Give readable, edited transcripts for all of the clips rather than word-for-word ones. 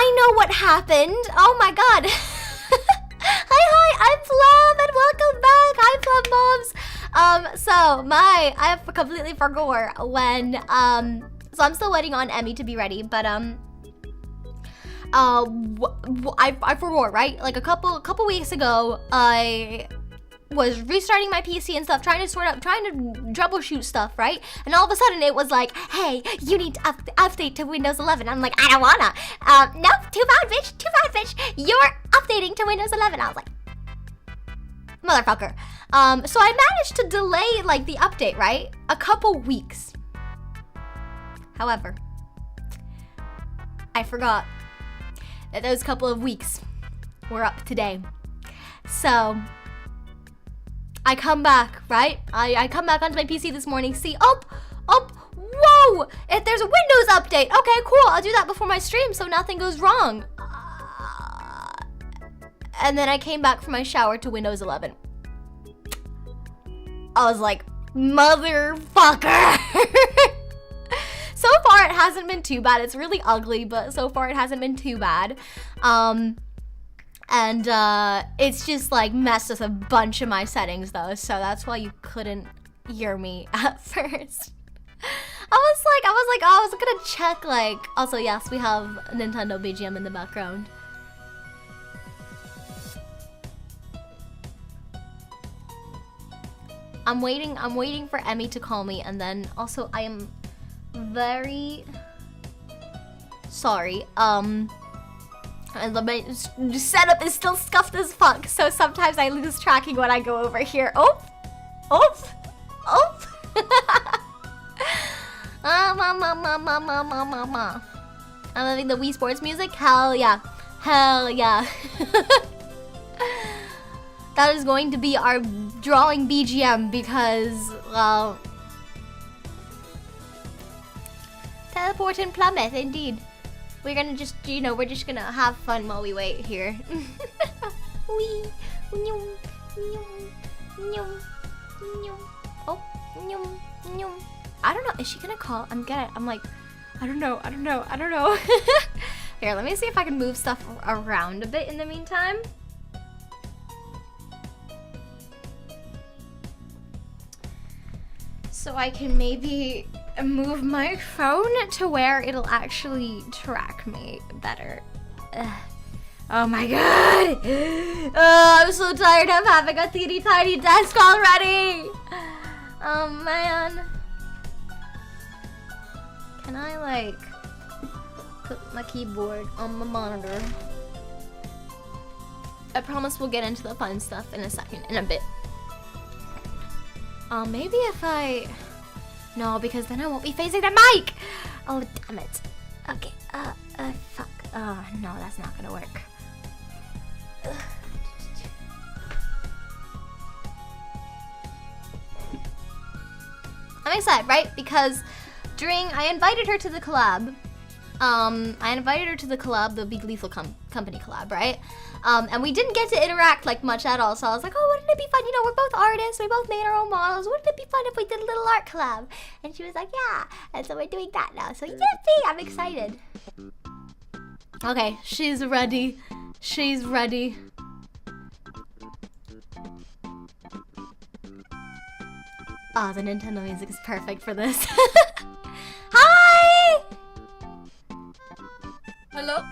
I know what happened. Oh my god. Hi, I'm Plum and welcome back. Hi, Plum Moms. I completely forgot when, so I'm still waiting on Emmy to be ready, but, I forgot, right? Like a couple weeks ago, I was restarting my PC and stuff, trying to troubleshoot stuff, right? And all of a sudden it was like, hey, you need to update to Windows 11. I'm like, I don't wanna. No, too bad, bitch. You're updating to Windows 11. I was like, motherfucker. So I managed to delay like the update, right? A couple weeks. However, I forgot that those couple of weeks were up today. So I come back, right? I come back onto my PC this morning, see, whoa! There's a Windows update. Okay, cool, I'll do that before my stream so nothing goes wrong. And then I came back from my shower to Windows 11. I was like, motherfucker! So far, it hasn't been too bad. It's really ugly, but so far it hasn't been too bad. It's just like messed with a bunch of my settings though, so that's why you couldn't hear me at first. I was gonna check like, also yes, we have Nintendo BGM in the background. I'm waiting for Emmy to call me, and then also I am very sorry. And my setup is still scuffed as fuck, so sometimes I lose tracking when I go over here. Oh! I'm loving the Wii Sports music. Hell yeah. That is going to be our drawing BGM because, well, teleport and plummet, indeed. We're gonna just, we're just gonna have fun while we wait here. Wee. Oh, I don't know, is she gonna call? I'm like, I don't know. Here, let me see if I can move stuff around a bit in the meantime. So I can maybe move my phone to where it'll actually track me better. Oh my god! Oh, I'm so tired of having a teeny tiny desk already! Oh man. Can I like put my keyboard on my monitor? I promise we'll get into the fun stuff in a bit. Maybe if no, because then I won't be facing the mic! Oh, damn it. Okay, fuck. Oh, no, that's not gonna work. I'm excited, right? Because I invited her to the collab. The Big Lethal Company collab, right? And we didn't get to interact like much at all, so I was like, oh, wouldn't it be fun? We're both artists, we both made our own models. Wouldn't it be fun if we did a little art collab? And she was like, yeah. And so we're doing that now. So yippee, I'm excited. Okay, she's ready. Oh, the Nintendo music is perfect for this. Hi! Hello?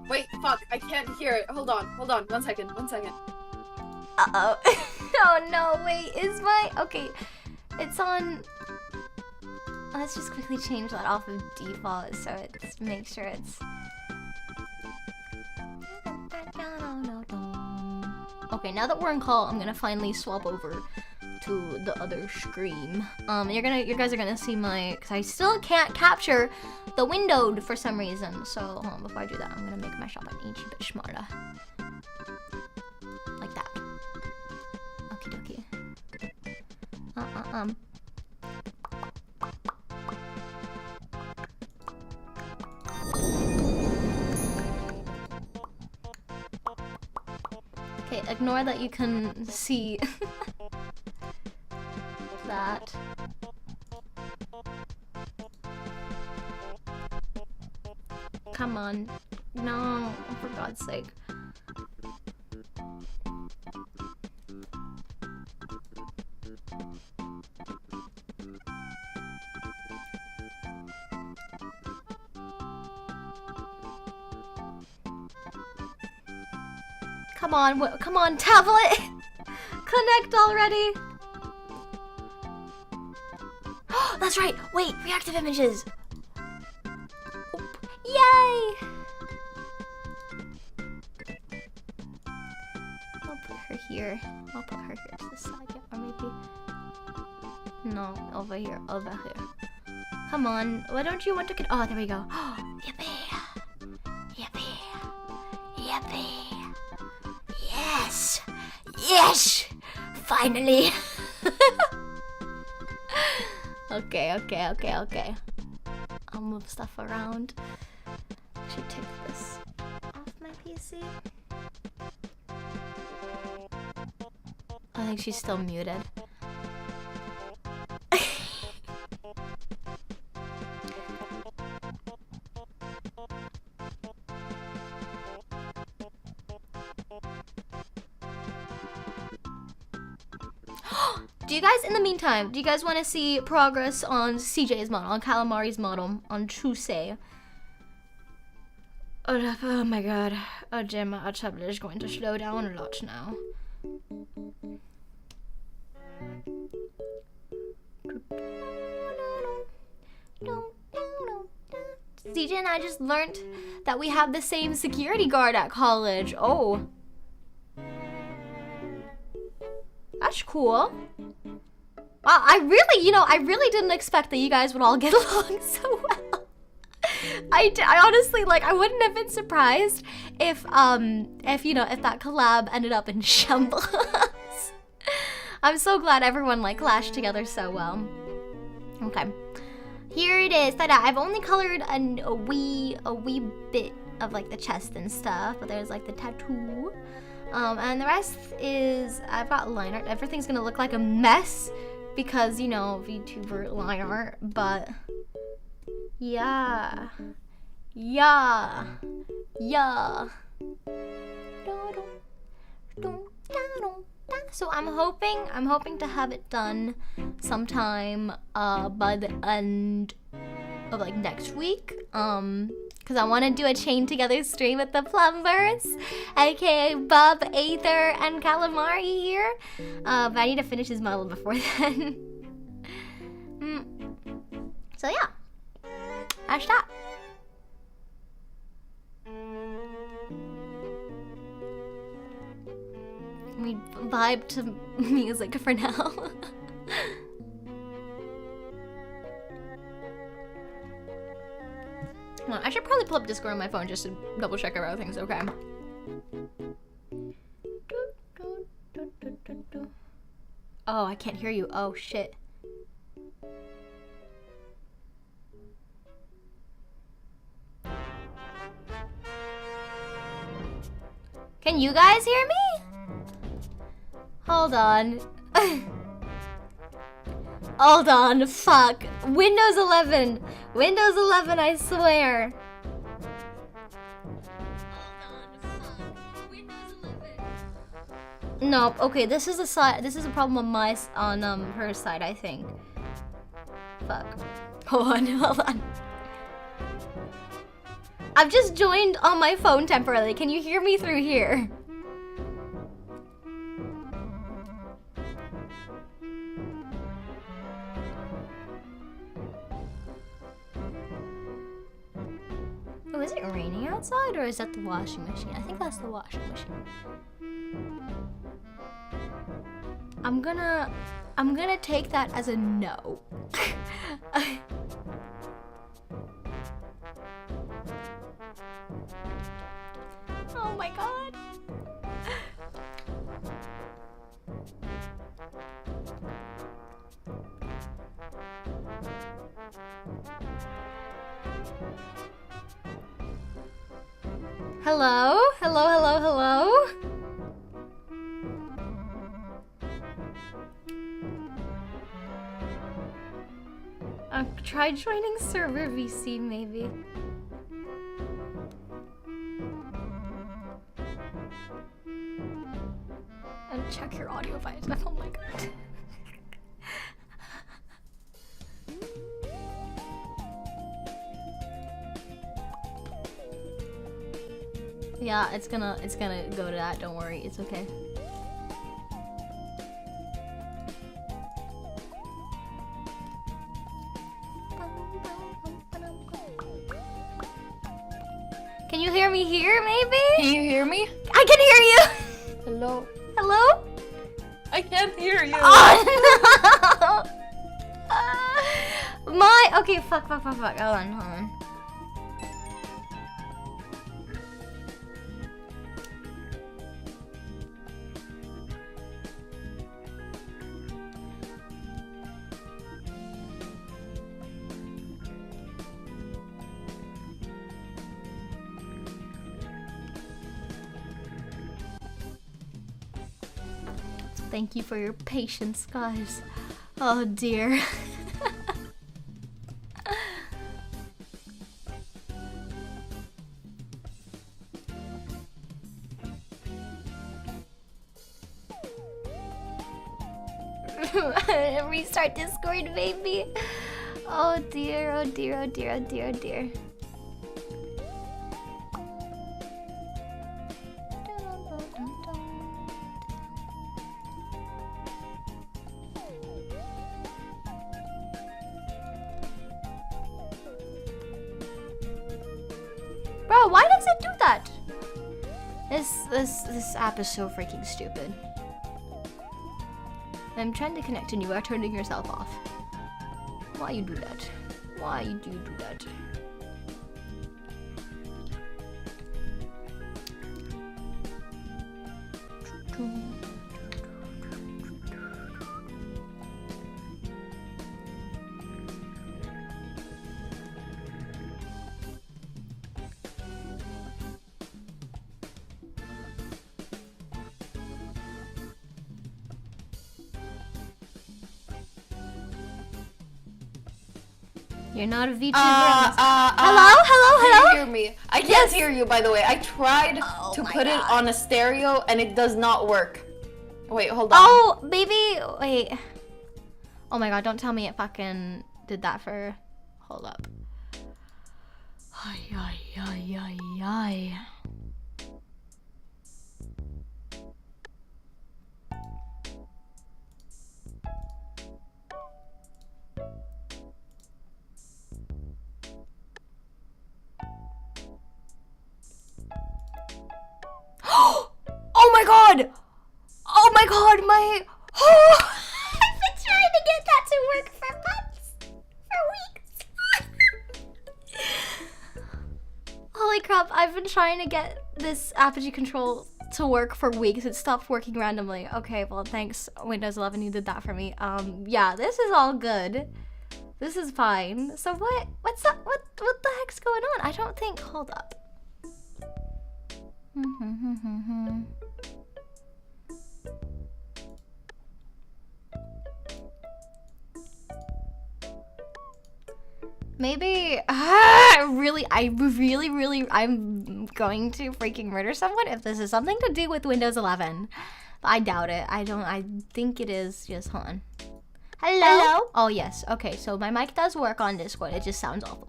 Wait, fuck, I can't hear it. Hold on, 1 second. Uh-oh. Oh no, wait, okay, it's on, let's just quickly change that off of default so it's, make sure it's, okay, now that we're on call, I'm gonna finally swap over to the other screen. You guys are gonna see because I still can't capture the windowed for some reason. So hold on, before I do that, I'm gonna make my shot an inch bit smaller, like that. Okie dokie. Okay, ignore that you can see that. Come on. No, for God's sake. Come on, tablet! Connect already! That's right! Wait, reactive images! Yay! I'll put her here. I'll put her here to the side, yeah, or maybe... No, over here, over here. Come on, why don't you want to get... Oh, there we go. Yippee! Yippee! Yippee! Yes! Yes! Finally! Okay. I'll move stuff around. I should take this off my PC. I think she's still muted. Do you guys, in the meantime, do you guys want to see progress on CJ's model, on Calamari's model, on Tuesday? Oh my god. Oh dear, my tablet is going to slow down a lot now. CJ and I just learned that we have the same security guard at college. Oh. That's cool. Wow, I really didn't expect that you guys would all get along so well. I honestly, like, I wouldn't have been surprised if that collab ended up in shambles. I'm so glad everyone, like, clashed together so well. Okay. Here it is. Ta-da. I've only colored a wee bit of, like, the chest and stuff, but there's, like, the tattoo. And the rest is, I've got line art. Everything's gonna look like a mess because, you know, VTuber line art, but yeah. So I'm hoping to have it done sometime by the end of, like, next week. Because I want to do a chain together stream with the Plumbers, aka Bob, Aether, and Calamari here. But I need to finish his model before then. So yeah, that's that. We vibe to music for now. Well, I should probably pull up Discord on my phone just to double check everything's okay. Oh, I can't hear you. Oh, shit. Can you guys hear me? Hold on. Hold on, fuck. Windows 11. Windows 11, I swear. Nope. Okay, this is a problem on her side, I think. Fuck. Hold on. I've just joined on my phone temporarily. Can you hear me through here? Oh, is it raining outside or is that the washing machine? I think that's the washing machine. I'm gonna take that as a no. Oh my god. Hello? Hello? Try joining server VC maybe. Check your audio files. Oh my god. Yeah, it's gonna go to that. Don't worry, it's okay. Can you hear me here, maybe? Can you hear me? I can hear you! Hello? Hello? I can't hear you. Oh no! Okay, fuck. Hold on. Thank you for your patience, guys. Oh dear. Restart Discord, baby. Oh dear. Bro, why does it do that? This app is so freaking stupid. I'm trying to connect and you are turning yourself off. Why you do that? Why do you do that? You're not a VTuber. Hello? Can you hear me? I can't hear you, by the way. I tried to put it on a stereo and it does not work. Wait, hold on. Oh, baby, wait. Oh my god, don't tell me it fucking did that for... Hold up. Ay. Oh my god, my... Oh, I've been trying to get that to work for months. For weeks. Holy crap, I've been trying to get this Apogee control to work for weeks. It stopped working randomly. Okay, well, thanks Windows 11, you did that for me. Yeah, this is all good. This is fine. So what's that? What the heck's going on? I don't think... Hold up. Maybe I'm going to freaking murder someone if this is something to do with Windows 11. I doubt it. I think it is. Just hold on. Hello? Oh yes. Okay, so my mic does work on Discord. It just sounds awful.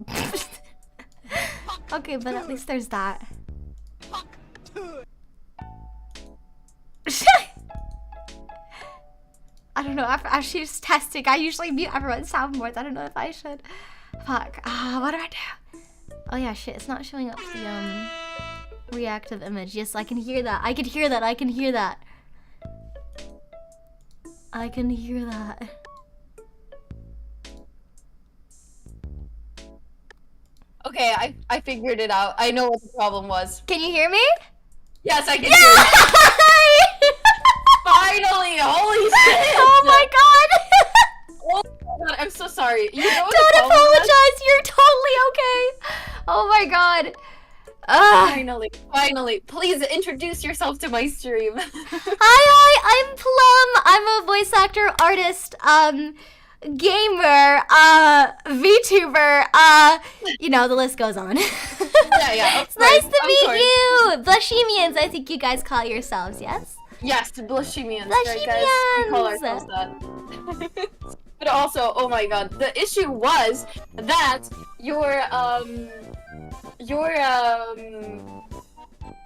Okay, but at least there's that. I don't know, as she's testing, I usually mute everyone's soundboards. I don't know if I should. Fuck, what do I do? Oh yeah, shit, it's not showing up the, reactive image. Yes, I can hear that. I can hear that. Okay, I figured it out. I know what the problem was. Can you hear me? Yes, I can hear you. Finally! Holy shit! Oh my god! Oh my god, I'm so sorry. You know Don't apologize, you're totally okay. Oh my god. Finally. Please introduce yourself to my stream. Hi, I'm Plum. I'm a voice actor, artist, gamer, VTuber, you know, the list goes on. Yeah, It's nice to meet you! Blushimians, I think you guys call yourselves, yes? Yes, Blushimians, right, guys? We call ourselves that. But also, oh my god, the issue was that your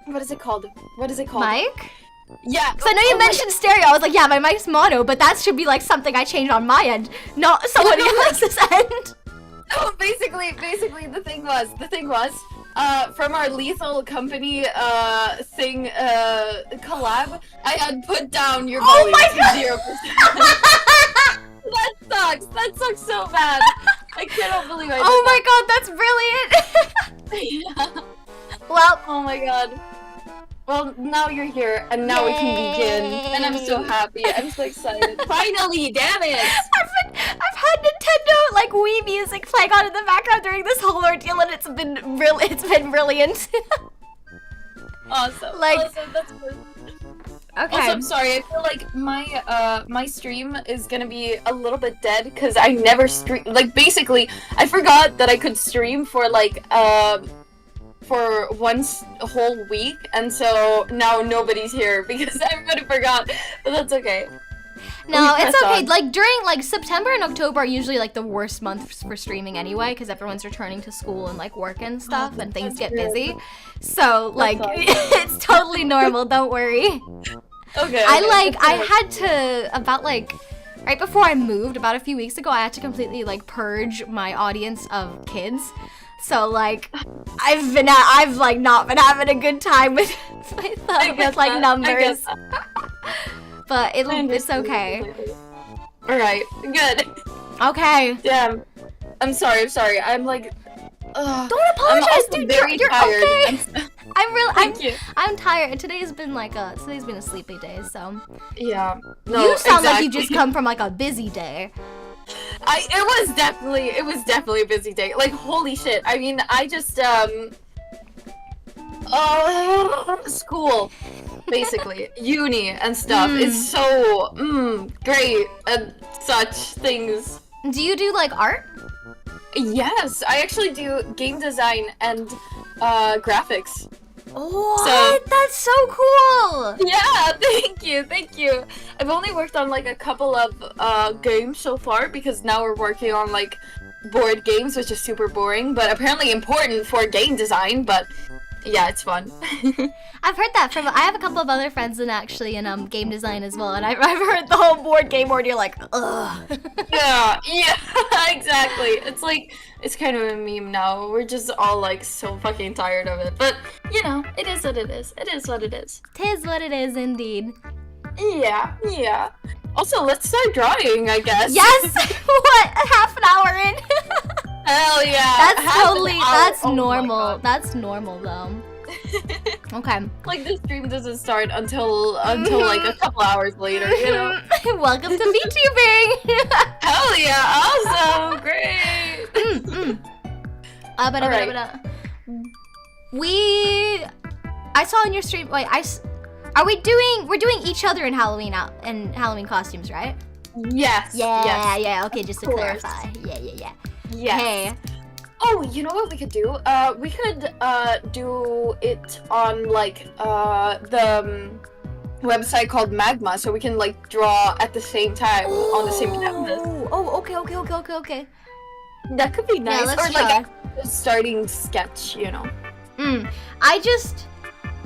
what is it called? Mic? Yeah. So I know you mentioned stereo. I was like, yeah, my mic's mono, but that should be like something I change on my end, not somebody else's end. No, basically, the thing was, from our Lethal Company thing collab, I had put down your volume to 0%. That sucks so bad. I cannot believe I did Oh my god, that's brilliant. Yeah. Well, Oh my god. Well, now you're here, and now we can begin. And I'm so happy. I'm so excited. Finally, damn it! I've had Nintendo like Wii music playing on in the background during this whole ordeal, and it's been brilliant. Awesome. Like, awesome. That's good. Okay. Also, I'm sorry. I feel like my stream is gonna be a little bit dead because I never stream. Like, basically, I forgot that I could stream for like for once a whole week, and so now nobody's here because everybody forgot. But that's okay. No, it's okay. Like during like September and October are usually like the worst months for streaming anyway, because everyone's returning to school and like work and stuff, and things get busy. So like it's totally normal. Don't worry. Okay. I had to about like right before I moved about a few weeks ago. I had to completely like purge my audience of kids. So like I've like not been having a good time with like numbers. But it's okay. Alright, good. Okay. Damn. I'm sorry. I'm like don't apologize, dude. You're tired. okay. Thank you. I'm tired. Today's been a sleepy day, so yeah. No, you sound like you just come from like a busy day. It was definitely a busy day. Like, holy shit. I mean, I just school, basically, uni and stuff is so great and such things. Do you do like art? Yes, I actually do game design and graphics. What? That's so cool! Yeah, thank you. I've only worked on like a couple of games so far because now we're working on like board games, which is super boring, but apparently important for game design, but yeah, it's fun. I've heard that from, I have a couple of other friends in game design as well, and I've heard the whole board game where you're like, ugh. Yeah, exactly. It's like, it's kind of a meme now. We're just all like so fucking tired of it, but you know, it is what it is. It is what it is. 'Tis what it is indeed. Yeah. Also, let's start drawing, I guess. Yes! What? Half an hour in? Hell yeah. That's normal. That's normal though. Okay. Like the stream doesn't start until like a couple hours later, you know. Welcome to VTubing. Hell yeah, awesome, great. I saw in your stream. Wait, we're doing each other in Halloween costumes, right? Yes. Yeah. Okay, just to clarify. Yeah. Yes. Hey. Oh, you know what we could do? We could do it on like the website called Magma, so we can like draw at the same time on the same canvas. Oh, okay. That could be nice. Yeah, let's or try. like a starting sketch, you know.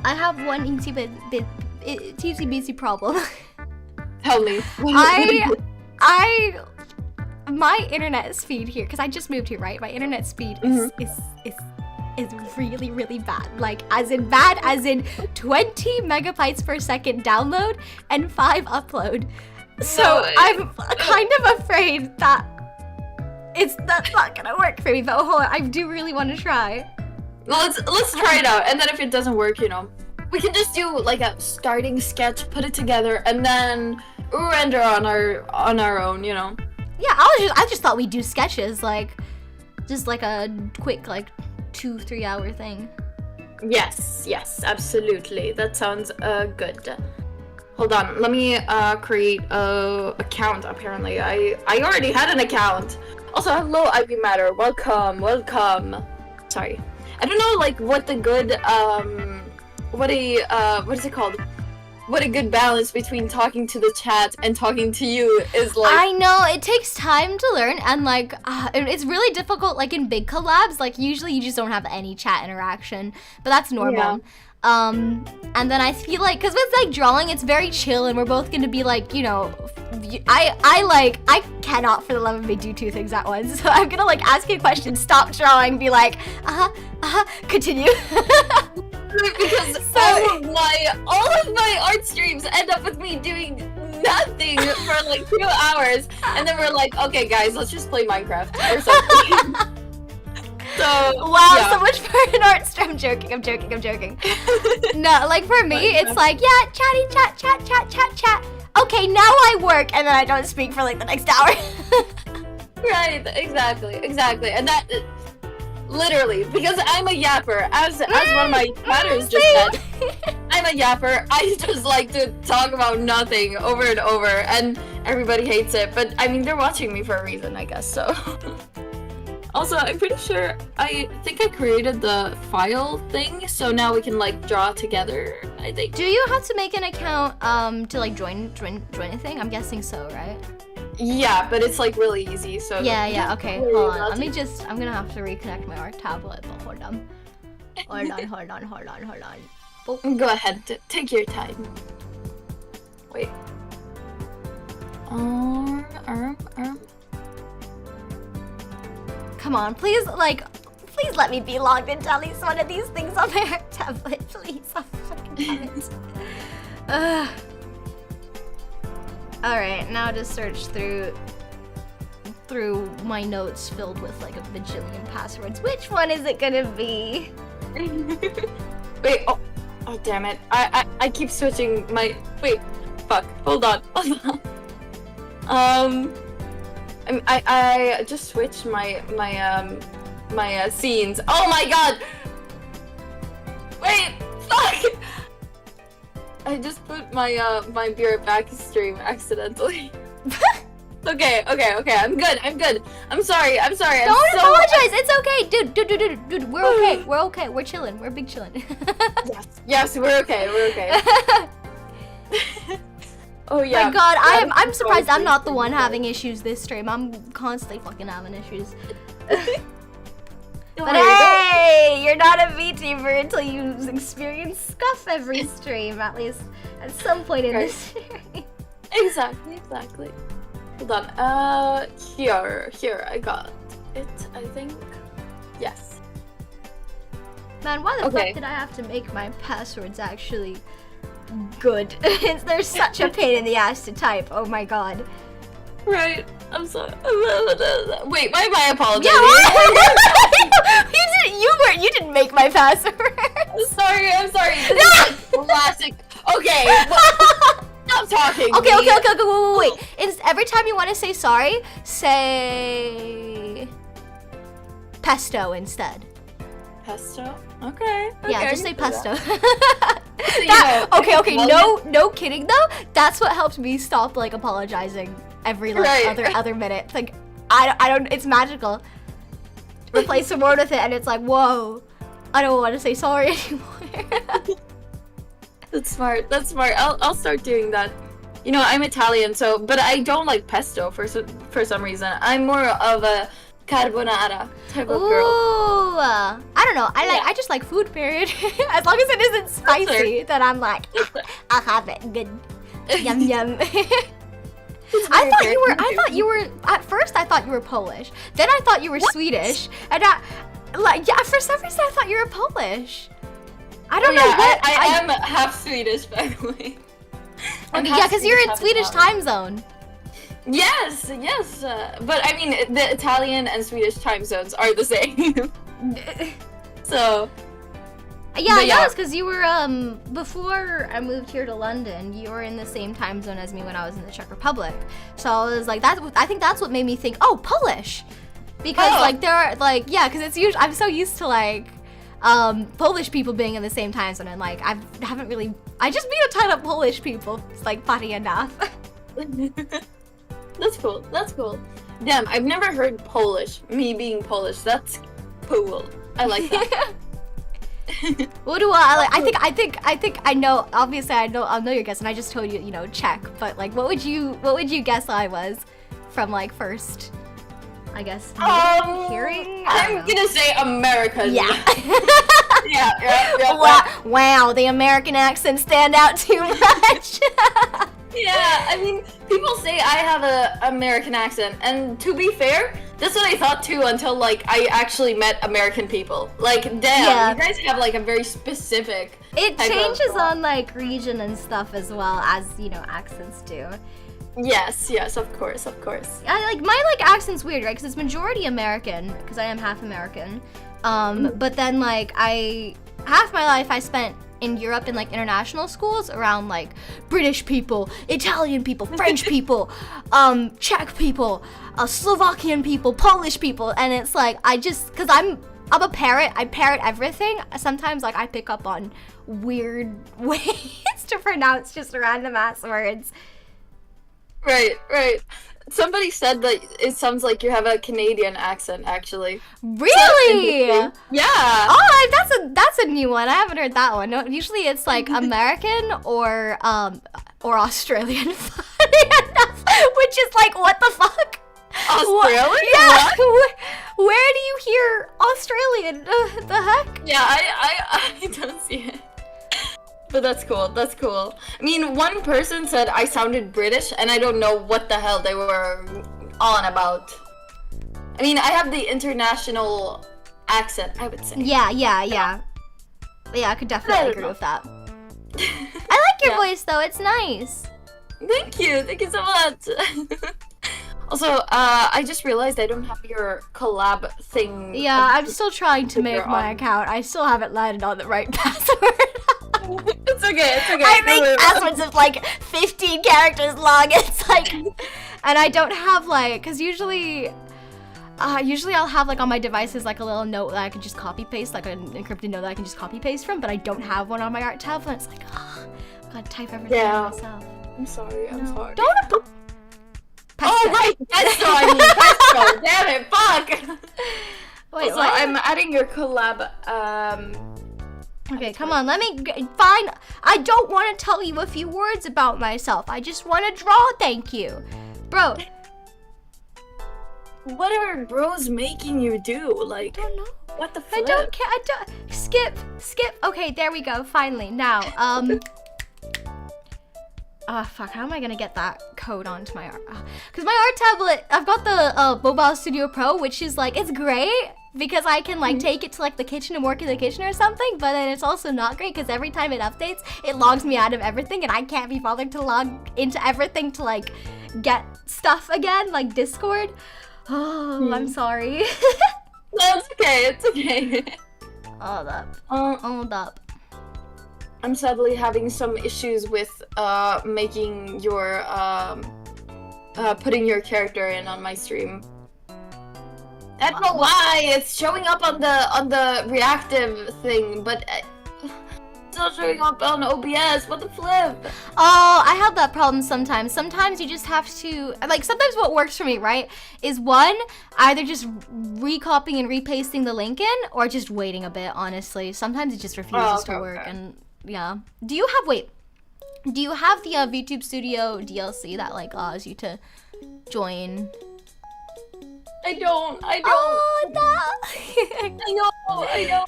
I have one itsy bitsy problem. Tell me. My internet speed here, because I just moved here, right? My internet speed is really, really bad. Like, as in 20 megabytes per second download and 5 upload. So I'm kind of afraid that that's not gonna work for me. But hold on, I do really want to try. Well, let's try it out, and then if it doesn't work, you know, we can just do like a starting sketch, put it together, and then render on our own, you know. Yeah, I just thought we'd do sketches, like, just like a quick, like, 2-3 hour thing. Yes, absolutely. That sounds good. Hold on, let me create a account. Apparently, I already had an account. Also, hello, Ivy Matter. Welcome. Sorry, I don't know like what the good what is it called? what a good balance between talking to the chat and talking to you is like. I know, it takes time to learn, and like, it's really difficult, like in big collabs, like usually you just don't have any chat interaction, but that's normal. Yeah. And then I feel like, cause with like drawing, it's very chill, and we're both gonna be like, you know, I cannot for the love of me do two things at once, so I'm gonna like ask you a question, stop drawing, be like, continue. Because all of my art streams end up with me doing nothing for like 2 hours, and then we're like, okay guys, let's just play Minecraft or something. So wow, yeah. so much for an art stream. I'm joking. No, like for me, it's like, yeah, chat. Okay, now I work, and then I don't speak for like the next hour. Right, exactly, and that literally, because I'm a yapper, as one of my chatters just said, I'm a yapper. I just like to talk about nothing over and over, and everybody hates it. But I mean, they're watching me for a reason, I guess. So. Also, I'm pretty sure, I think I created the file thing, so now we can like draw together, I think. Do you have to make an account to like join a thing? I'm guessing so, right? Yeah, but it's like really easy, so. Yeah, okay, hold on. I'm gonna have to reconnect my art tablet, but hold on. Oh. Go ahead, take your time. Wait. Come on, please let me be logged into at least one of these things on my art tablet, please. I'm fucking damn it. Alright, now just search through my notes filled with like a bajillion passwords. Which one is it gonna be? Wait, oh damn it. I keep switching my, wait, fuck, hold on. I just switched my scenes. Oh my god! Wait, fuck! I just put my my Be Right Back stream accidentally. Okay, I'm good. I'm sorry. Don't apologize. It's okay, dude. We're okay. We're chilling. We're big chilling. Yes, we're okay. Oh yeah. My god, I'm surprised I'm not the one having issues this stream. I'm constantly fucking having issues. But hey, you're not a VTuber until you experience scuff every stream, at least at some point in this stream. Exactly. Hold on. Here, I got it, I think. Yes. Man, why the fuck did I have to make my passwords actually good? They're such a pain in the ass to type. Oh my god. Right. I'm sorry. Wait, my apologies. Yeah, you didn't make my password. I'm sorry. This is like classic. Okay. Stop talking. Okay, wait. Every time you want to say sorry, say pesto instead. Pesto? Okay. Yeah, just say pesto. Okay, no kidding though. That's what helped me stop like apologizing every other minute. Like I don't. It's magical. Replace the word with it, and it's like, whoa, I don't want to say sorry anymore. That's smart. I'll start doing that. You know, I'm Italian, but I don't like pesto for some reason. I'm more of a carbonara type of girl. Ooh, I don't know. I just like food. Period. As long as it isn't spicy, then I'm like, I'll have it. Good. Yum yum. I thought you were. At first, I thought you were Polish. Then I thought you were Swedish, and for some reason, I thought you were Polish. I don't know what. I am half Swedish, by the way. Okay, yeah, because you're in Swedish time zone. Yes. But I mean, the Italian and Swedish time zones are the same. So. Yeah, I know, it's because you were, before I moved here to London, you were in the same time zone as me when I was in the Czech Republic. So I was like, I think that's what made me think, oh, Polish. Because, like, there are, like, yeah, because it's usually, I'm so used to, like, Polish people being in the same time zone, and, like, I just meet a ton of Polish people. It's, like, funny enough. That's cool. Damn, I've never heard Polish. Me being Polish, that's cool. I like that. What do I like? I think I know. Obviously, I'll know your guess, and I just told you, you know, check. But like, what would you guess I was from like first? I guess hearing. I'm gonna say American. Yeah. yeah. Wow, the American accents stand out too much. Yeah, I mean, people say I have a American accent, and to be fair, that's what I thought too until like I actually met American people. Like, damn, you guys have like a very specific. It changes on like region and stuff as well as, you know, accents do. Yes, of course. I like my like accent's weird, right? Because it's majority American, because I am half American. But then like half my life I spent in Europe in like international schools around like British people, Italian people, French people, Czech people, Slovakian people, Polish people, and it's like because I'm a parrot, I parrot everything. Sometimes like I pick up on weird ways to pronounce just random ass words. Right. Somebody said that it sounds like you have a Canadian accent, actually. Really? Yeah. Oh, that's a new one. I haven't heard that one. No, usually it's like American or Australian. Funny enough, which is like, what the fuck? Australian? Yeah. Where do you hear Australian? The heck? Yeah, I don't see it. But that's cool. I mean, one person said I sounded British, and I don't know what the hell they were on about. I mean, I have the international accent, I would say. Yeah. Yeah, I could definitely agree with that. I like your voice, though. It's nice. Thank you so much. Also, I just realized I don't have your collab thing. Yeah, I'm still trying to make my account. I still haven't landed on the right password. It's okay. I make passwords of like 15 characters long. It's like, and I don't have like, cause usually I'll have like on my devices like a little note that I can just copy paste, like an encrypted note that I can just copy paste from. But I don't have one on my art tab, and it's like, I've gotta type everything out myself. I'm sorry. Don't. Right, Pesto. Damn it, fuck. Wait, so I'm adding your collab. Okay, come on, let me find. I don't want to tell you a few words about myself. I just want to draw. Thank you, bro. What are bros making you do? Like, I don't know. What the flip? I don't care. I don't. Skip. Okay, there we go. Finally, now. Fuck, how am I gonna get that code onto my art? Because my art tablet, I've got the Mobile Studio Pro, which is like, it's great because I can like take it to like the kitchen and work in the kitchen or something, but then it's also not great because every time it updates, it logs me out of everything and I can't be bothered to log into everything to like get stuff again, like Discord. Oh, I'm sorry. No, it's okay. Hold up. I'm sadly having some issues with making your putting your character in on my stream. I don't know why it's showing up on the reactive thing, but it's not showing up on OBS. What the flip? Oh, I have that problem sometimes. Sometimes you just have to, like, sometimes what works for me, right, is one, either just recopying and repasting the link in, or just waiting a bit, honestly. Sometimes it just refuses to work, and yeah. Do you have the VTube Studio DLC that like allows you to join? I don't. Oh no. I know.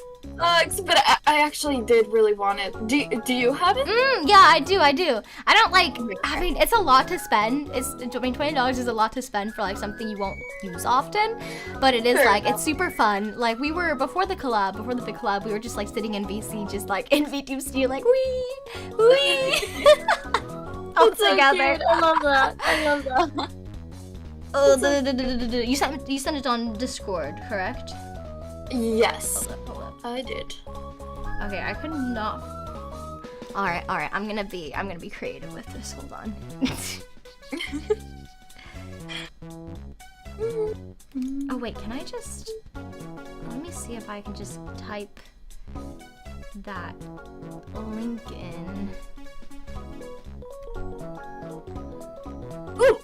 But I actually did really want it. Do you have it? Yeah, I do. I don't like. I mean, it's a lot to spend. $20 is a lot to spend for like something you won't use often, but it is like it's super fun. Like we were before the big collab, we were just like sitting in VC, just like in VTube Studio, like wee, all together. I love that. Oh, you sent it on Discord, correct? Yes. Hold up. I did. Okay, I could not. All right. I'm gonna be creative with this. Hold on. Oh wait, can I just? Let me see if I can just type that link in. Ooh!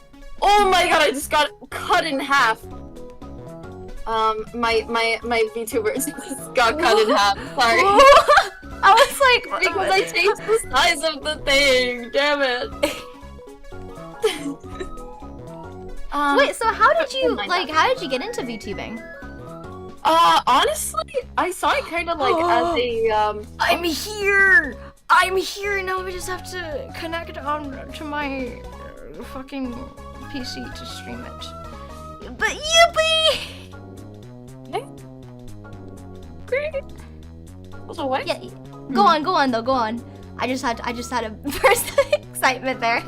Oh my god! I just got cut in half. my VTubers just got cut in half. Sorry. I was like, Because I changed the size of the thing. Damn it. wait, so how did you mind like? How did you get into VTubing? Honestly, I saw it kind of like as a I'm here. I'm here. Now we just have to connect on to my fucking PC to stream it. But yippee! Great. Also, what? Yeah, go on though. Go on. I just had a burst of excitement there.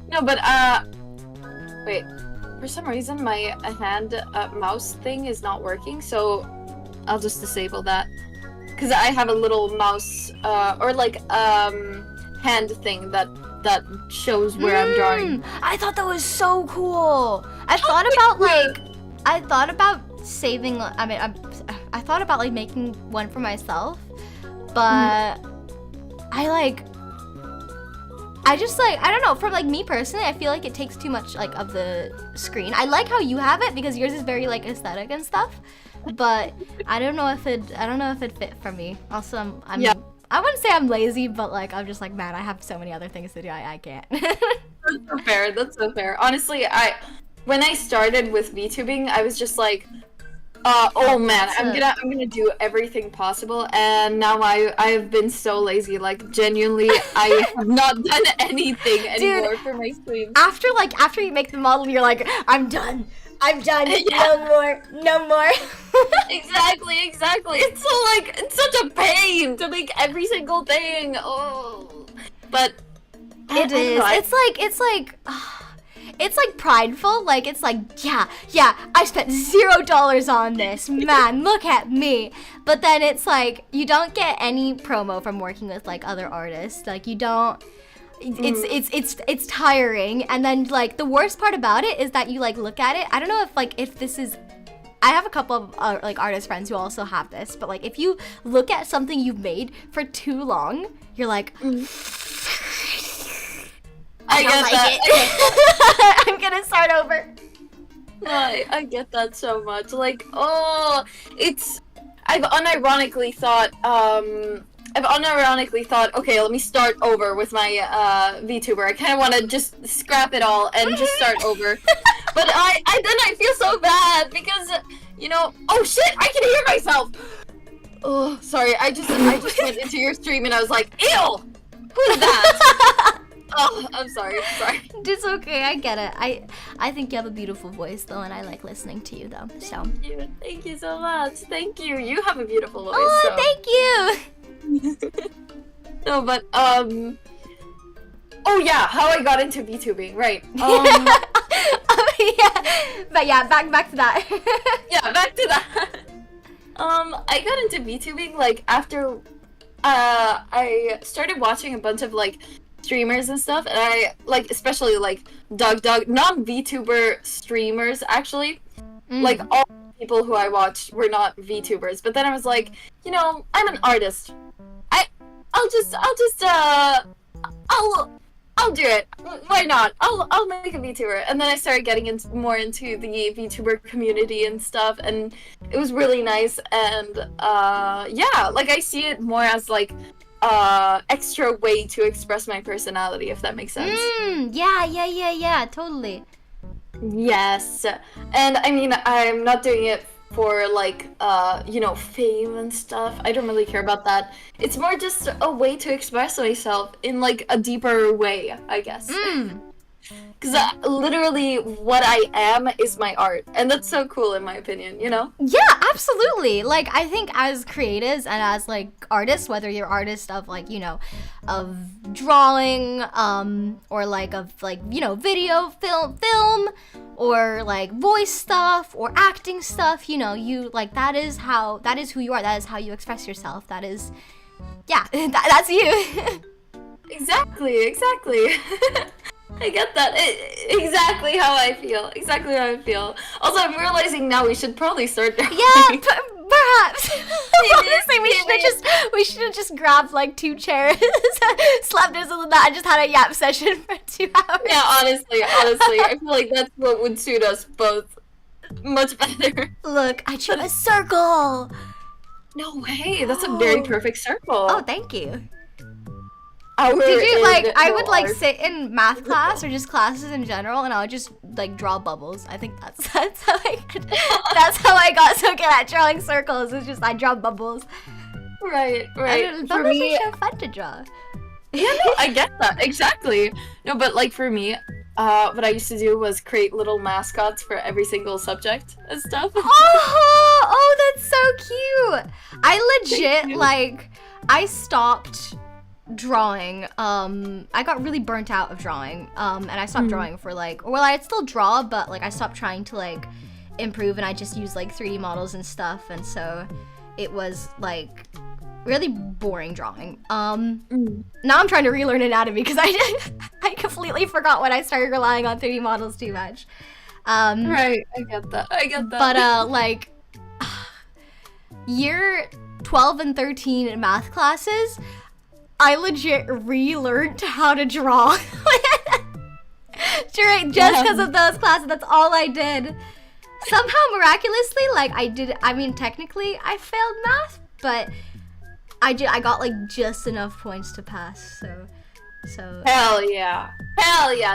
No, but wait. For some reason, my hand mouse thing is not working, so I'll just disable that. Cause I have a little mouse or like hand thing that shows where I'm drawing. I thought that was so cool. I thought about saving. I mean, I thought about like making one for myself, but I don't know, for like me personally, I feel like it takes too much like of the screen. I like how you have it because yours is very like aesthetic and stuff, but I don't know if it fit for me. Also, I'm Yeah. I wouldn't say I'm lazy, but like I'm just like, man, I have so many other things to do. I can't. That's so fair. That's so fair. Honestly, when I started with VTubing, I was just like, oh man, I'm gonna do everything possible, and now I've been so lazy. Like genuinely, I have not done anything anymore for my streams. After you make the model, you're like, I'm done. Yeah. No more. Exactly. It's such a pain to make every single thing. Oh, but It is. It's like prideful. Like it's like, yeah, I spent $0 on this. Man, look at me. But then it's like you don't get any promo from working with like other artists. Like you don't. It's tiring. And then like the worst part about it is that you like look at it. I don't know if this is. I have a couple of like artist friends who also have this, but like if you look at something you've made for too long, you're like. I get that. I'm gonna start over. I get that so much. Like, oh, I've unironically thought, okay, let me start over with my VTuber. I kind of want to just scrap it all and just start over. But I feel so bad because, you know, oh shit, I can hear myself. Oh, sorry, I just went into your stream and I was like, ew, who's that? Oh, I'm sorry. It's okay, I get it. I think you have a beautiful voice though, and I like listening to you though. So Thank you so much. Thank you. You have a beautiful voice. Oh, thank you. No, but oh yeah, how I got into VTubing, right? Yeah, but yeah, back to that. Yeah, back to that. I got into VTubing like after I started watching a bunch of like streamers and stuff, and I like especially like non-VTuber streamers actually. Like all the people who I watched were not VTubers, but then I was like, you know, I'm an artist. I'll do it. Why not? I'll make a VTuber. And then I started getting more into the VTuber community and stuff, and it was really nice. And yeah, like I see it more as like extra way to express my personality, if that makes sense. Yeah, totally. Yes. And I mean, I'm not doing it for like you know, fame and stuff. I don't really care about that. It's more just a way to express myself in like a deeper way, I guess. Because literally what I am is my art, and that's so cool in my opinion, you know? Yeah, absolutely. Like I think as creatives and as like artists, whether you're artists of like, you know, of drawing, or like of like, you know, video, film, or like voice stuff or acting stuff, you know, you like that is who you are. That is how you express yourself. That is, yeah, that's you. Exactly. I get that. Exactly how I feel. Also, I'm realizing now we should probably start. Yeah, perhaps. Honestly, we should have just grabbed like 2 chairs, slapped us on that, and just had a yap session for 2 hours. Yeah, honestly, I feel like that's what would suit us both. Much better. Look, I drew a circle. No way, that's a very perfect circle. Oh, thank you. Did Did you like? I would like sit in math class or just classes in general, and I would just like draw bubbles. I think that's how that's how I got so good at drawing circles. It's just I draw bubbles. Right. And For bubbles me, are so fun to draw. yeah, no, I get that exactly. No, but like for me, what I used to do was create little mascots for every single subject and stuff. Oh, that's so cute. I legit like I stopped drawing. I got really burnt out of drawing. And I stopped drawing for like, well, I'd still draw, but like I stopped trying to like improve, and I just used like 3D models and stuff, and so it was like really boring drawing. Now I'm trying to relearn anatomy because I completely forgot when I started relying on 3D models too much. Right, I get that. But like year 12 and 13 in math classes, I legit relearned how to draw. Just because of those classes, that's all I did. Somehow miraculously, like I mean technically I failed math, but I got like just enough points to pass, so. Hell yeah,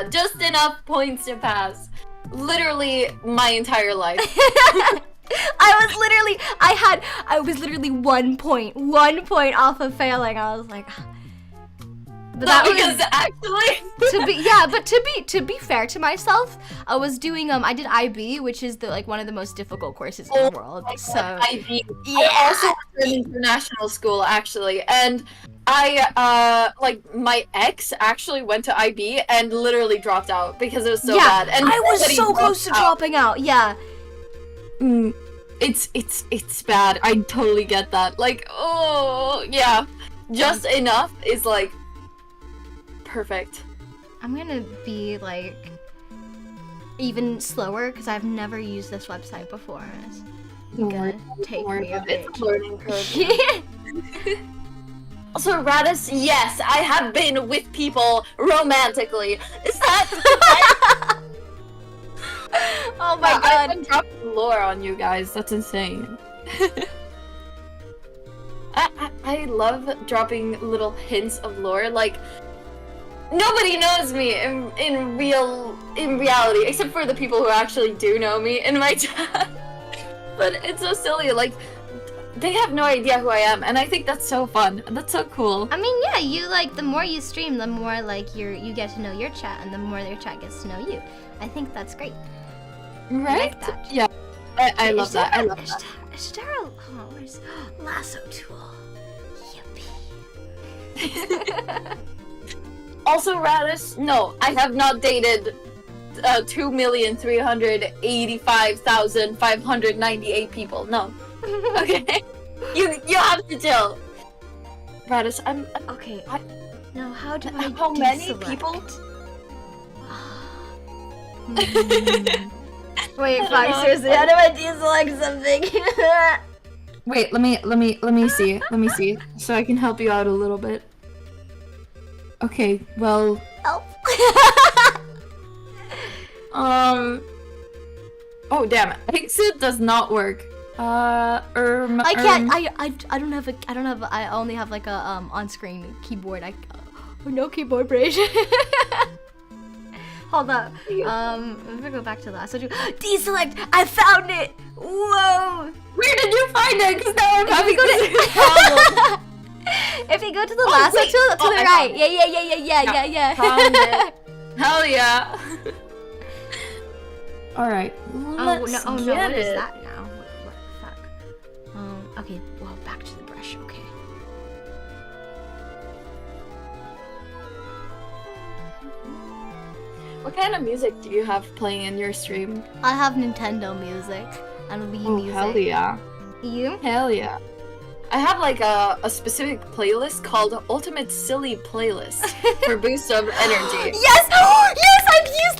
just enough points to pass. Literally my entire life. I was literally 1 point off of failing. I was like, but that was actually to be fair to myself, I was doing I did IB, which is the like one of the most difficult courses in the world. So IB. Yeah. I also went to an international school actually, and I like my ex actually went to IB and literally dropped out because it was so bad. And I was so close to dropping out. Yeah. It's bad. I totally get that. Like, oh yeah, just enough is like perfect. I'm gonna be like even slower because I've never used this website before. It's gonna take me a bit. It's a learning curve. Also, Radis, yes, I have been with people romantically. Is that? Oh my god! I've been dropping lore on you guys. That's insane. I love dropping little hints of lore. Like, nobody knows me in reality, except for the people who actually do know me in my chat. But it's so silly. Like, they have no idea who I am, and I think that's so fun. That's so cool. I mean, yeah, you like the more you stream, the more like you get to know your chat, and the more their chat gets to know you. I think that's great. Right? I like that. Yeah. I love that. I love that. Is there a where's lasso tool? Yippee. Also, Radis, no, I have not dated 2,385,598 people. No. Okay. You have to chill. Radis, I'm okay. Now, how do I how many people? Wait, Fox, seriously, how do I deselect something? Wait, let me see. Let me see. So I can help you out a little bit. Okay, well. Help. Oh damn it! Exit does not work. I can't. I don't have. I only have like a on-screen keyboard. No keyboard bridge. Hold up. I'm gonna go back to that. So deselect. I found it. Whoa. Where did you find it? Because now I'm having this problem. If you go to the lasso to the right. Yeah. Found it. Hell yeah. All right. What is that now? What the fuck? Okay. Well, back to the brush. Okay. What kind of music do you have playing in your stream? I have Nintendo music and Wii music. Hell yeah. You? Hell yeah. I have like a specific playlist called Ultimate Silly Playlist for boost of energy. Yes! Yes! I've used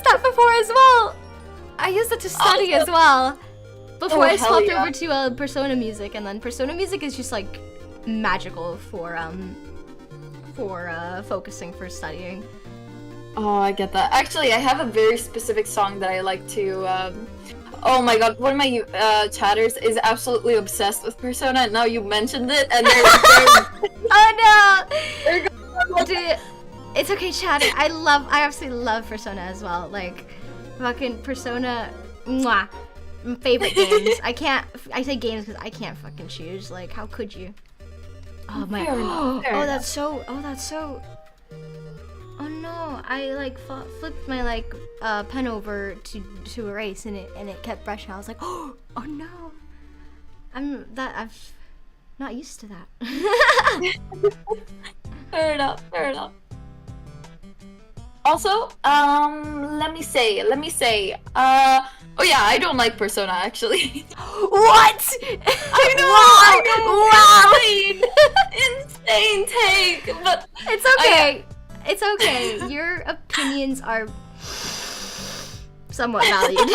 that before as well! I used it to study as well. Before I swapped over to Persona Music, and then Persona Music is just like magical for focusing for studying. Oh, I get that. Actually, I have a very specific song that I like to Oh my god, one of my chatters is absolutely obsessed with Persona. Now you mentioned it, and they're Oh they're no! Dude, it's okay, chatter. I absolutely love Persona as well. Like, fucking Persona, mwah. Favorite games. I say games because I can't fucking choose. Like, how could you? Oh my. Oh, that's so. Oh no! I like flipped my like pen over to erase and it kept brushing. I was like, oh no! I'm not used to that. Fair enough. Also, let me say, oh yeah, I don't like Persona actually. What? I know. Insane take, but it's okay. It's okay. Your opinions are somewhat valued.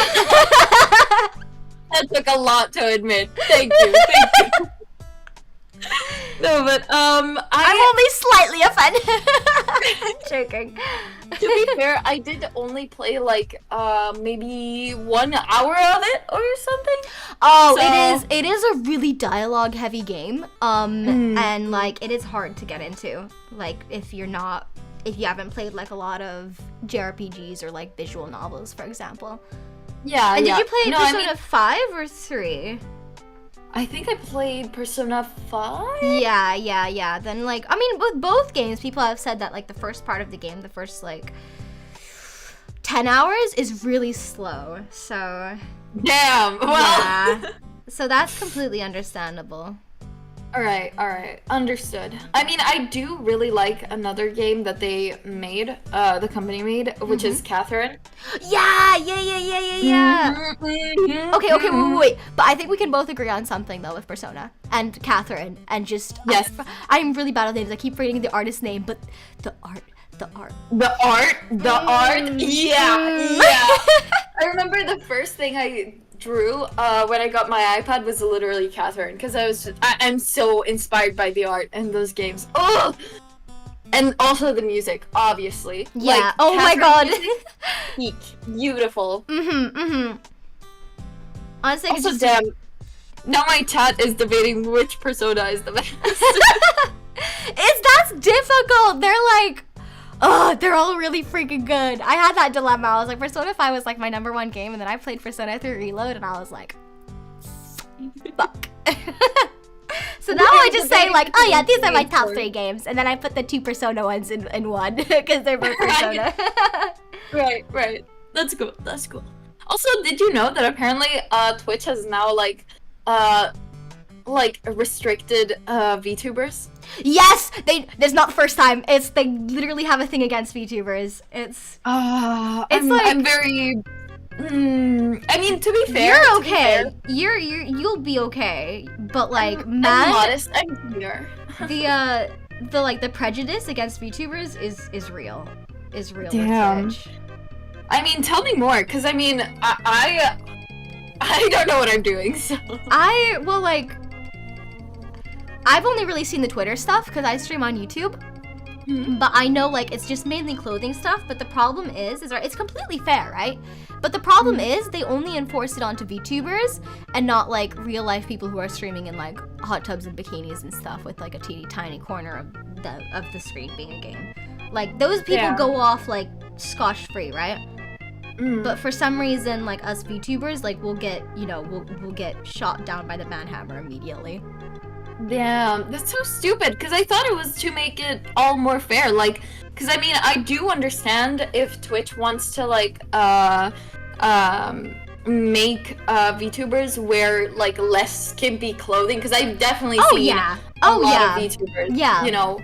That took a lot to admit. Thank you. No, but I'm only slightly offended. I'm joking. To be fair, I did only play like maybe 1 hour of it or something. Oh, so... it is a really dialogue heavy game. And like it is hard to get into. Like if you haven't played like a lot of JRPGs or like visual novels, for example. Yeah. And did you play Persona 5 or 3? I think I played Persona 5? Yeah. Then, like, I mean, with both games, people have said that, like, the first part of the game, the first, like, 10 hours is really slow, so... Damn, well... Yeah. So that's completely understandable. Alright, understood. I mean, I do really like another game that they made, the company made, which is Catherine. Yeah. Okay, wait. But I think we can both agree on something, though, with Persona and Catherine, and just... Yes. I'm really bad at names. I keep forgetting the artist's name, but the art. Yeah. I remember the first thing I drew when I got my iPad was literally Catherine, because I'm so inspired by the art in those games. Oh, and also the music, obviously. Yeah. Like, oh my god. Peak. Beautiful. Honestly, also, damn. Now my chat is debating which Persona is the best. That's difficult. They're like, oh, they're all really freaking good. I had that dilemma. I was like, Persona 5 was like my #1 game, and then I played Persona 3 Reload, and I was like, fuck. So now I just say like, oh yeah, these are my top 3 games, and then I put the 2 Persona ones in one, because they're both Persona. Right. That's cool. Also, did you know that apparently Twitch has now like restricted VTubers? Yes, that's not the first time. They literally have a thing against VTubers. I'm very. I mean, to be fair, you're okay. You'll be okay. But like, I'm modest. I'm here. the prejudice against VTubers is real. Is real. Damn. I mean, tell me more, because I mean, I don't know what I'm doing. So I've only really seen the Twitter stuff because I stream on YouTube. But I know like it's just mainly clothing stuff, but the problem is it's completely fair, right? But the problem is they only enforce it onto VTubers and not like real life people who are streaming in like hot tubs and bikinis and stuff with like a teeny tiny corner of the screen being a game. Like those people go off like scotch free, right? But for some reason, like us VTubers, like we'll get shot down by the manhammer immediately. Damn, that's so stupid, because I thought it was to make it all more fair, like, because I mean, I do understand if Twitch wants to, like, make VTubers wear, like, less skimpy clothing, because I've definitely seen a lot of VTubers, you know.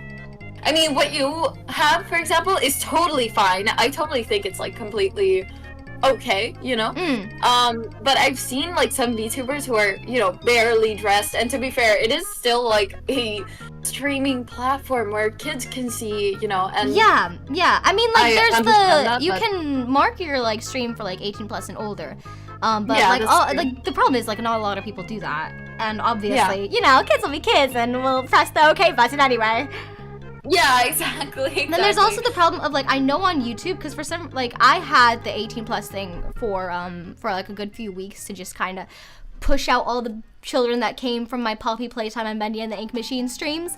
I mean, what you have, for example, is totally fine. I totally think it's, like, completely okay, you know? But I've seen, like, some VTubers who are, you know, barely dressed, and to be fair, it is still, like, a streaming platform where kids can see, you know, and... Yeah, I mean, like, you can mark your, like, stream for, like, 18 plus and older, but, like, the problem is, like, not a lot of people do that, and obviously, you know, kids will be kids, and we'll press the okay button anyway. Yeah, exactly. Then there's also the problem of like I know on YouTube because for some like I had the 18 plus thing for like a good few weeks to just kind of push out all the children that came from my Poppy Playtime and Bendy and the Ink Machine streams.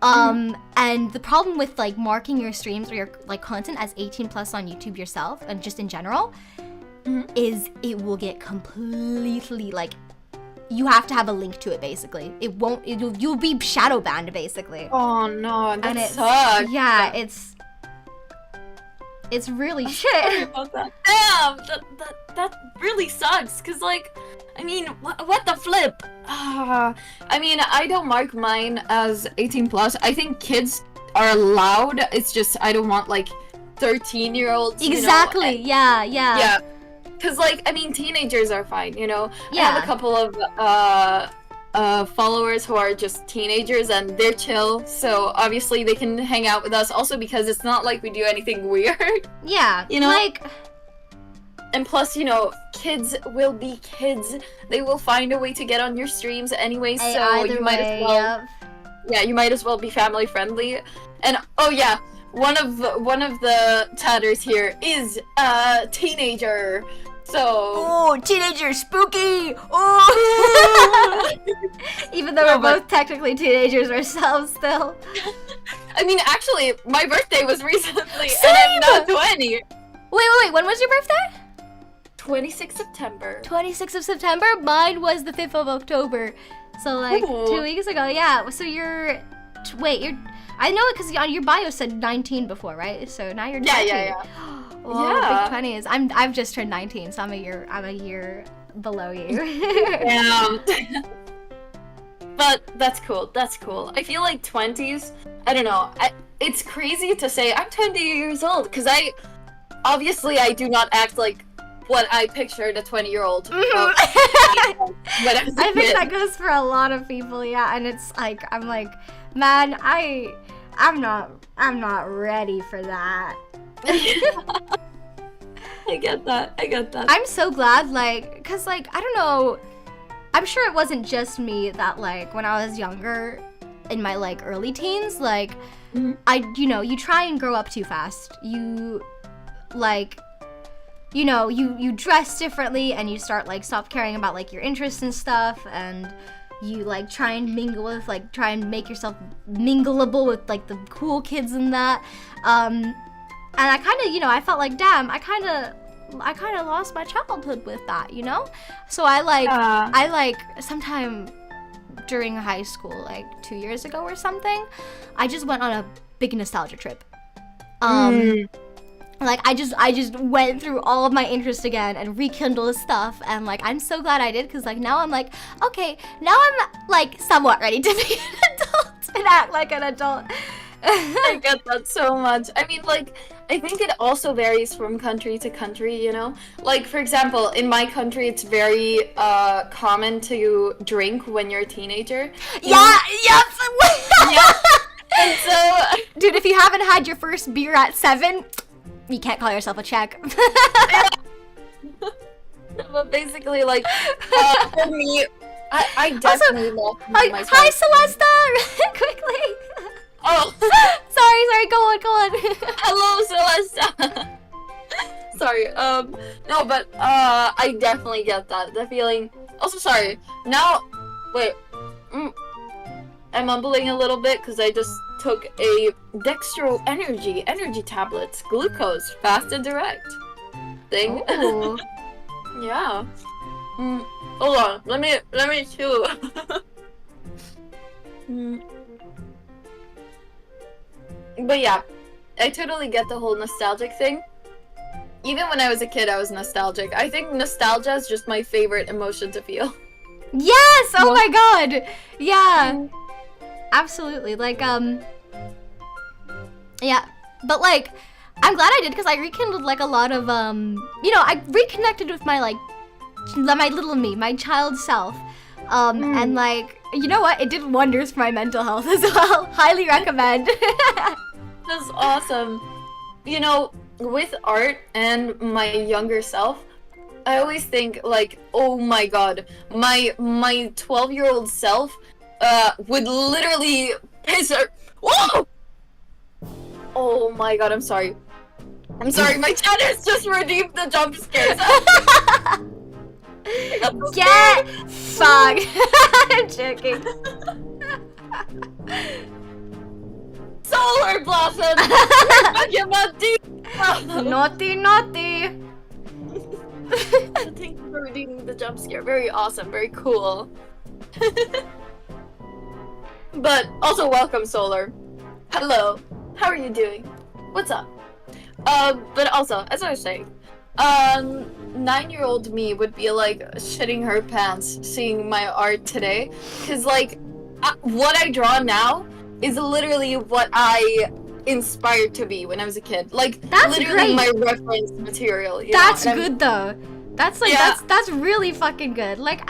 And the problem with like marking your streams or your like content as 18 plus on YouTube yourself and just in general is it will get completely like you have to have a link to it basically. It won't. You'll be shadow banned basically. Oh no, that and sucks. Yeah, it's really shit. Sorry about that. Damn, that really sucks. Cause like, I mean, what the flip? I mean, I don't mark mine as 18 plus. I think kids are allowed. It's just I don't want like 13-year-olds. Exactly. You know? Yeah. Cause like I mean teenagers are fine, you know. Yeah. I have a couple of followers who are just teenagers and they're chill, so obviously they can hang out with us. Also because it's not like we do anything weird. Yeah. You know. Like. And plus, you know, kids will be kids. They will find a way to get on your streams anyway. So you might as well. Yep. Yeah, you might as well be family friendly. And oh yeah. One of the chatters here is a teenager. So oh, teenager spooky. Oh. Even though we're both technically teenagers ourselves still. I mean, actually, my birthday was recently Same! and I'm not 20. Wait, when was your birthday? 26th September. 26th of September? Mine was the 5th of October. So like Ooh. 2 weeks ago. Yeah. So you're I know it because on your bio said 19 before, right? So now you're 20. Yeah. Oh, Yeah. big 20s. I've just turned 19, so I'm a year below you. Damn. But that's cool. That's cool. I feel like 20s. I don't know. It's crazy to say I'm 20 years old because I do not act like what I pictured a 20-year-old. I think that goes for a lot of people, yeah. And it's like I'm like, man, I'm not ready for that. I get that. I'm so glad, like, cause like I don't know, I'm sure it wasn't just me that like when I was younger, in my like early teens, like you try and grow up too fast. You like, you dress differently and you start like stop caring about like your interests and stuff and. You like try and mingle with try and make yourself mingleable with like the cool kids and that, and I kind of I felt like damn I kind of lost my childhood with that, so I like sometime during high school like 2 years ago or something, I just went on a big nostalgia trip. Like I just went through all of my interests again and rekindled stuff, and like I'm so glad I did because like now I'm like okay, now I'm like somewhat ready to be an adult and act like an adult. I get that so much. I mean, like I think it also varies from country to country, Like for example, in my country, it's very common to drink when you're a teenager. Yeah. Yes. Yeah. And so, dude, if you haven't had your first beer at 7. You can't call yourself a Czech. But basically, like, for me, I definitely love myself. Hi, Celesta! Quickly. Oh. sorry, go on. Hello, Celesta. Sorry, no, but, I definitely get that, the feeling. Also, sorry, now, wait, I'm mumbling a little bit because I just took a dextro energy tablets, glucose, fast and direct thing. Oh. Yeah. Hold on, let me chew. But yeah, I totally get the whole nostalgic thing. Even when I was a kid, I was nostalgic. I think nostalgia is just my favorite emotion to feel. Yes! Oh my god! Yeah. Absolutely. Like, yeah. But, like, I'm glad I did because I rekindled, like, a lot of, I reconnected with my, like, my little me, my child self. And, like, you know what? It did wonders for my mental health as well. Highly recommend. That's awesome. With art and my younger self, I always think, like, oh my god, my 12-year-old self would literally piss her. Whoa! Oh my god, I'm sorry. I'm sorry, my chatter's just redeemed the jump scares. Get fucked. I'm joking. Solar Blossom! Talking about Naughty, naughty. Thank you for redeeming the jump scare. Very awesome, very cool. But also welcome, Solar. Hello. How are you doing? What's up? But also, as I was saying, 9-year-old me would be like shitting her pants seeing my art today, cause like what I draw now is literally what I inspired to be when I was a kid. Like That's literally great. my reference material. You That's know? And good though. That's like Yeah. that's really fucking good. Like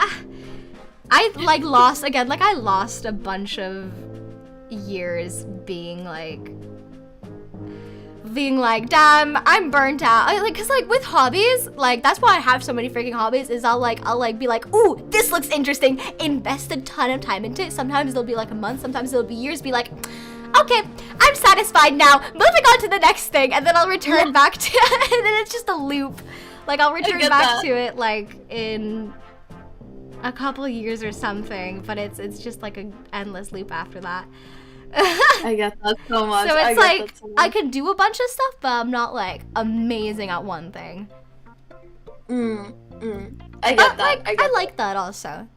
I like lost again. Like I lost a bunch of years being like, damn, I'm burnt out. Like, cause like with hobbies, like that's why I have so many freaking hobbies. Is I'll be like, ooh, this looks interesting. Invest a ton of time into it. Sometimes it'll be like a month. Sometimes it'll be years. Be like, okay, I'm satisfied now. Moving on to the next thing, and then I'll return back to, and then it's just a loop. Like I'll return get back that. to it like in a couple years or something. But it's just like an endless loop after that. I get that so much. So I it's get like that so I much. could do a bunch of stuff, but I'm not like amazing at one thing. I get But that. like I get I like that also.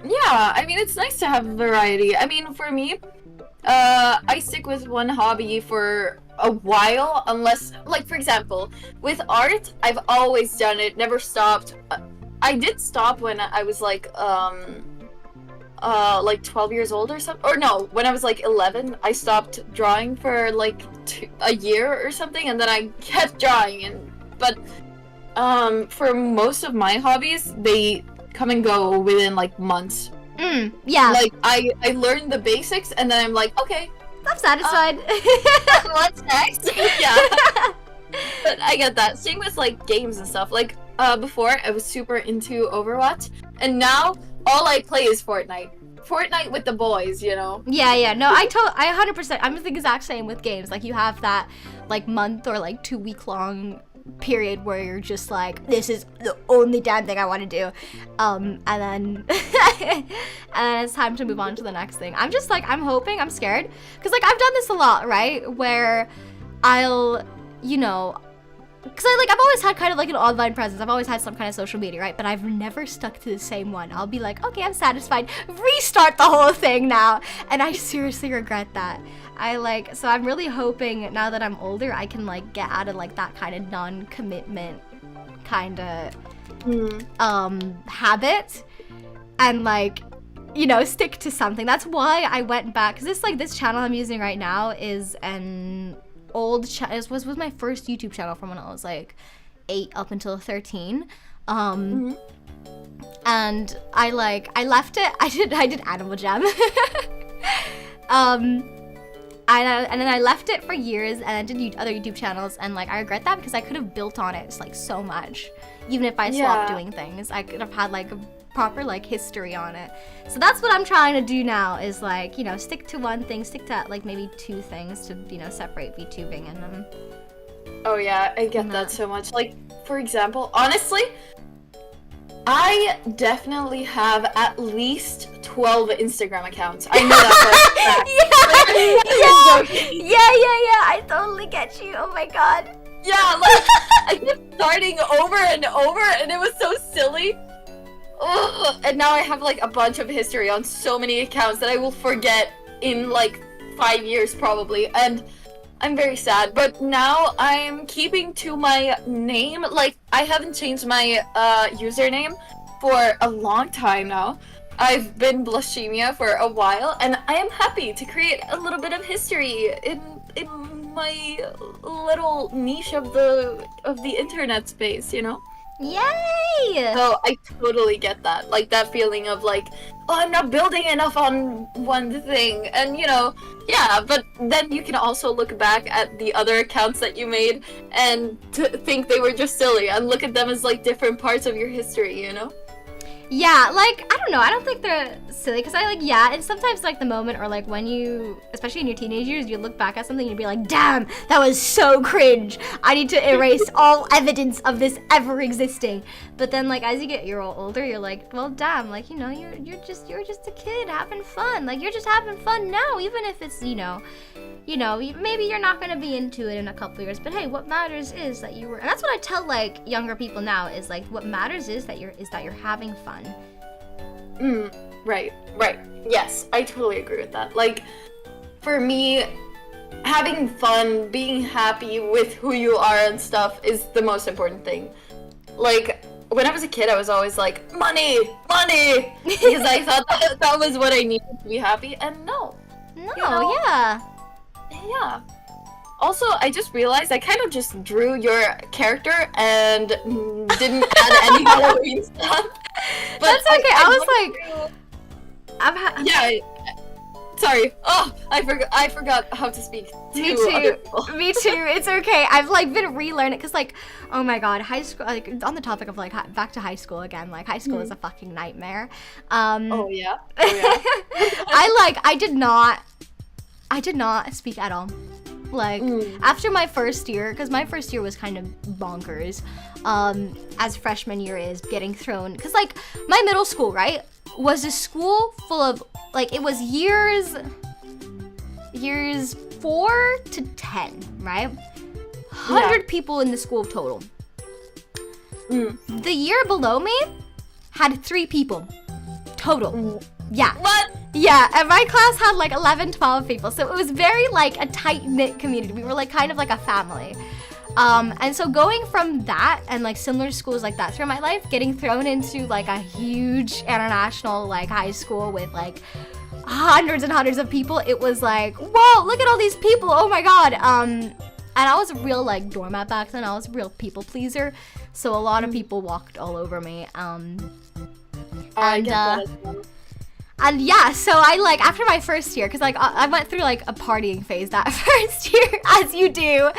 Yeah, I mean, it's nice to have variety. I mean, for me, I stick with one hobby for a while, unless, like, for example, with art, I've always done it, never stopped. I did stop when I was like 12 years old or something. Or no, when I was like 11, I stopped drawing for like a year or something, and then I kept drawing. But for most of my hobbies, they come and go within like months. Yeah, Like I learned the basics, and then I'm like, okay, I'm satisfied. what's next? Yeah. But I get that. Same with like games and stuff. Like before, I was super into Overwatch, and now all I play is Fortnite. Fortnite with the boys, you know. Yeah. No, I 100%. I'm the exact same with games. Like you have that like month or like 2 week long period where you're just like, this is the only damn thing I want to do, and then and then it's time to move on to the next thing. I'm just like, I'm hoping, I'm scared, because like I've done this a lot, right, where I'll, you know, because I've always had kind of like an online presence. I've always had some kind of social media, right? But I've never stuck to the same one. I'll be like, okay, I'm satisfied. Restart the whole thing now. And I seriously regret that. So I'm really hoping now that I'm older, I can like get out of like that kind of non-commitment kind of habit and like, you know, stick to something. That's why I went back, because this channel I'm using right now is an old channel. It was my first YouTube channel from when I was like 8 up until 13. And I left it. I did Animal Jam. And then I left it for years, and I did other YouTube channels, and like I regret that, because I could have built on it like so much. Even if I stopped doing things, I could have had like a proper like history on it. So that's what I'm trying to do now, is like, you know, stick to one thing, stick to like maybe 2 things to, you know, separate VTubing and Oh yeah, I get that so much. Like, for example, honestly, I definitely have at least 12 Instagram accounts. I know that for a fact. yeah, I totally get you. Oh my god. Yeah, like, I kept starting over and over, and it was so silly. Ugh. And now I have like a bunch of history on so many accounts that I will forget in like 5 years probably, and I'm very sad. But now I'm keeping to my name. Like, I haven't changed my username for a long time now. I've been Blushimia for a while, and I am happy to create a little bit of history in my little niche of the internet space, you know? Yay! So I totally get that. Like, that feeling of like, oh, I'm not building enough on one thing. And, you know, yeah, but then you can also look back at the other accounts that you made and think they were just silly, and look at them as like different parts of your history, you know? Yeah, like, I don't know, I don't think they're silly, because I, like, yeah, and sometimes, like, the moment, or, like, when you, especially in your teenage years, you look back at something and you'd be like, damn, that was so cringe, I need to erase all evidence of this ever existing. But then, like, as you get older, you're like, well, damn, like, you know, you're just a kid having fun, like, you're just having fun now, even if it's, you know, maybe you're not gonna be into it in a couple years, but hey, what matters is that you were, and that's what I tell, like, younger people now, is, like, what matters is that you're having fun. Right. Yes, I totally agree with that. Like, for me, having fun, being happy with who you are and stuff is the most important thing. Like, when I was a kid, I was always like, money, because I thought that was what I needed to be happy, and no. No, you know, yeah. Also, I just realized I kind of just drew your character and didn't add any Halloween stuff. But that's okay. Yeah. Sorry. Oh, I forgot how to speak to Me other too. people. Me too. It's okay. I've like been relearning because like, oh my god, high school. Like on the topic of like back to high school again. Like high school is a fucking nightmare. Oh yeah. I did not speak at all. Like after my first year, because my first year was kind of bonkers, as freshman year is getting thrown, because like my middle school, right, was a school full of like, it was years 4 to 10, right, 100 people in the school total. The year below me had 3 people total. Yeah. What? Yeah, and my class had like 11, 12 people, so it was very like a tight-knit community. We were like kind of like a family. And so going from that and like similar schools like that through my life, getting thrown into like a huge international like high school with like hundreds and hundreds of people, it was like, whoa, look at all these people, oh my god. And I was a real like doormat back then. I was a real people pleaser, so a lot of people walked all over me. I get that as well. And yeah, so I like, after my first year, because like I went through like a partying phase that first year, as you do.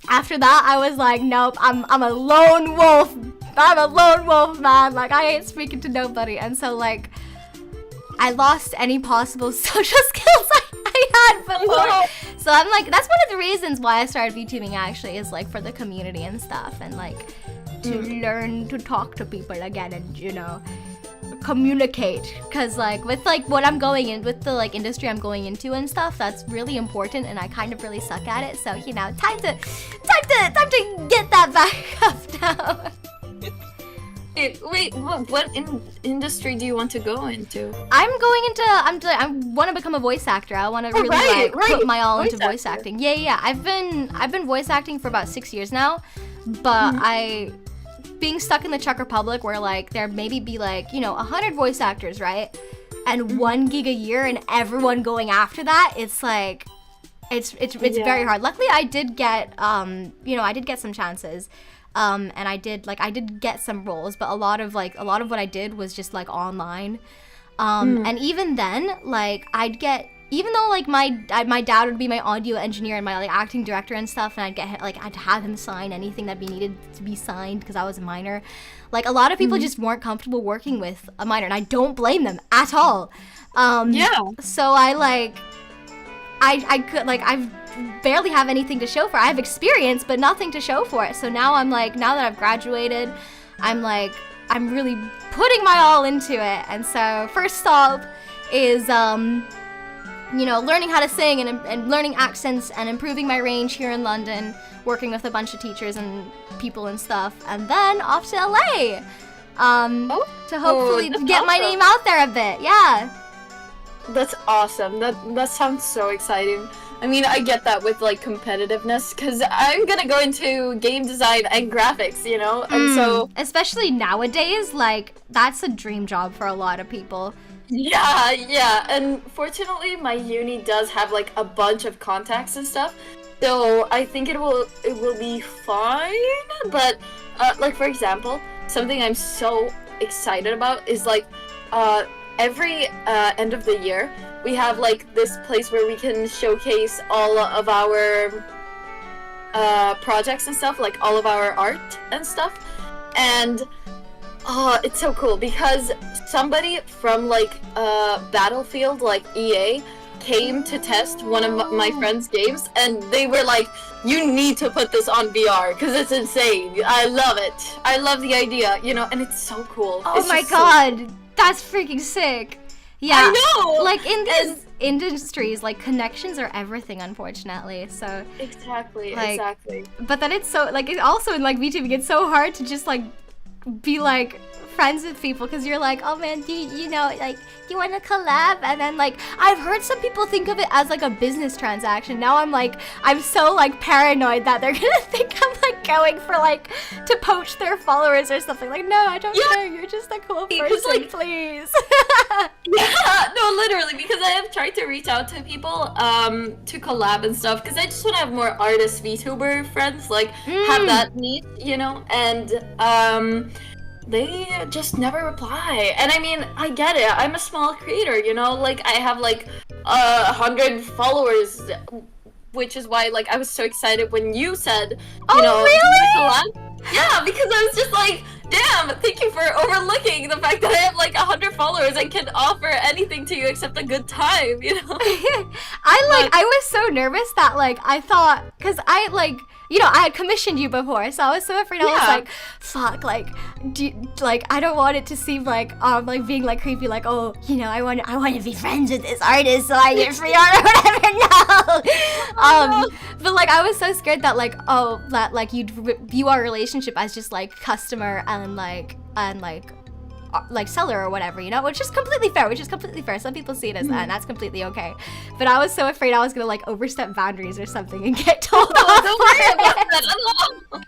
After that, I was like, nope, I'm a lone wolf. I'm a lone wolf, man. Like, I ain't speaking to nobody. And so like, I lost any possible social skills I had before. So I'm like, that's one of the reasons why I started VTubing actually, is like for the community and stuff, and like to learn to talk to people again and, you know, communicate, because like with like what I'm going in with, the like industry I'm going into and stuff, that's really important, and I kind of really suck at it. So, you know, time to get that back up now. Wait, what industry do you want to go into? I want to become a voice actor. I want to really put my all into voice acting. Yeah. I've been voice acting for about 6 years now, but being stuck in the Czech Republic where like there maybe be like, you know, 100 voice actors, right? And 1 gig a year and everyone going after that, it's like, it's very hard. Luckily I did get, you know, I did get some chances. And I did get some roles, but a lot of what I did was just like online. And even then, like I'd get, even though like my dad would be my audio engineer and my like acting director and stuff, and I'd have him sign anything that needed to be signed because I was a minor. Like a lot of people just weren't comfortable working with a minor, and I don't blame them at all. So I barely have anything to show for it. I have experience, but nothing to show for it. So now I'm like, now that I've graduated, I'm really putting my all into it. And so first stop is, you know, learning how to sing and learning accents and improving my range here in London, working with a bunch of teachers and people and stuff, and then off to LA to hopefully get my name out there a bit. Yeah. That's awesome. That sounds so exciting. I mean, I get that with like competitiveness, because I'm gonna go into game design and graphics, you know, and so especially nowadays, like that's a dream job for a lot of people. Yeah, and fortunately my uni does have like a bunch of contacts and stuff, so I think it will be fine. But like for example, something I'm so excited about is like every end of the year we have like this place where we can showcase all of our projects and stuff, like all of our art and stuff. And it's so cool because somebody from like Battlefield, like EA, came to test one of my friend's games, and they were like, you need to put this on VR because it's insane. I love it. I love the idea, you know, and it's so cool. Oh It's my just so god, that's freaking sick. Yeah, I know! like in these industries, like connections are everything, unfortunately. So Exactly, like, exactly. but then it's so like it also in like VTubing, it's so hard to just like be like friends with people because you're like, oh man, do you know, like, do you want to collab? And then like I've heard some people think of it as like a business transaction. Now I'm so like paranoid that they're gonna think I'm like going for like to poach their followers or something. Like, no, I don't care. You're just a cool person, like, please. Yeah, no, literally, because I have tried to reach out to people to collab and stuff because I just want to have more artist VTuber friends, like have that need, you know, and they just never reply. And I mean, I get it. I'm a small creator, you know, like I have like 100 followers, which is why like I was so excited when you said, you know, really? collab. Yeah, because I was just like, damn, thank you for overlooking the fact that I have like 100 followers and can offer anything to you except a good time, you know? I was so nervous that like I thought, because I like, you know, I had commissioned you before, so I was so afraid. I was like, fuck, like, I don't want it to seem like being like creepy, like, oh, you know, I want to be friends with this artist so I get free art or whatever. No. But like I was so scared that like, oh, that like you'd view our relationship as just like customer and like seller or whatever, you know, which is completely fair. Some people see it as that, and that's completely okay. But I was so afraid I was gonna like overstep boundaries or something and get told off. Don't worry about that at all.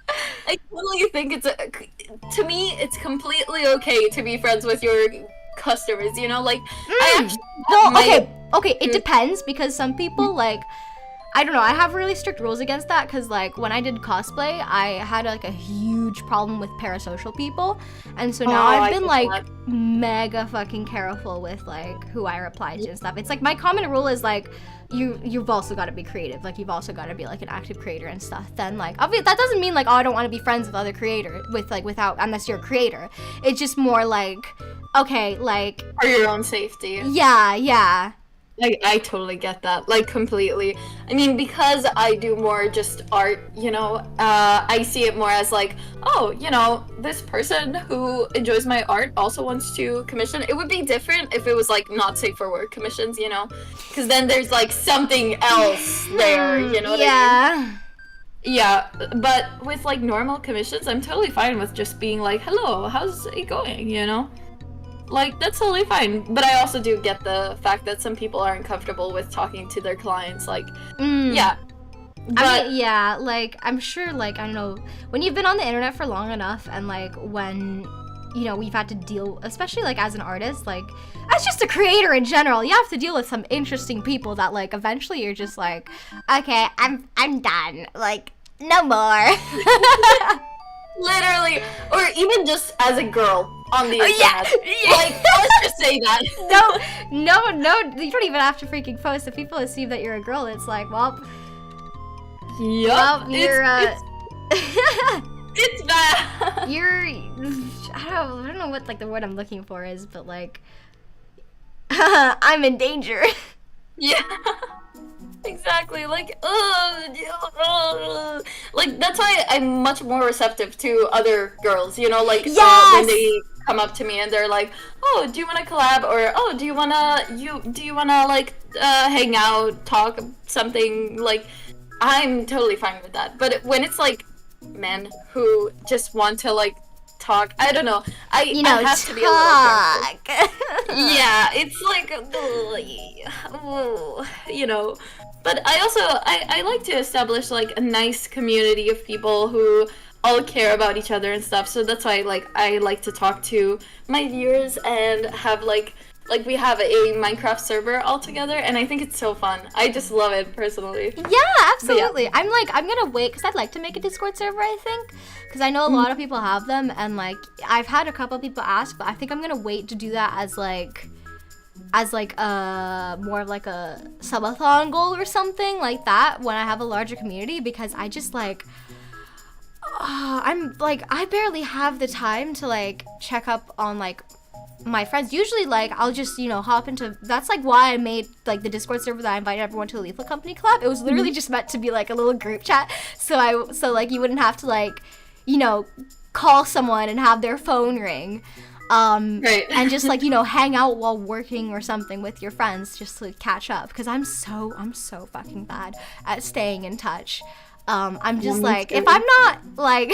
I totally think to me, it's completely okay to be friends with your customers, you know, like I actually okay, it depends because some people like, I don't know, I have really strict rules against that because like when I did cosplay, I had like a huge problem with parasocial people, and so now I've been like mega fucking careful with like who I reply to and stuff. It's like my common rule is like you've also got to be creative, like you've also got to be like an active creator and stuff. Then like obviously that doesn't mean like, oh, I don't want to be friends with other creators without unless you're a creator. It's just more like, okay, like for your own safety. Yeah. I totally get that, like, completely. I mean, because I do more just art, you know, I see it more as like, oh, you know, this person who enjoys my art also wants to commission. It would be different if it was, like, not safe for work commissions, you know? Because then there's, like, something else there, you know what I mean? Yeah, but with, like, normal commissions, I'm totally fine with just being like, hello, how's it going, you know? Like, that's totally fine. But I also do get the fact that some people aren't comfortable with talking to their clients. Like, yeah. But, I mean, yeah, like, I'm sure, like, I don't know, when you've been on the internet for long enough and, like, when, you know, we've had to deal, especially, like, as an artist, like, as just a creator in general, you have to deal with some interesting people that, like, eventually you're just like, okay, I'm done. Like, no more. Literally. Or even just as a girl. On the internet. Yeah. Like, let's just say that. No, you don't even have to freaking post. If people assume that you're a girl, it's like, well, yup. You're, it's bad. You're, I don't know what, like, the word I'm looking for is, but, like, I'm in danger. Yeah. Exactly, like, like, that's why I'm much more receptive to other girls, you know, like, when they come up to me and they're like, oh, do you want to collab, or, oh, do you want to, like, hang out, talk, something, like, I'm totally fine with that. But when it's, like, men who just want to, like, talk, I don't know, I have to be a little careful. Yeah, it's like, you know. But I also, I like to establish, like, a nice community of people who all care about each other and stuff. So that's why, like, I like to talk to my viewers and have, like we have a Minecraft server all together, and I think it's so fun. I just love it, personally. Yeah, absolutely. Yeah. I'm gonna wait, because I'd like to make a Discord server, I think. Because I know a lot of people have them, and, like, I've had a couple people ask, but I think I'm gonna wait to do that as more of like a subathon goal or something like that when I have a larger community, because I just like, I'm like, I barely have the time to like check up on like my friends. Usually like I'll just, you know, hop into, that's like why I made like the Discord server that I invited everyone to the Leaflet Company Club. It was literally just meant to be like a little group chat, so like you wouldn't have to like, you know, call someone and have their phone ring. Right. And just like, you know, hang out while working or something with your friends just to catch up, because I'm so fucking bad at staying in touch. I'm just like, if I'm not like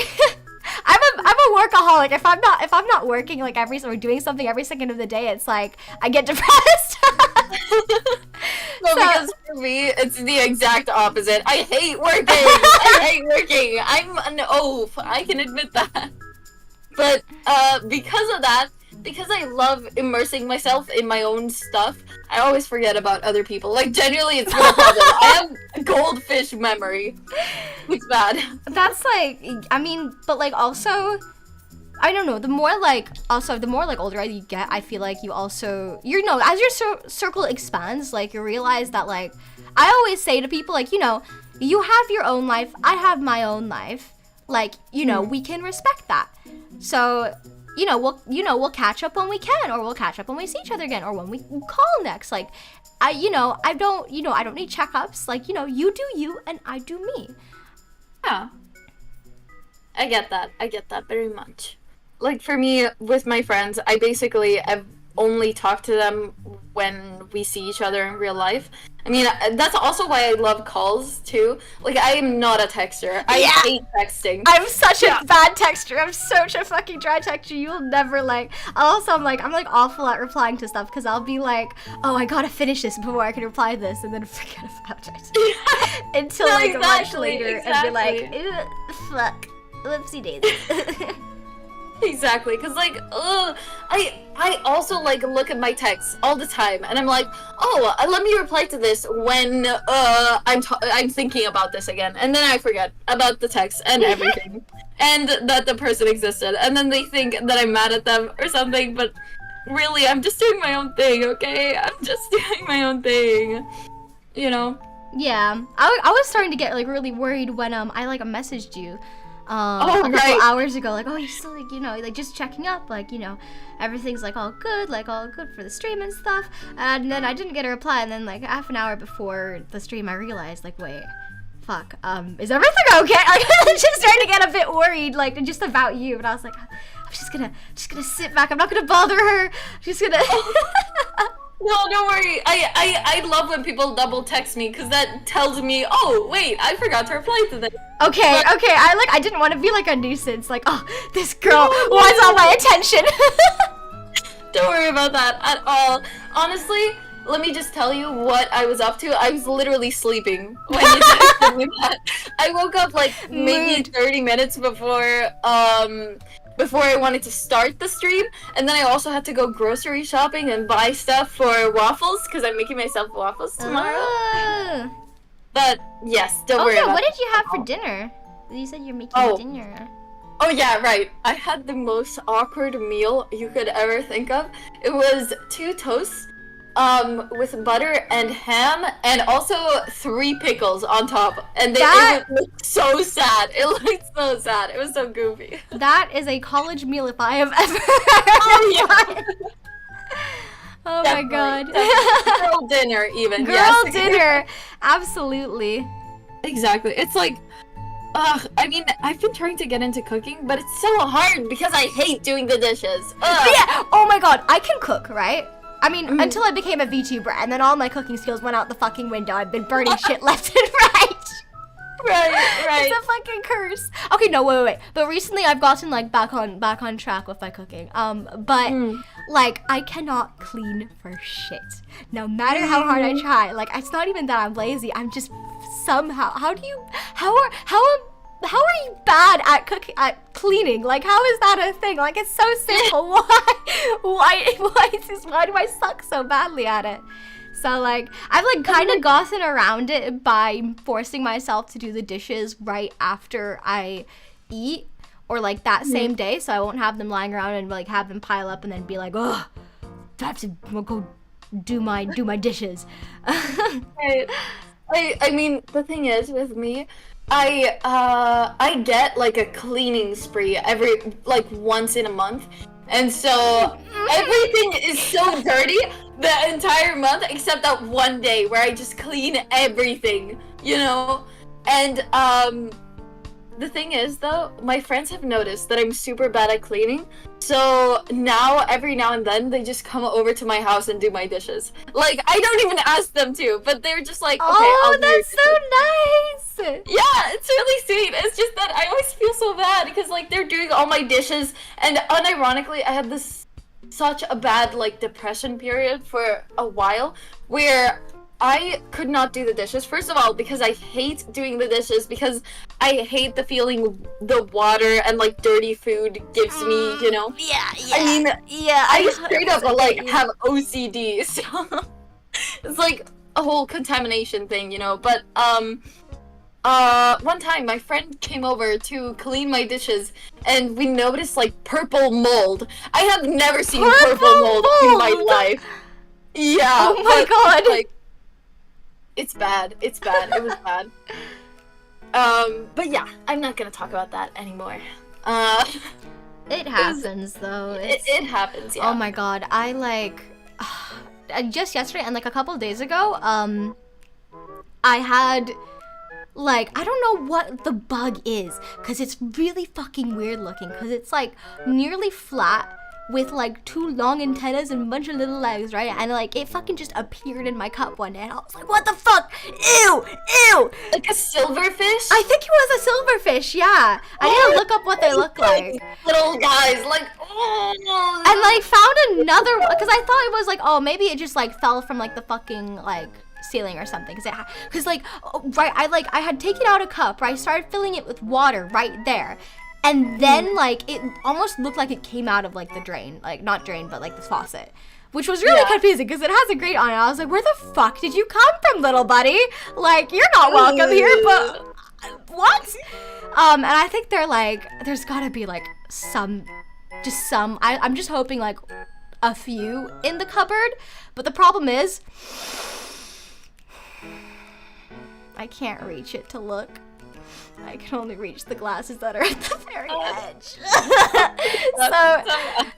I'm a workaholic. If I'm not working like or doing something every second of the day, it's like I get depressed. No, because for me, it's the exact opposite. I hate working. I hate working. I'm an oaf. I can admit that. But because of that, because I love immersing myself in my own stuff, I always forget about other people. Like, genuinely, it's no problem. I have goldfish memory. It's bad. That's like, I mean, but like also, I don't know, the more like older you get, I feel like you also, you know, as your circle expands, like you realize that like, I always say to people like, you know, you have your own life, I have my own life. Like, you know, we can respect that. So, you know, we'll catch up when we can, or we'll catch up when we see each other again, or when we call next. Like, I don't need checkups. Like, you know, you do you and I do me. Yeah. I get that very much. Like, for me, with my friends, I basically have only talked to them when we see each other in real life. I mean, that's also why I love calls, too. Like, I am not a texter. I hate texting. I'm such a bad texter. I'm such a fucking dry texter. You'll never like. Also, I'm like awful at replying to stuff, because I'll be like, oh, I gotta finish this before I can reply to this, and then forget about it until like a month later and be like, fuck, whoopsie daisies. Exactly, because like, I also like look at my texts all the time, and I'm like, oh, let me reply to this when I'm thinking about this again, and then I forget about the text and everything, and that the person existed, and then they think that I'm mad at them or something, but really, I'm just doing my own thing, okay? I'm just doing my own thing, you know? Yeah, I was starting to get like really worried when I like messaged you. A couple hours ago, like, oh, you're still, like, you know, like, just checking up, like, you know, everything's, like, all good for the stream and stuff, and then I didn't get a reply, and then, like, half an hour before the stream, I realized, like, wait, fuck, is everything okay? I was just starting to get a bit worried, like, just about you, and I was like, I'm just gonna sit back, I'm not gonna bother her, I'm just gonna... No, don't worry. I love when people double text me, because that tells me, oh, wait, I forgot to reply to this. Okay, I didn't want to be like a nuisance, like, oh, this girl wants all my attention. Don't worry about that at all. Honestly, let me just tell you what I was up to. I was literally sleeping when you texted me that. I woke up like maybe 30 minutes before I wanted to start the stream, and then I also had to go grocery shopping and buy stuff for waffles, because I'm making myself waffles tomorrow. But yes, don't worry about it. What did you have for dinner? You said you're making dinner. Oh yeah, right. I had the most awkward meal you could ever think of. It was 2 toasts, with butter and ham, and also 3 pickles on top. And it looked so sad. It looked so sad. It was so goofy. That is a college meal if I have ever had. Oh my god. Girl dinner, even. Girl dinner. Absolutely. Exactly. It's like, I mean, I've been trying to get into cooking, but it's so hard because I hate doing the dishes. Yeah. Oh my god. I can cook, right? I mean, until I became a VTuber, and then all my cooking skills went out the fucking window. I've been burning shit left and right. Right. It's a fucking curse. Okay, no, wait. But recently I've gotten like back on track with my cooking. But like I cannot clean for shit. No matter how hard I try. Like it's not even that I'm lazy. I'm just somehow. How are you bad at cleaning? Like how is that a thing? Like it's so simple. Why do I suck so badly at it? So like I've like kind of gotten around it by forcing myself to do the dishes right after I eat, or like that same day, so I won't have them lying around and like have them pile up and then be like, oh, I have to go do my dishes. I mean, the thing is with me, I get like a cleaning spree every like once in a month, and so everything is so dirty the entire month except that one day where I just clean everything, you know? And the thing is though, my friends have noticed that I'm super bad at cleaning. So now, every now and then, they just come over to my house and do my dishes. Like, I don't even ask them to, but they're just like, okay, I'll do your that's so nice! yeah, it's really sweet. It's just that I always feel so bad because like they're doing all my dishes, and unironically, I had such a bad like depression period for a while where I could not do the dishes. First of all, because I hate doing the dishes because I hate the feeling the water and like dirty food gives me, you know? Yeah. I mean, yeah, I straight up like you. have OCD, so it's like a whole contamination thing, you know? But one time my friend came over to clean my dishes and we noticed like purple mold. I have never seen purple mold in my life. Yeah. Oh my god. Like, it's bad. It's bad. It was bad. But yeah, I'm not gonna talk about that anymore. It happens though. It happens, yeah. Oh my god, I like just yesterday and like a couple of days ago, I had like, I don't know what the bug is, because it's really fucking weird looking, because it's like nearly flat with like 2 long antennas and a bunch of little legs, right? And like it fucking just appeared in my cup one day and I was like, what the fuck? Ew! Like a silverfish? I think it was a silverfish, yeah. I need to look up what they look like. Little guys, like, oh. And like found another, because I thought it was like, oh, maybe it just like fell from like the fucking like ceiling or something, because like right, I had taken out a cup, right? I started filling it with water right there. And then, like, it almost looked like it came out of, like, the drain. Like, not drain, but, like, the faucet. Which was really confusing, because it has a grate on it. I was like, where the fuck did you come from, little buddy? Like, you're not welcome here, but... What? And I think they're, like... There's gotta be, like, some... I'm just hoping, like, a few in the cupboard. But the problem is... I can't reach it to look. I can only reach the glasses that are at the very edge.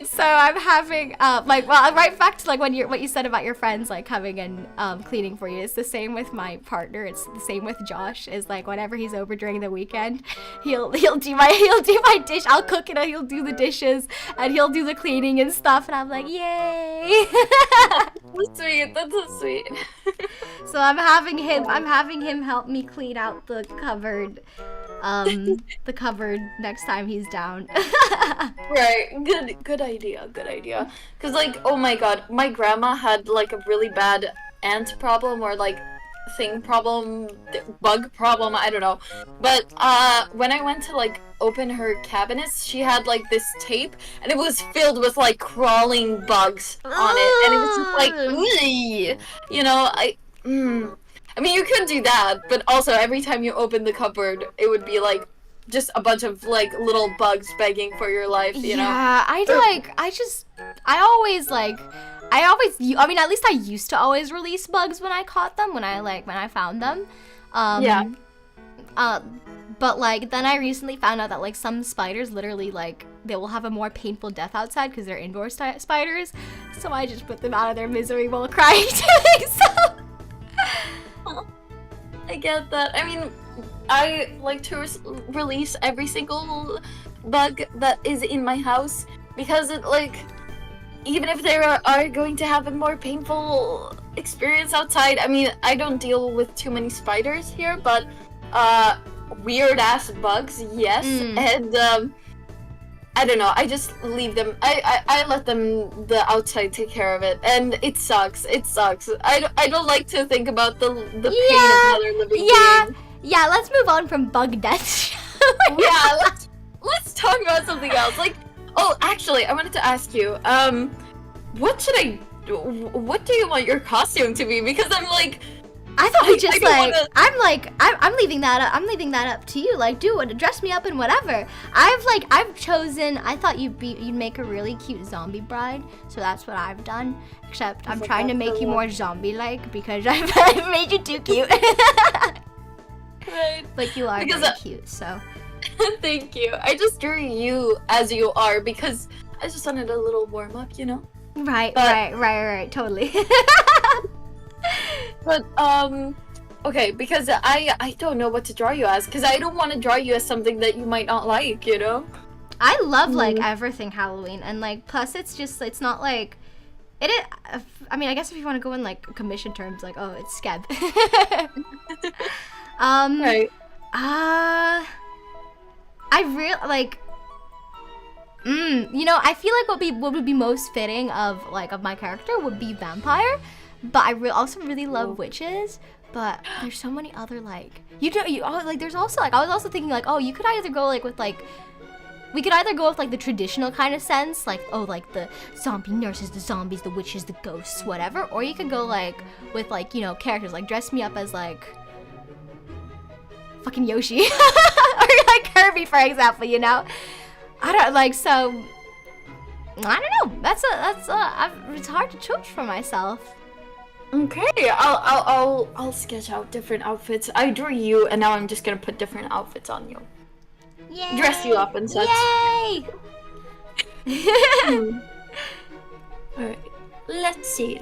so I'm having like, well, right back to like what you said about your friends like coming and cleaning for you. It's the same with my partner. It's the same with Josh. Is like whenever he's over during the weekend, he'll do my dish. I'll cook it and he'll do the dishes and he'll do the cleaning and stuff. And I'm like, yay! That's sweet. That's so sweet. So I'm having him help me clean out the cupboard. The cupboard next time he's down. Right. Good idea. Cause like, oh my god, my grandma had like a really bad ant problem or like thing problem, bug problem, I don't know. But when I went to like open her cabinets, she had like this tape and it was filled with like crawling bugs on it, and it was just like, you know, I mean, you could do that, but also every time you open the cupboard, it would be like just a bunch of like little bugs begging for your life, you know? Yeah, I mean, at least I used to always release bugs when I caught them, when I found them. Yeah. But like, then I recently found out that like some spiders literally like, they will have a more painful death outside because they're indoor spiders. So I just put them out of their misery while crying to myself. I get that. I mean, I like to release every single bug that is in my house because it like, even if they are going to have a more painful experience outside. I mean, I don't deal with too many spiders here, but weird ass bugs, yes. And I don't know, I just leave them. I let them, the outside, take care of it, and it sucks. I don't like to think about the pain of another living being. Yeah, let's move on from bug death. Yeah, let's talk about something else. Like, oh, actually, I wanted to ask you, what do you want your costume to be? Because I'm like, I thought we just I'm leaving that up. I'm leaving that up to you. Like, dress me up in whatever. I've chosen. I thought you'd make a really cute zombie bride, so that's what I've done. Except I'm trying to make you more zombie-like because I've made you too cute. Right. But you are Because, very cute, so. Thank you. I just drew you as you are because I just wanted a little warm up, you know? Right, But- right, totally. But, okay, because I don't know what to draw you as, because I don't want to draw you as something that you might not like, you know? I love, like, everything Halloween, and, like, plus it's just, it's not, like, it is, I mean, I guess if you want to go in, like, commission terms, like, oh, it's Skeb. Right. I really, like, you know, I feel like what would be most fitting of my character would be vampire, but I also really love witches. But there's so many other there's also I was also thinking oh, you could either go with we could either go with the traditional kind of sense, like the zombie nurses, the zombies, the witches, the ghosts, whatever, or you could go with you know, characters dress me up as fucking Yoshi or Kirby, for example, you know. I don't so I don't know. It's hard to choose for myself. Okay, I'll sketch out different outfits. I drew you, and now I'm just gonna put different outfits on you. Yay! Dress you up and such. Yay! Alright, let's see.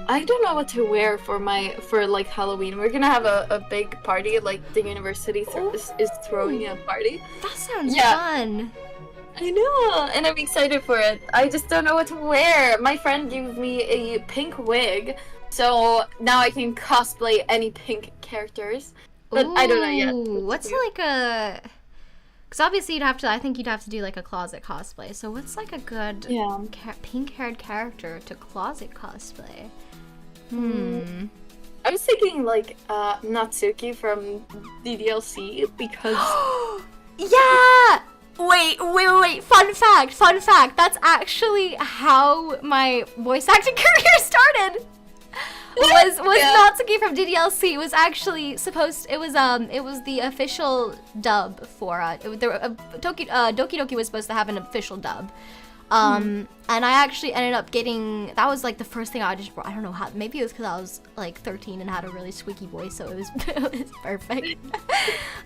I don't know what to wear for Halloween. We're gonna have a big party, the university is throwing a party. That sounds Yeah. fun. I know, and I'm excited for it. I just don't know what to wear. My friend gave me a pink wig, so now I can cosplay any pink characters. But I don't know yet. What's a... Because obviously I think you'd have to do a closet cosplay. So what's a good pink-haired character to closet cosplay? I was thinking Natsuki from DDLC because... Yeah! Wait. Fun fact. That's actually how my voice acting career started. Was Natsuki from DDLC. It was actually it was the official dub for Doki Doki was supposed to have an official dub. And I actually ended up getting, that was the first thing I don't know how, maybe it was because I was 13 and had a really squeaky voice, so it was perfect.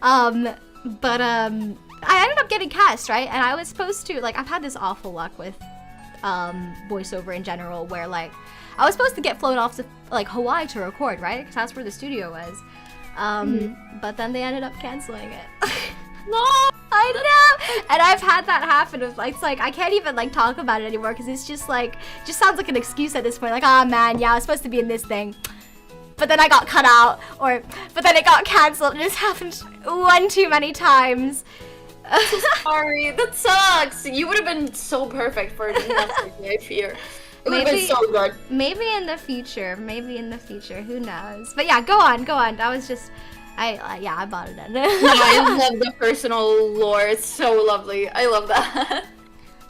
But I ended up getting cast, right? And I was supposed to, I've had this awful luck with voiceover in general, where I was supposed to get flown off to Hawaii to record, right? Because that's where the studio was. But then they ended up canceling it. No! I know! And I've had that happen. It's I can't even talk about it anymore because it's just just sounds like an excuse at this point. Oh man, yeah, I was supposed to be in this thing. But then I got cut out, but then it got canceled, and it's happened one too many times. Sorry, that sucks. You would have been so perfect for Natsuki, I fear. It would have been so good. Maybe in the future, who knows? But yeah, go on. That was just, I bought it in. No, I love the personal lore. It's so lovely. I love that.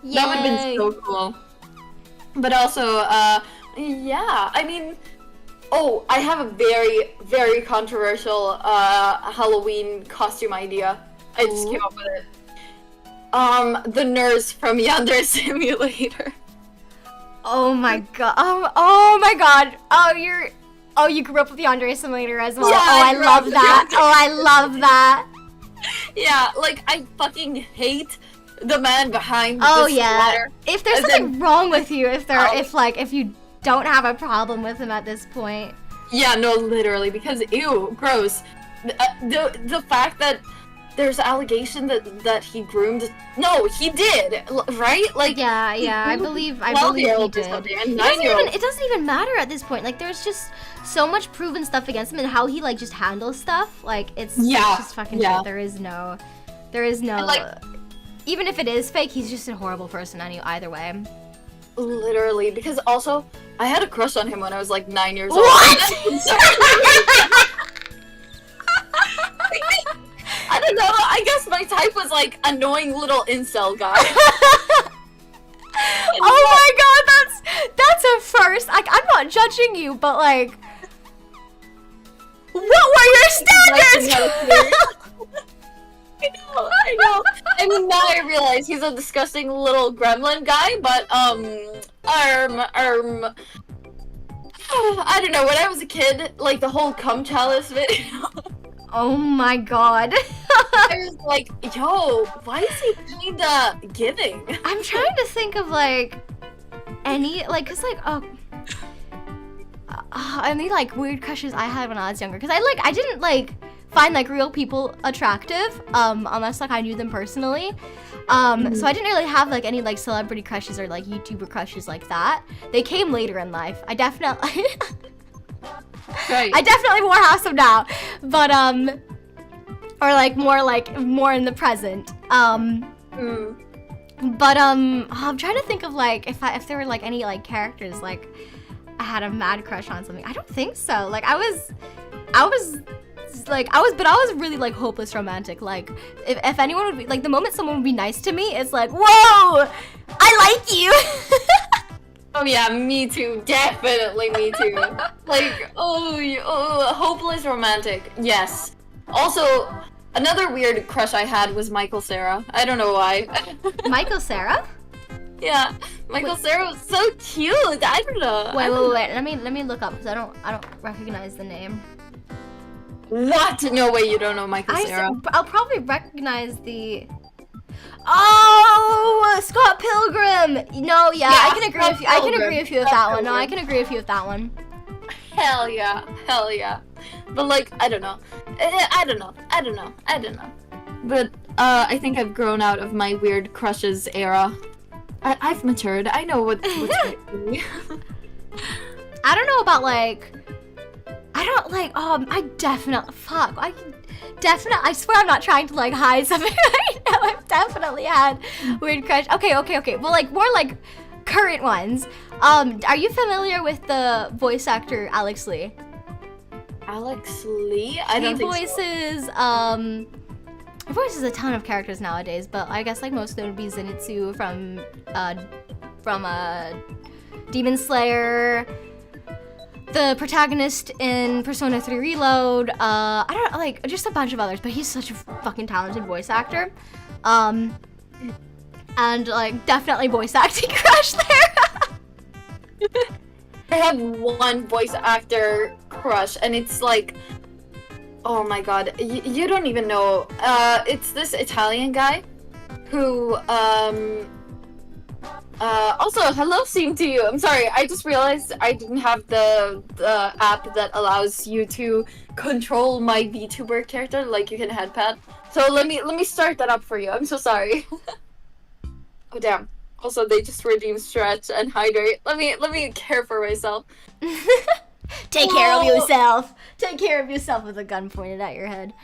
Yay. That would have been so cool. But also, yeah, I mean, I have a very, very controversial Halloween costume idea. I just came up with it. The nurse from Yandere Simulator. Oh my god. Oh my god. You grew up with the Yandere Simulator as well. Yeah, I love that. I love that. Yeah, I fucking hate the man behind Oh this yeah. sweater. If there's something wrong with you, if you don't have a problem with him at this point. Yeah, no, literally, because ew, gross. The fact that there's allegation that he groomed. No, he did, right? Yeah, I believe he did. It doesn't even matter at this point. There's just so much proven stuff against him, and how he just handles stuff. It's just fucking shit. There is no. Even if it is fake, he's just a horrible person. Either way. Literally, because also I had a crush on him when I was 9 years old. What? I don't know. I guess my type was annoying little incel guy. Oh my god, that's a first. I'm not judging you, but what were your standards? I know. I mean, now I realize he's a disgusting little gremlin guy, but I don't know, when I was a kid, like the whole cum chalice video, Oh my god. I was like, yo, why is he kinda giving? I'm trying to think of like any like, cause like any like weird crushes I had when I was younger. Cause I didn't like find like real people attractive unless like I knew them personally. So I didn't really have like any like celebrity crushes or like YouTuber crushes like that. They came later in life. I definitely Right. I definitely more have some now, but or like more in the present. But I'm trying to think of like if there were like any like characters like I had a mad crush on something. I don't think so. Like I was really like hopeless romantic. Like if anyone would be like the moment someone would be nice to me, it's like, whoa, I like you. Oh yeah, me too. Definitely me too. Like, hopeless romantic. Yes. Also, another weird crush I had was Michael Cera. I don't know why. Michael Cera? Yeah, Michael Cera was so cute. I don't know. Wait. Let me look up because I don't recognize the name. What? No way, you don't know Michael Cera. I'll probably recognize the. Oh, Scott Pilgrim. No, yeah, I can agree with you. I can agree with you with that one. No, I can agree with you with that one. Hell yeah. But like, I don't know. I don't know. But I think I've grown out of my weird crushes era. I've matured. I know what's right for me. I don't know about like. I swear I'm not trying to like hide something right now. I've definitely had weird crush. Okay. Well, like more like current ones. Are you familiar with the voice actor Alex Lee? Alex Lee? I don't think so. He voices a ton of characters nowadays, but I guess like most of them would be Zenitsu from Demon Slayer. The protagonist in Persona 3 Reload, I don't know, like, just a bunch of others, but he's such a fucking talented voice actor. And, like, definitely voice acting crush there. I have one voice actor crush, and it's like, oh my god, you don't even know. It's this Italian guy who, also, hello stream to you. I'm sorry, I just realized I didn't have the app that allows you to control my VTuber character, like you can headpad. So let me start that up for you. I'm so sorry. Oh damn. Also, they just redeemed Stretch and Hydrate. Let me care for myself. Take care of yourself. Take care of yourself with a gun pointed at your head.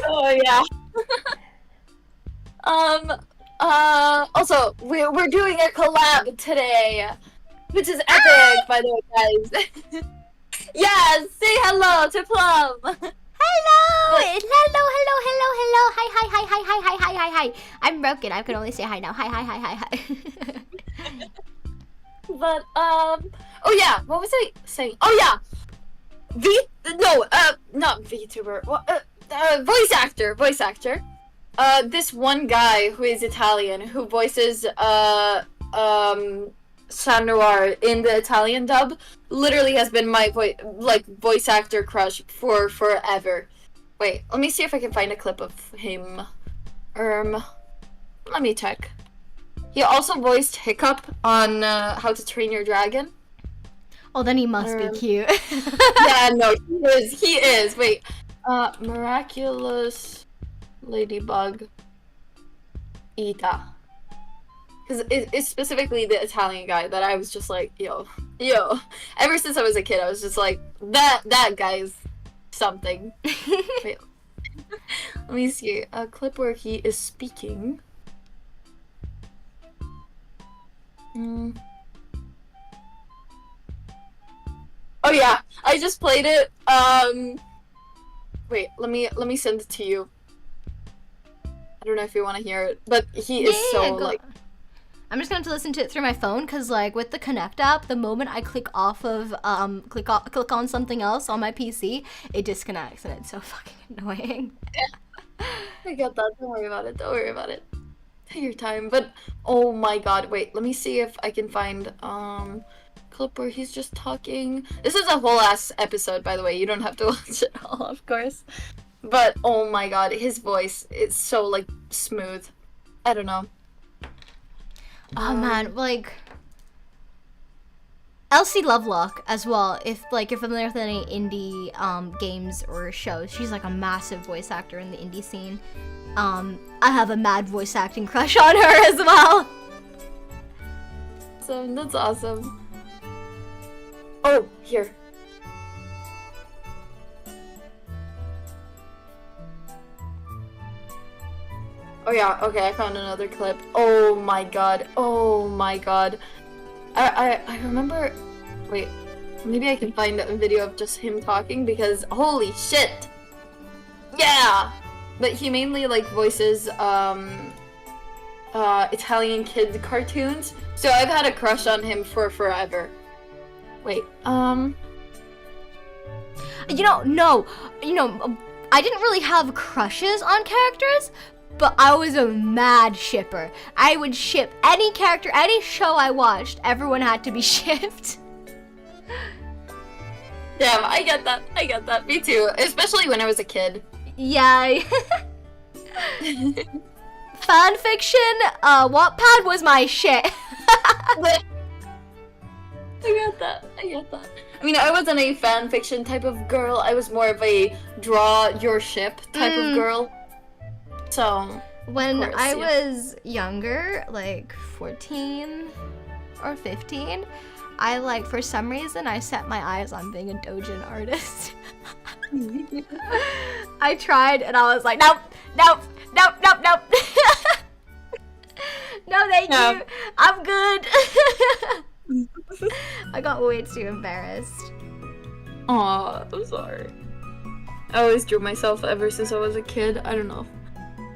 Oh yeah. Also, we're doing a collab today, which is epic, by the way, guys. Yes, say hello to Plum. Hello. Hi. I'm broken. I can only say hi now. Hi. But oh yeah, what was I saying? Oh yeah, not VTuber. Voice actor. This one guy who is Italian who voices Chat Noir in the Italian dub literally has been my voice actor crush for forever. Wait, let me see if I can find a clip of him. Let me check. He also voiced Hiccup on How to Train Your Dragon. Oh, then he must be cute. Yeah, no, he is. Wait, Miraculous Ladybug Ita. Because it's specifically the Italian guy that I was just like, yo. Ever since I was a kid, I was just like, that guy's something. Wait. Let me see. A clip where he is speaking. Oh yeah, I just played it. Wait, let me send it to you. I don't know if you want to hear it, but he is like. I'm just going to listen to it through my phone because, like, with the Connect app, the moment I click off of click on something else on my PC, it disconnects, and it's so fucking annoying. I get that. Don't worry about it. Take your time. But oh my god, wait. Let me see if I can find clip where he's just talking. This is a whole ass episode, by the way. You don't have to watch it all, of course. But oh my god, his voice is so like smooth. I don't know. Oh man, like Elsie Lovelock as well. If like you're familiar with any indie games or shows, she's like a massive voice actor in the indie scene. I have a mad voice acting crush on her as well. So that's awesome. Oh, here. Oh yeah, okay, I found another clip. Oh my god. Oh my god. I remember, wait, maybe I can find a video of just him talking because holy shit. Yeah. But he mainly like voices Italian kid cartoons. So I've had a crush on him for forever. Wait, You know, no, I didn't really have crushes on characters, but I was a mad shipper. I would ship any character, any show I watched, everyone had to be shipped. Damn, I get that, me too. Especially when I was a kid. Yeah. Fanfiction, Wattpad was my shit. I get that. I mean, I wasn't a fanfiction type of girl. I was more of a draw your ship type of girl. So, when I was younger, like 14 or 15, I like, for some reason, I set my eyes on being a doujin artist. I tried and I was like, nope. No, thank you. I'm good. I got way too embarrassed. Aw, I'm sorry. I always drew myself ever since I was a kid. I don't know.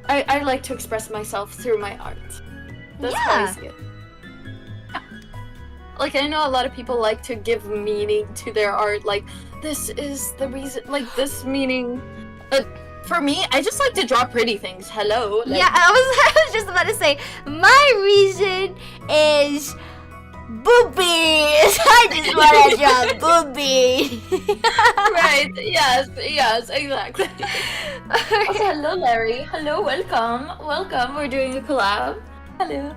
I like to express myself through my art. That's how I see it. Yeah. Like, I know a lot of people like to give meaning to their art. Like, this is the reason, like, this meaning. For me, I just like to draw pretty things. Hello. Like, yeah, I was just about to say, my reason is boobies. I just want to draw boobies. Right. Yes, exactly. Also, hello, Larry. Hello, welcome. We're doing a collab. Hello.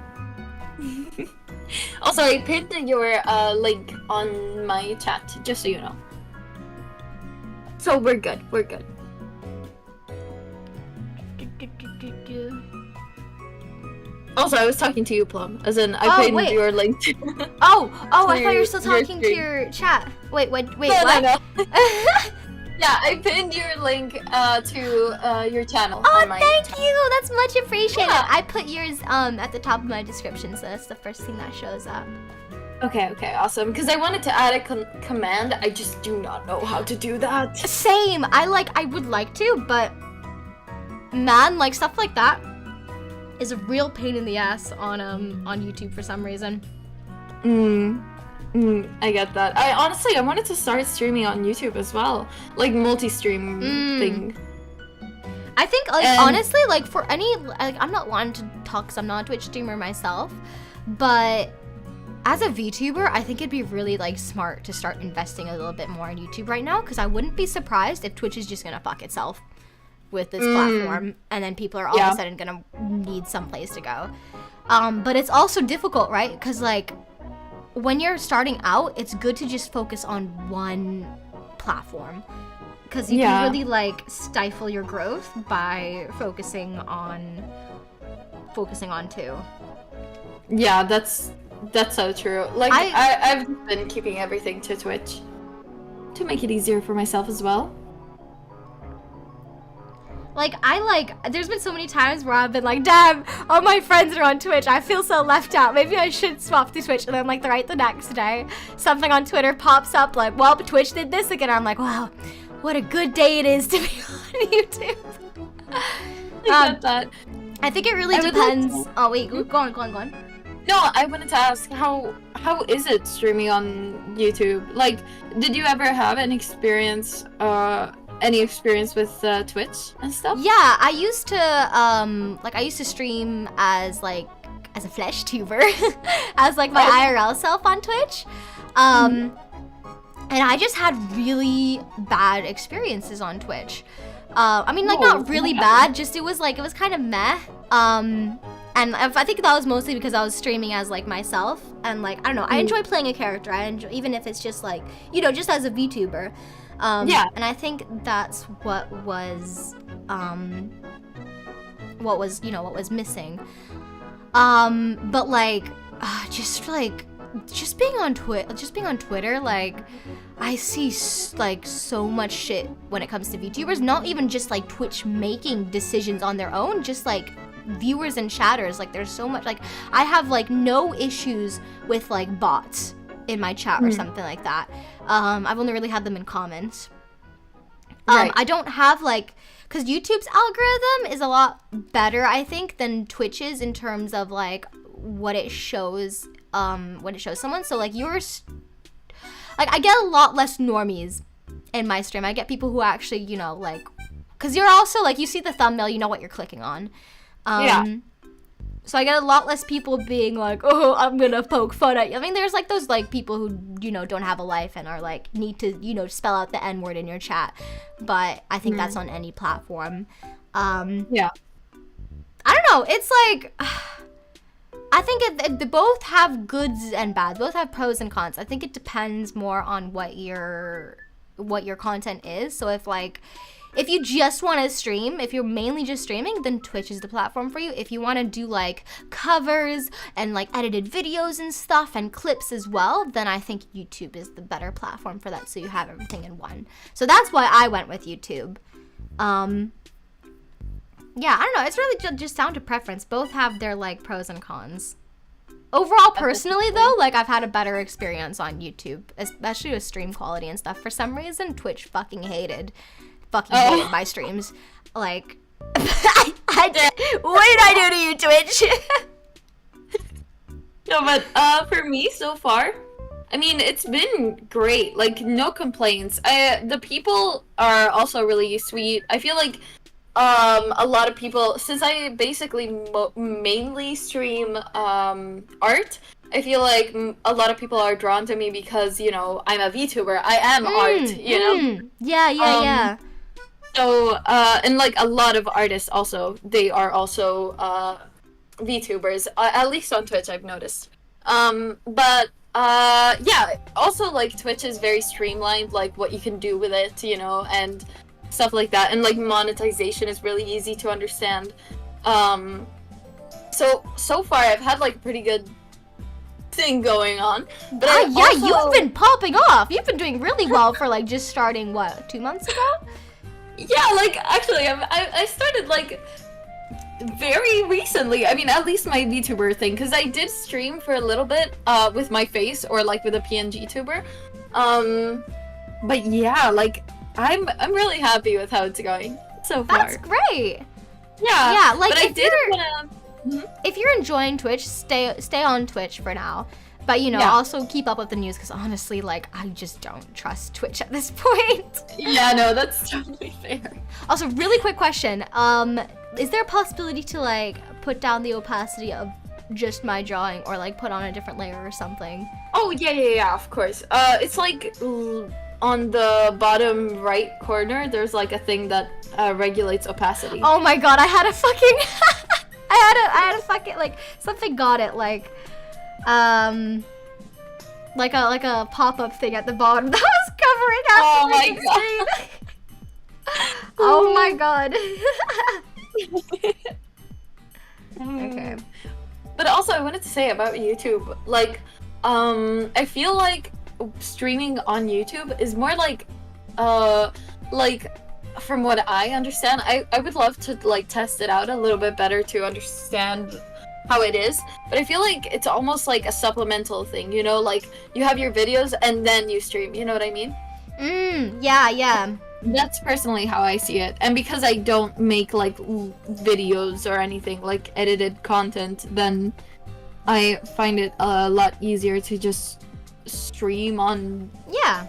Also, I pinned your link on my chat, just so you know. So we're good. Also, I was talking to you, Plum. As in, I pinned your link to. Oh! I thought you were still talking to your chat. Wait, what? No. Yeah, I pinned your link to your channel. Oh, thank you! That's much appreciated. Yeah. I put yours at the top of my description, so that's the first thing that shows up. Okay, awesome. Because I wanted to add a command, I just do not know how to do that. Same. I would like to, but man, like stuff like that is a real pain in the ass on YouTube for some reason. I get that. I wanted to start streaming on YouTube as well, like multi-stream thing. I think honestly, like for any, like I'm not one to talk because I'm not a Twitch streamer myself, but as a VTuber, I think it'd be really like smart to start investing a little bit more in YouTube right now, because I wouldn't be surprised if Twitch is just gonna fuck itself with this platform, and then people are all of a sudden gonna need some place to go. But it's also difficult, right? Because like when you're starting out, it's good to just focus on one platform, because you can really like stifle your growth by focusing on two. Yeah, that's so true. Like I've been keeping everything to Twitch to make it easier for myself as well. Like, there's been so many times where I've been like, damn, all my friends are on Twitch. I feel so left out. Maybe I should swap to Twitch. And then, like, right the next day, something on Twitter pops up like, well, Twitch did this again. I'm like, wow, what a good day it is to be on YouTube. I get that. I think it really depends. Oh, wait, go on. No, I wanted to ask, how is it streaming on YouTube? Like, did you ever have any experience with Twitch and stuff? Yeah, I used to stream as a flesh tuber, as like my IRL self on Twitch. And I just had really bad experiences on Twitch. I mean, like, not really bad, just it was kind of meh. And I think that was mostly because I was streaming as, like, myself. And, like, I don't know, I enjoy playing a character. I enjoy, even if it's just, like, you know, just as a VTuber. And I think that's what was missing. But, like, just being on Twitter, like, I see like so much shit when it comes to VTubers, not even just like Twitch making decisions on their own, just like viewers and chatters. Like, there's so much, like, I have like no issues with like bots in my chat or something like that. I've only really had them in comments. I don't have like, because YouTube's algorithm is a lot better, I think, than Twitch's in terms of like what it shows someone. So like yours, like, I get a lot less normies in my stream. I get people who actually, you know, like, because you're also like, you see the thumbnail, you know what you're clicking on. So I get a lot less people being like, oh, I'm gonna poke fun at you. I mean, there's like those like people who, you know, don't have a life and are like, need to, you know, spell out the N-word in your chat. But I think that's on any platform. I don't know. It's like, I think they both have goods and bads. Both have pros and cons. I think it depends more on what your content is. So if you just want to stream, if you're mainly just streaming, then Twitch is the platform for you. If you want to do like covers and like edited videos and stuff and clips as well, then I think YouTube is the better platform for that. So you have everything in one. So that's why I went with YouTube. Yeah, I don't know. It's really just down to preference. Both have their like pros and cons. Overall, personally though, like, I've had a better experience on YouTube, especially with stream quality and stuff. For some reason, Twitch fucking hated my streams. Like, what did I do to you, Twitch? No, but for me so far, I mean, it's been great. Like, no complaints. The people are also really sweet. I feel like a lot of people, since I basically mainly stream art, I feel like a lot of people are drawn to me because, you know, I'm a VTuber. I am art, you know? Yeah. So, and like a lot of artists also, they are also VTubers, at least on Twitch, I've noticed. But yeah, also like Twitch is very streamlined, like what you can do with it, you know, and stuff like that, and like monetization is really easy to understand. So far I've had like a pretty good thing going on, but you've been popping off. You've been doing really well for like just starting, what, 2 months ago? Yeah, like actually I started like very recently. I mean, at least my VTuber thing, because I did stream for a little bit with my face or like with a PNG tuber. But yeah, like I'm really happy with how it's going so far. That's great. Yeah, like, but if you're enjoying Twitch, stay on Twitch for now. But, you know, also keep up with the news, because honestly, like, I just don't trust Twitch at this point. Yeah, no, that's totally fair. Also, really quick question. Is there a possibility to, like, put down the opacity of just my drawing, or, like, put on a different layer or something? Oh, yeah, of course. It's, like, on the bottom right corner, there's, like, a thing that regulates opacity. Oh my god, I had a fucking... I had a fucking, like, something got it, like a pop-up thing at the bottom that was covering half the screen. Oh my god. Okay. But also, I wanted to say about YouTube, like, I feel like streaming on YouTube is more like, from what I understand, I would love to, like, test it out a little bit better to understand how it is, but I feel like it's almost like a supplemental thing, you know, like, you have your videos and then you stream, you know what I mean? Yeah. That's personally how I see it, and because I don't make, like, videos or anything, like, edited content, then I find it a lot easier to just stream on... Yeah.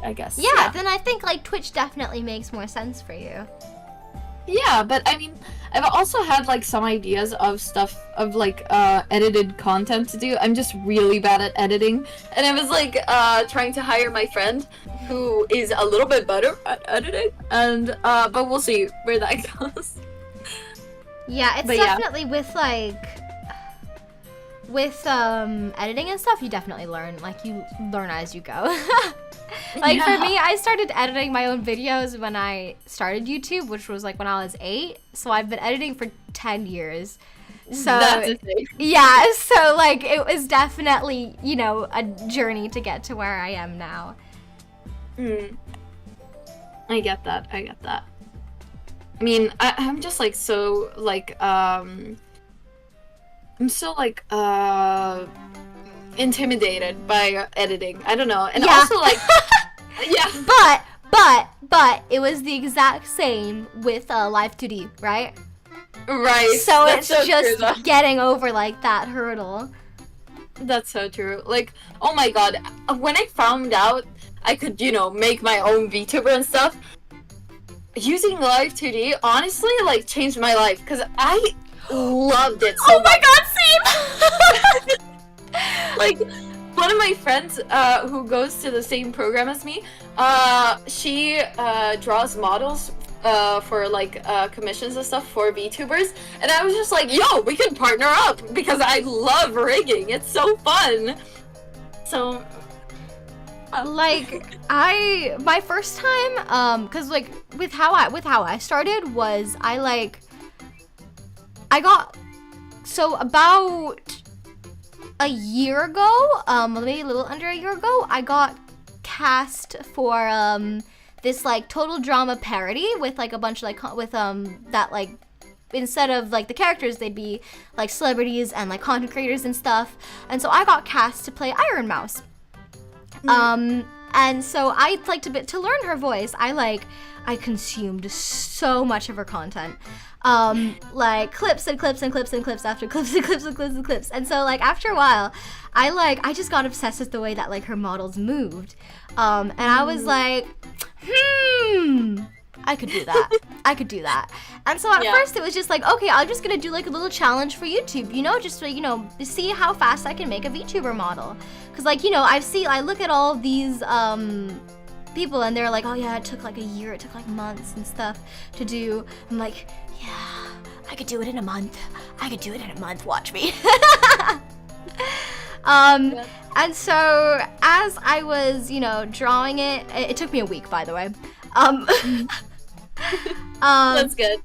I guess. Yeah, then I think, like, Twitch definitely makes more sense for you. Yeah, but I mean, I've also had like some ideas of stuff of like edited content to do. I'm just really bad at editing, and I was like trying to hire my friend who is a little bit better at editing, and but we'll see where that goes. Yeah, it's But definitely with like with editing and stuff, you definitely learn. Like you learn as you go. Like for me, I started editing my own videos when I started YouTube, which was like when I was 8. So I've been editing for 10 years. So That's insane. yeah, so like it was definitely, you know, a journey to get to where I am now. I get that. I mean, I'm just like so like I'm so like intimidated by editing. I don't know, and Yeah. also like yeah. But it was the exact same with Live 2D, right? Right. So That's it's so just true, though. getting over like that hurdle. That's so true. Like, oh my god, when I found out I could, you know, make my own VTuber and stuff, using Live 2D honestly like changed my life because I loved it so Oh my much. god, same! Like, one of my friends who goes to the same program as me, she draws models for like commissions and stuff for VTubers, and I was just like, yo, we could partner up because I love rigging. It's so fun. So Like my first time, cause like with how I started was I got, so about a year ago, maybe a little under a year ago, I got cast for this like total drama parody with like a bunch of like with that like, instead of like the characters, they'd be like celebrities and like content creators and stuff. And so I got cast to play Iron Mouse. And so I like to learn her voice. I consumed so much of her content. Like clips and clips and clips and clips after clips and clips and clips and clips. And so like after a while, I just got obsessed with the way that like her models moved. And I was like, I could do that. I could do that. And so at first it was just like, okay, I'm just gonna do like a little challenge for YouTube, you know, just to, you know, see how fast I can make a VTuber model. Cause like, you know, I look at all these people and they're like, oh yeah, it took like a year, it took like months and stuff to do. I'm like, yeah, I could do it in a month. I could do it in a month, watch me. And so as I was, you know, drawing it took me a week, by the way. that's good.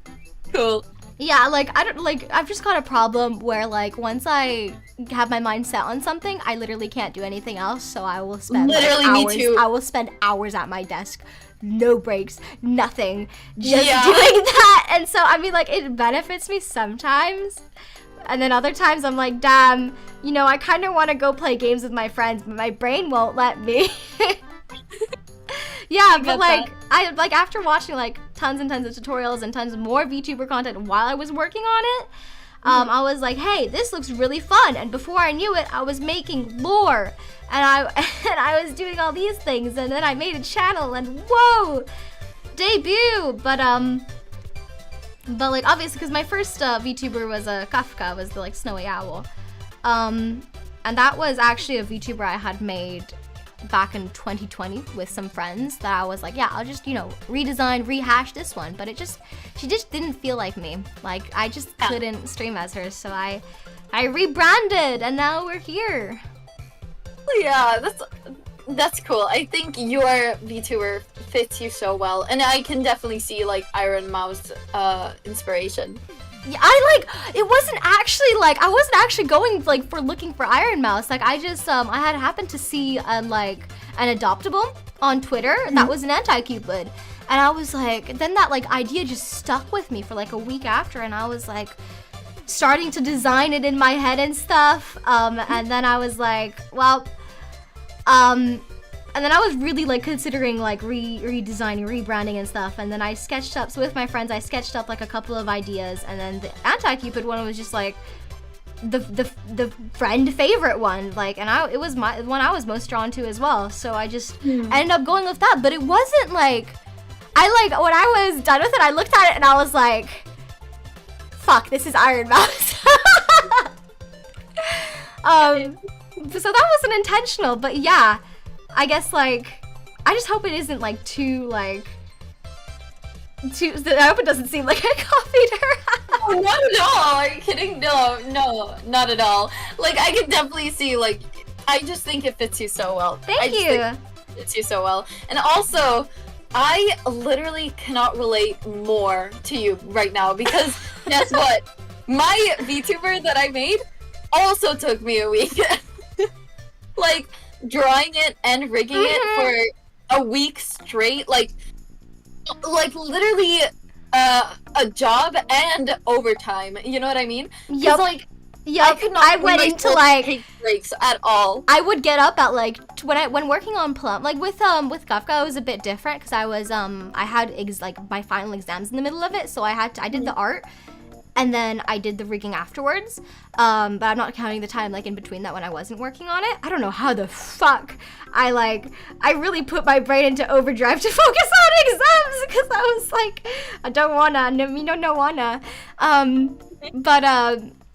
Cool. Yeah, like I've just got a problem where like once I have my mind set on something, I literally can't do anything else. So I will spend Literally, like, me hours. too. I will spend hours at my desk, no breaks, nothing, just Yeah. doing that. And so I mean, like it benefits me sometimes, and then other times I'm like, damn, you know, I kind of want to go play games with my friends, but my brain won't let me. Yeah, but like I like after watching like tons and tons of tutorials and tons of more VTuber content while I was working on it, I was like, hey, this looks really fun. And before I knew it, I was making lore, and I was doing all these things, and then I made a channel, and whoa, debut. But like obviously, because my first VTuber was Kafka, was the like snowy owl, and that was actually a VTuber I had made back in 2020 with some friends that I was like, yeah, I'll just, you know, rehash this one. But she just didn't feel like me. Like I just couldn't stream as her, so I rebranded, and now we're here. Yeah, that's cool. I think your VTuber fits you so well, and I can definitely see like Iron Mouse inspiration. Yeah, it wasn't actually like, I wasn't actually going like for looking for Iron Mouse. Like I just I had happened to see like an adoptable on Twitter that was an anti-Cupid, and I was like, then that like idea just stuck with me for like a week after, and I was like starting to design it in my head and stuff, and then I was like, well, and then I was really like considering like redesigning, rebranding and stuff. And then I sketched up, so with my friends, I sketched up like a couple of ideas. And then the anti-Cupid one was just like the friend favorite one. Like, and it was the one I was most drawn to as well. So I just ended up going with that. But it wasn't like, when I was done with it, I looked at it and I was like, fuck, this is Iron Mouse. So that wasn't intentional, but yeah, I guess like, I just hope it isn't like too like, I hope it doesn't seem like I copied her. Oh, not at all. Are you kidding? No, not at all. Like, I can definitely see, like, I just think it fits you so well. Thank you. It fits you so well. And also, I literally cannot relate more to you right now because guess what? My VTuber that I made also took me a week. Like, drawing it and rigging it for a week straight, like literally a job and overtime. You know what I mean? Yep. Like, yep. I could not I went into like take breaks at all. I would get up at like when working on Plum, like with Kafka, it was a bit different because I was I had like my final exams in the middle of it, so I did the art. And then I did the rigging afterwards, but I'm not counting the time like in between that when I wasn't working on it. I don't know how the fuck I really put my brain into overdrive to focus on exams because I was like, I don't wanna, no wanna.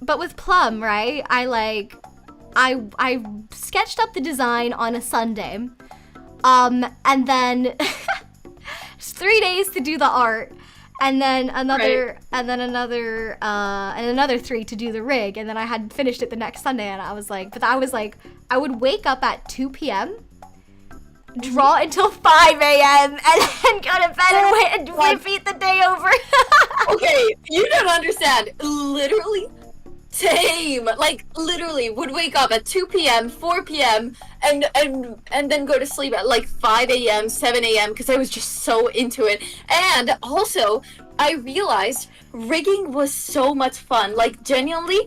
But with Plum, right? I sketched up the design on a Sunday, and then just 3 days to do the art. And then another 3 to do the rig, and then I had finished it the next Sunday, and I was like, I would wake up at 2 p.m., draw until 5 a.m., and then go to bed and repeat the day over. Okay, you don't understand. Literally, same. Like, literally, would wake up at 2 p.m., 4 p.m., and then go to sleep at like 5 a.m., 7 a.m. because I was just so into it. And also, I realized rigging was so much fun. Like, genuinely,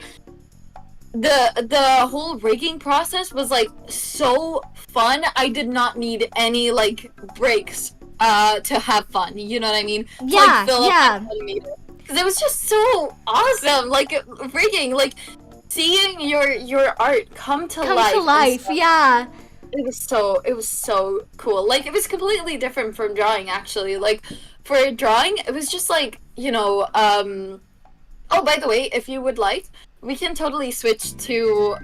the whole rigging process was like so fun. I did not need any like breaks to have fun. You know what I mean? Yeah, yeah. Because it was just so awesome. Like, rigging, like, seeing your art come to life. Yeah. It was so cool. Like, it was completely different from drawing, actually. Like, for drawing, it was just like, you know, oh, by the way, if you would like, we can totally switch to,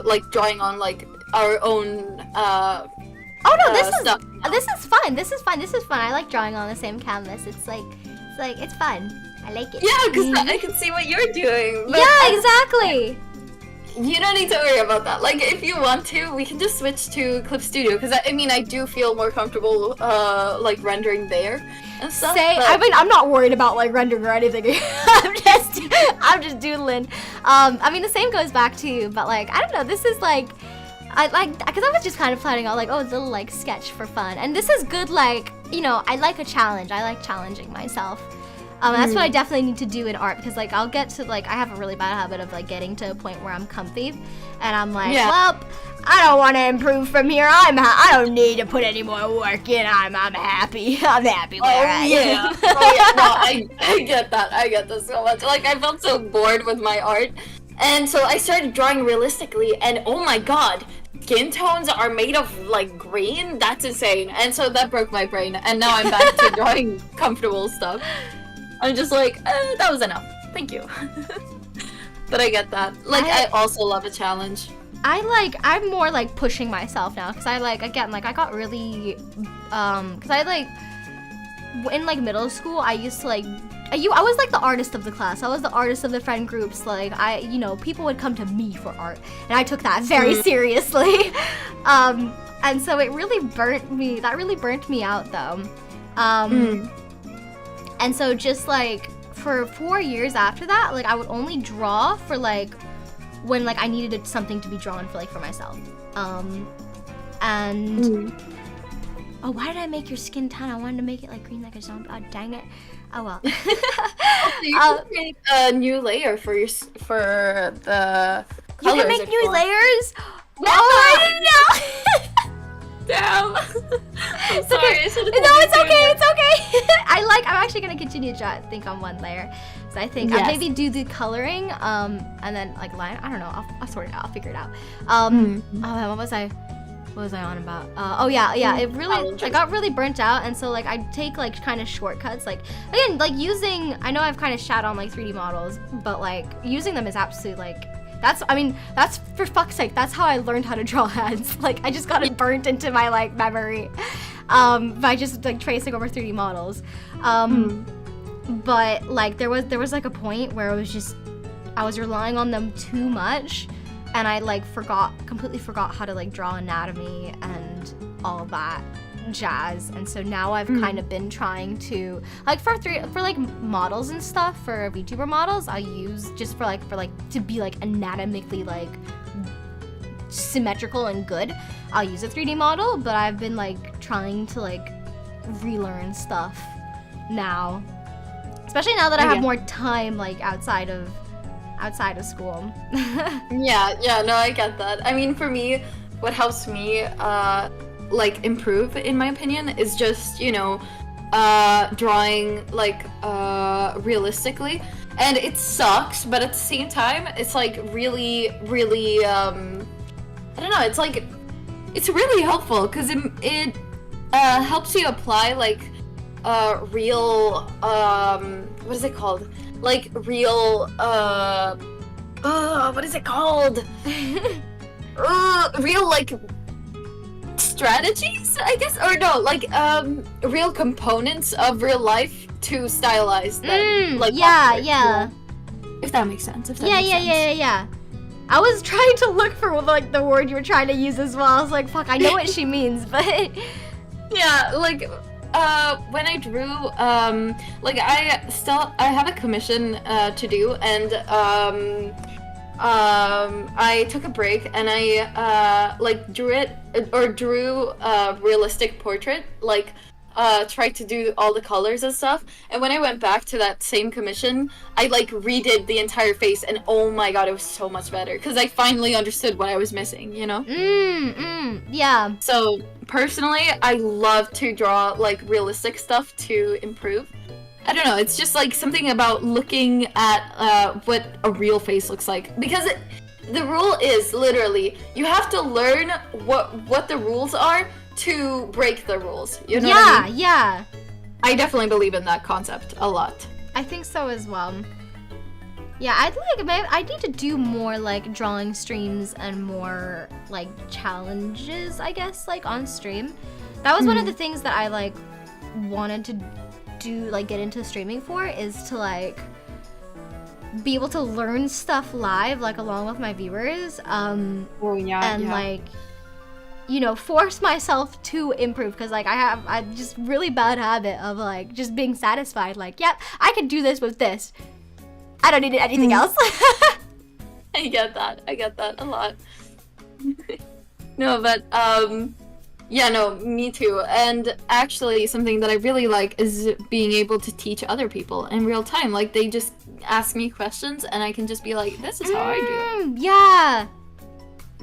like, drawing on, like, our own, oh, no, this stuff. This is fun. This is fun. I like drawing on the same canvas. It's fun. I like it. Yeah, because I can see what you're doing. But yeah, exactly. You don't need to worry about that. Like, if you want to, we can just switch to Clip Studio. Because, I mean, I do feel more comfortable, like, rendering there and stuff. I mean, I'm not worried about, like, rendering or anything. I'm just doodling. I mean, the same goes back to you, but, like, I don't know. This is, like, because I was just kind of planning on, like, oh, it's a little, like, sketch for fun. And this is good, like, you know, I like a challenge. I like challenging myself. That's what I definitely need to do in art because, like, I'll get to, like, I have a really bad habit of, like, getting to a point where I'm comfy and I'm like, well, I don't want to improve from here. I don't need to put any more work in. I'm happy. I'm happy where I am. Oh, yeah. No, I get that. I get that so much. Like, I felt so bored with my art. And so I started drawing realistically and, oh my god, skin tones are made of, like, green? That's insane. And so that broke my brain. And now I'm back to drawing comfortable stuff. I'm just like, that was enough. Thank you. But I get that. Like, I also love a challenge. I'm more like pushing myself now because I got really, because I like, in like middle school, I used to like, I was like the artist of the class. I was the artist of the friend groups. Like, you know, people would come to me for art and I took that very seriously. And so it really burnt me. That really burnt me out though. And so just like for 4 years after that, like I would only draw for like when like I needed something to be drawn for like for myself. Oh, why did I make your skin tan? I wanted to make it like green like a zombie. Oh, dang it. Oh well. So you can make a new layer for the colors. You can make new layers? Yeah. Oh, I didn't know. Damn. It's okay. No, it's okay. It's okay. I'm actually gonna continue to draw, I think, on one layer. So I think I'll maybe do the coloring, and then like line. I don't know. I'll sort it out. I'll figure it out. Oh, what was I? what was I on about? Oh yeah, it really, I got really burnt out, and so like I take like kind of shortcuts, like again, like using, I know I've kind of shat on like 3D models, but like using them is absolutely like, that's for fuck's sake, that's how I learned how to draw hands. Like I just got it burnt into my like memory, by just like tracing over 3D models. But like there was like a point where it was just, I was relying on them too much, and I like completely forgot how to like draw anatomy and all of that jazz. And so now I've kind of been trying to like for like models and stuff, for VTuber models, I use just for like to be like anatomically like symmetrical and good, I'll use a 3D model. But I've been like trying to like relearn stuff now, especially now that I have more time like outside of school. yeah, no, I get that. I mean, for me, what helps me like improve, in my opinion, is just, you know, drawing like realistically. And it sucks, but at the same time, it's like really I don't know, it's like, it's really helpful because it helps you apply like real what is it called? Like real what is it called? Real like strategies, I guess, or no, like real components of real life to stylize them. Like yeah. If that makes sense. Yeah. I was trying to look for like the word you were trying to use as well. I was like, fuck, I know what she means, but yeah, like when I drew, like I have a commission to do, and I took a break and I like drew a realistic portrait, like tried to do all the colors and stuff. And when I went back to that same commission, I like redid the entire face, and oh my god, it was so much better because I finally understood what I was missing, you know? Yeah. So personally, I love to draw like realistic stuff to improve. I don't know, it's just like something about looking at what a real face looks like, because the rule is literally you have to learn what the rules are to break the rules. You know what I mean? Yeah. I definitely believe in that concept a lot. I think so as well. Yeah, I need to do more like drawing streams and more like challenges, I guess, like on stream. That was one of the things that I like wanted to do, like get into streaming for, is to like be able to learn stuff live, like along with my viewers. Like, you know, force myself to improve, because like I just really bad habit of like just being satisfied, like, yep, I can do this with this, I don't need anything else. I get that a lot. No, but yeah, no, me too. And actually something that I really like is being able to teach other people in real time. Like they just ask me questions and I can just be like, this is how I do it.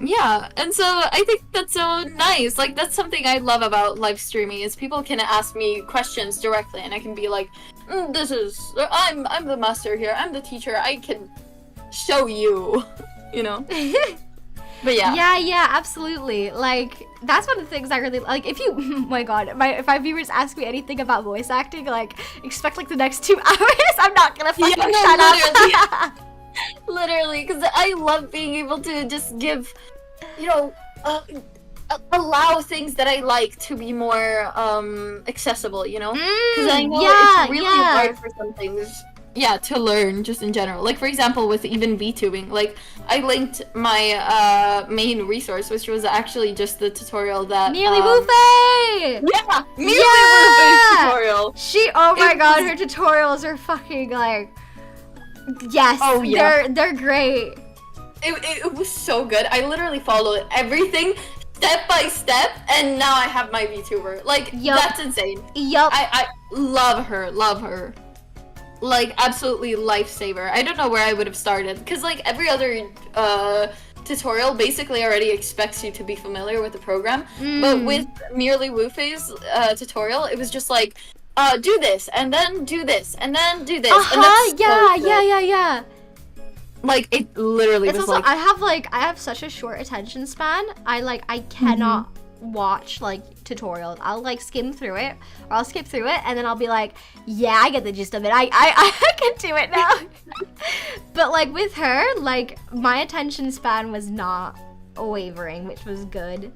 Yeah, and so I think that's so nice. Like that's something I love about live streaming, is people can ask me questions directly and I can be like, I'm the master here, I'm the teacher, I can show you, you know? But yeah, absolutely. Like that's one of the things I really like. If you, oh my god, if my viewers ask me anything about voice acting, like expect like the next 2 hours, I'm not gonna fucking shut up. Literally, because I love being able to just give, you know, allow things that I like to be more accessible, you know? Because I know it's really hard for some things, to learn just in general. Like, for example, with even VTubing, like, I linked my main resource, which was actually just the tutorial that... Nearly Woofei! Yeah! Nearly Woofei's tutorial! Oh my god, her tutorials are fucking, like... Yes, they're great. It was so good. I literally followed everything step by step, and now I have my VTuber. Like, that's insane. I love her. Like, absolutely lifesaver. I don't know where I would have started, because like every other tutorial basically already expects you to be familiar with the program. But with Merely Woofei's tutorial, it was just like, do this, and then do this, and then do this. Yeah. Like, it literally was also, like... I have such a short attention span. I cannot watch like tutorials. I'll like skim through it, or I'll skip through it, and then I'll be like, yeah, I get the gist of it. I can do it now. But like with her, like my attention span was not wavering, which was good.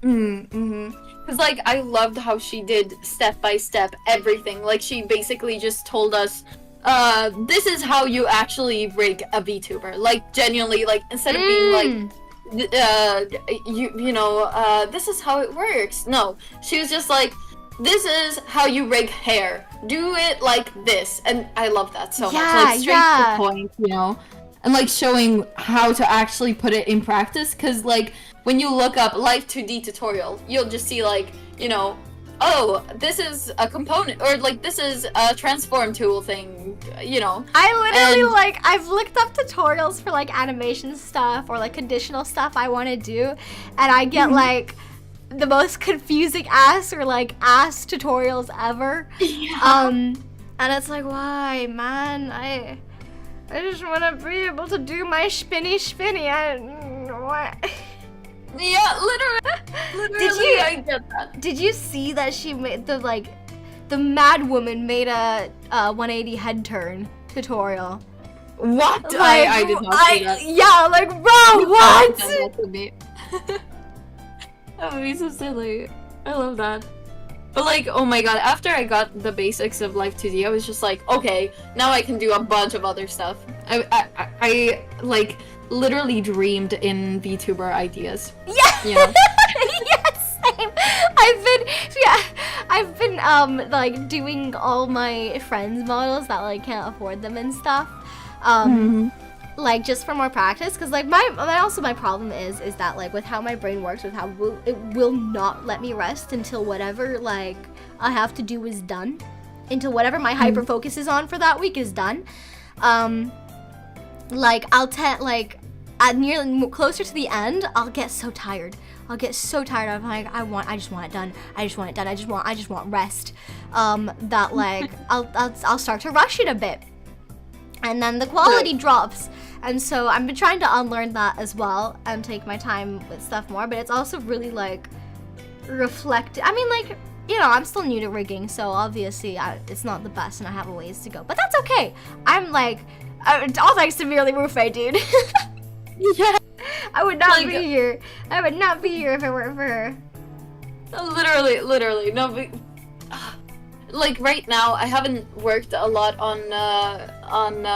Because like I loved how she did step by step everything. Like she basically just told us, this is how you actually rig a VTuber. Like genuinely, like instead of being like, this is how it works. No, she was just like, this is how you rig hair. Do it like this, and I love that so much. Like straight to the point, you know, and like showing how to actually put it in practice. Because like when you look up Live 2D tutorial, you'll just see like, you know, oh, this is a component, or like this is a transform tool thing, you know. I literally like, I've looked up tutorials for like animation stuff or like conditional stuff I want to do, and I get like the most confusing ass tutorials ever. Yeah. And it's like, why, man? I just want to be able to do my spinny. What? Yeah, literally. I get that. Did you see that she made the mad woman made a 180 head turn tutorial? What? Like, I did not see that. Yeah, like, bro, what? That would be so silly. I love that. But like, oh my god, after I got the basics of Live 2D, I was just like, okay, now I can do a bunch of other stuff. I like literally dreamed in VTuber ideas. Yeah. Yeah. Yes, same. I've been like doing all my friends' models that like can't afford them and stuff. Like just for more practice, because like my problem is that like with how my brain works, with how it will not let me rest until whatever like I have to do is done, until whatever my hyper focus is on for that week is done. Like like at nearly closer to the end, I'll get so tired. I'm like, I just want it done. I just want rest. That like I'll start to rush it a bit, and then the quality drops. And so I've been trying to unlearn that as well and take my time with stuff more, but it's also really like reflect. I mean, like, you know, I'm still new to rigging, so obviously it's not the best and I have a ways to go, but that's okay. I'm like, all thanks to Merely Rufe, dude. Yeah. I would not be here. I would not be here if it weren't for her. Literally. No, but, like right now, I haven't worked a lot on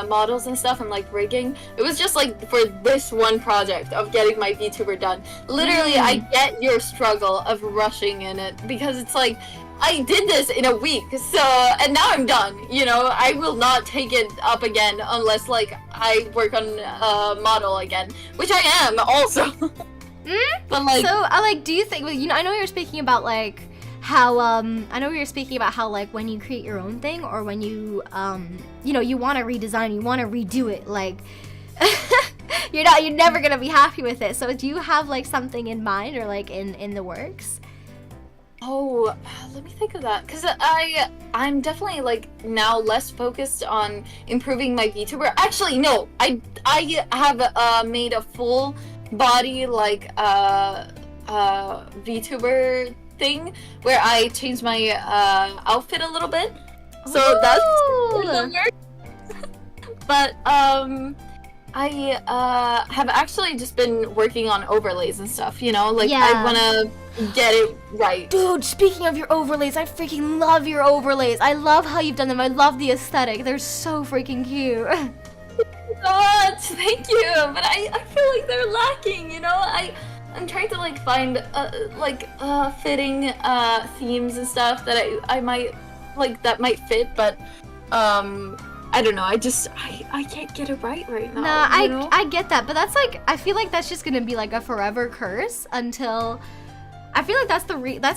models and stuff and like rigging. It was just like for this one project of getting my VTuber done. Literally, I get your struggle of rushing in it, because it's like, I did this in a week, so, and now I'm done, you know. I will not take it up again unless like I work on a model again, which I am also. But like, so do you think, you know, I know you're speaking about like how like when you create your own thing, or when you you know, you want to redesign, you want to redo it, like you're never gonna be happy with it. So do you have like something in mind, or like in the works? Oh, let me think of that, because I'm definitely like now less focused on improving my VTuber. Actually, no, I have made a full body like VTuber thing where I changed my outfit a little bit, so that's but I have actually just been working on overlays and stuff, you know, like I wanna get it right. Dude, speaking of your overlays, I freaking love your overlays. I love how you've done them. I love the aesthetic. They're so freaking cute. God, thank you, but I feel like they're lacking, you know. I'm trying to like find fitting themes and stuff that I might like that might fit, but I don't know. I can't get it right now. Nah, I get that, but that's like, I feel like that's just gonna be like a forever curse until. I feel like that's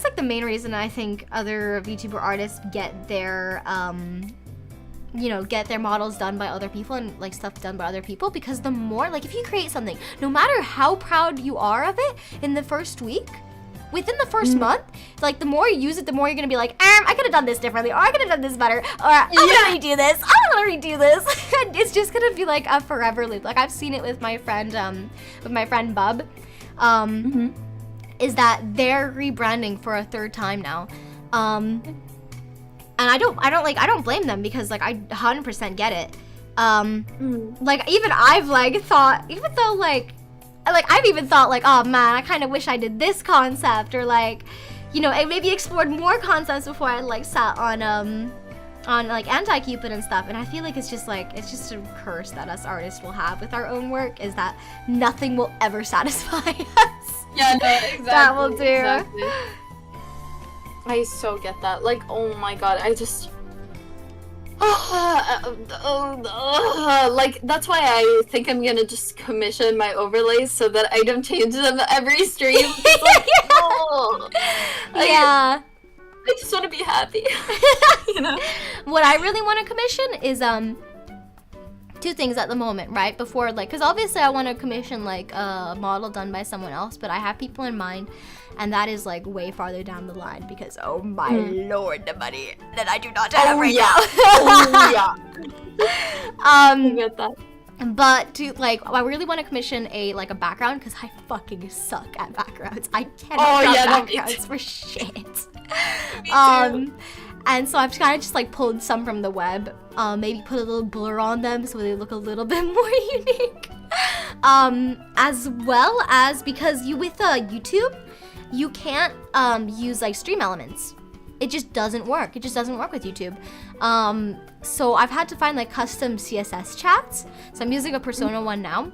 like the main reason I think other VTuber artists get their you know, get their models done by other people and like stuff done by other people, because the more, like, if you create something, no matter how proud you are of it in the first week, within the first month, like the more you use it, the more you're gonna be like, I could have done this differently, or I could have done this better, or I'm gonna redo this, and it's just gonna be like a forever loop. Like I've seen it with my friend Bub, is that they're rebranding for a third time now. And I don't blame them, because like I 100% get it. Like even I've like thought, even though like I've even thought like, oh man, I kind of wish I did this concept, or like, you know, I maybe explored more concepts before I like sat on like anti-Cupid and stuff. And I feel like it's just a curse that us artists will have with our own work, is that nothing will ever satisfy us. Yeah, no, exactly. That will do. Exactly. I so get that. Like, oh my god, I just... like, that's why I think I'm gonna just commission my overlays so that I don't change them every stream. Like, yeah. I just want to be happy. You know? What I really want to commission is two things at the moment, right? Before, like, because obviously I want to commission like a model done by someone else, but I have people in mind, and that is like way farther down the line, because oh my lord, the money that I do not have right now. Oh yeah. I get that. But to like, I really want to commission a background, because I fucking suck at backgrounds. I cannot draw backgrounds for shit. And so I've kind of just like pulled some from the web, maybe put a little blur on them so they look a little bit more unique. As well as, because with YouTube, you can't use like stream elements. It just doesn't work. It just doesn't work with YouTube. So I've had to find like custom CSS chats. So I'm using a Persona one now.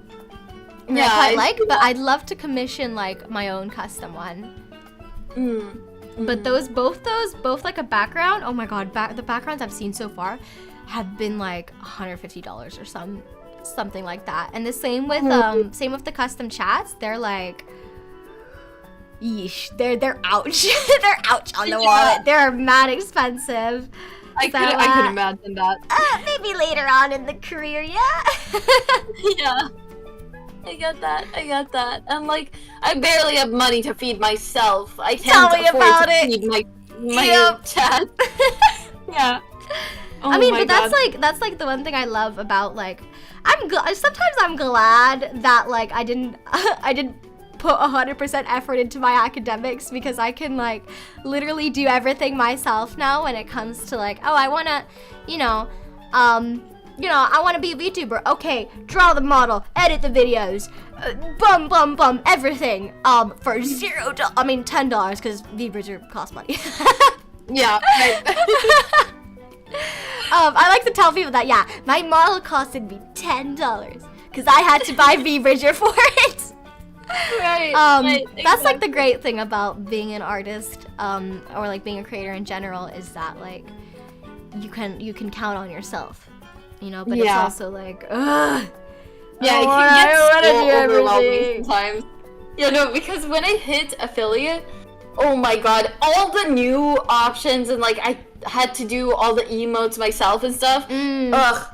Yeah, I quite like, but I'd love to commission like my own custom one. But both like a background, oh my god, the backgrounds I've seen so far have been like $150 or something like that. And the same with the custom chats. They're like, yeesh, they're ouch. They're ouch on the wallet. They're mad expensive. I could imagine that. Maybe later on in the career, yeah. Yeah. I get that. And like, I barely have money to feed myself. I can't afford to feed my chat. Yeah. Oh I mean, but that's like the one thing I love about like, sometimes I'm glad that like I didn't put 100% effort into my academics, because I can like literally do everything myself now when it comes to like, oh, I wanna, I want to be a VTuber. Okay, draw the model, edit the videos, everything. For $10, because VBridger costs money. Yeah. I like to tell people that, yeah, my model costed me $10, because I had to buy VBridger for it. Right. That's like the great thing about being an artist, or like being a creator in general, is that like you can count on yourself. But it's also like, ugh. Yeah, it can get so overwhelming sometimes. Because when I hit affiliate, oh my god, all the new options, and like I had to do all the emotes myself and stuff. Ugh.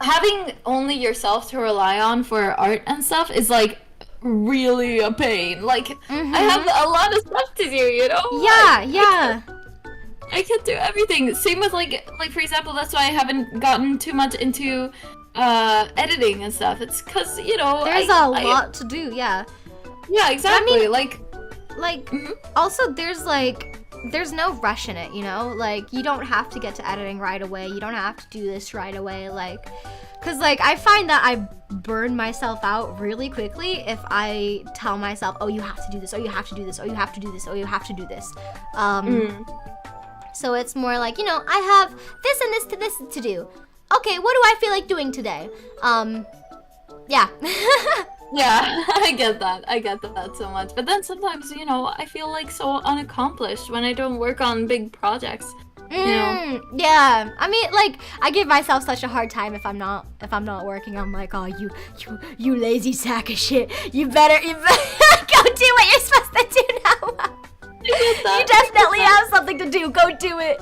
Having only yourself to rely on for art and stuff is like really a pain. Like, I have a lot of stuff to do, Yeah. I can't do everything. Same with like for example, that's why I haven't gotten too much into editing and stuff. It's because there's a lot to do. Yeah, exactly. I mean, also there's no rush in it. Like, you don't have to get to editing right away. You don't have to do this right away. Like, because like I find that I burn myself out really quickly if I tell myself, oh, you have to do this, oh, you have to do this, oh, you have to do this, oh, you have to do this. So it's more like, I have this and this to do. Okay, what do I feel like doing today? Yeah. Yeah, I get that so much. But then sometimes, I feel like so unaccomplished when I don't work on big projects. Yeah. I mean, like, I give myself such a hard time if I'm not working. I'm like, oh, you lazy sack of shit. You better go do what you're supposed to do now. You definitely have something to do. Go do it.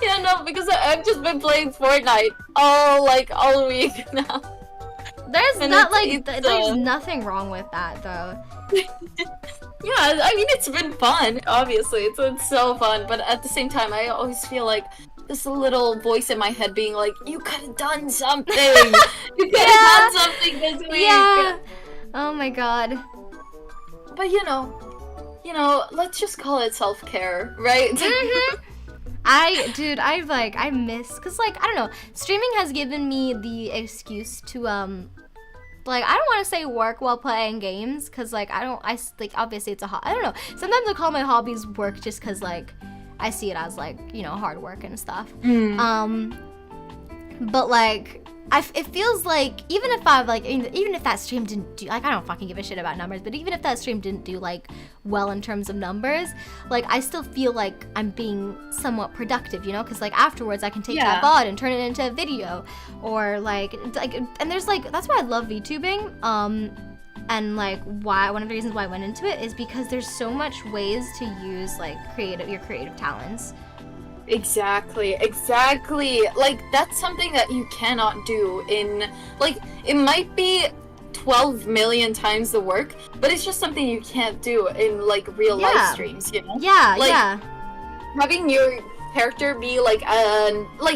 Yeah, no, because I've just been playing Fortnite all week now. There's nothing wrong with that, though. Yeah, I mean, it's been fun. Obviously, it's been so fun. But at the same time, I always feel like this little voice in my head being like, "You could have done something. You could have done something this week." Yeah. Oh my god. but you know, let's just call it self-care, right? Mm-hmm. I miss, cause like, I don't know, streaming has given me the excuse to, like, I don't want to say work while playing games, cause like, like, obviously it's I don't know, sometimes I call my hobbies work just cause like, I see it as like, you know, hard work and stuff. But like, it feels like, even if that stream didn't do, like, I don't fucking give a shit about numbers, but even if that stream didn't do like well in terms of numbers, like, I still feel like I'm being somewhat productive, you know, because like afterwards I can take that VOD and turn it into a video, or like, and there's like, that's why I love VTubing, and like, one of the reasons why I went into it is because there's so much ways to use like your creative talents. Exactly. Like, that's something that you cannot do in, like, it might be 12 million times the work, but it's just something you can't do in, like, real life streams, you know? Yeah. Having your character be, like,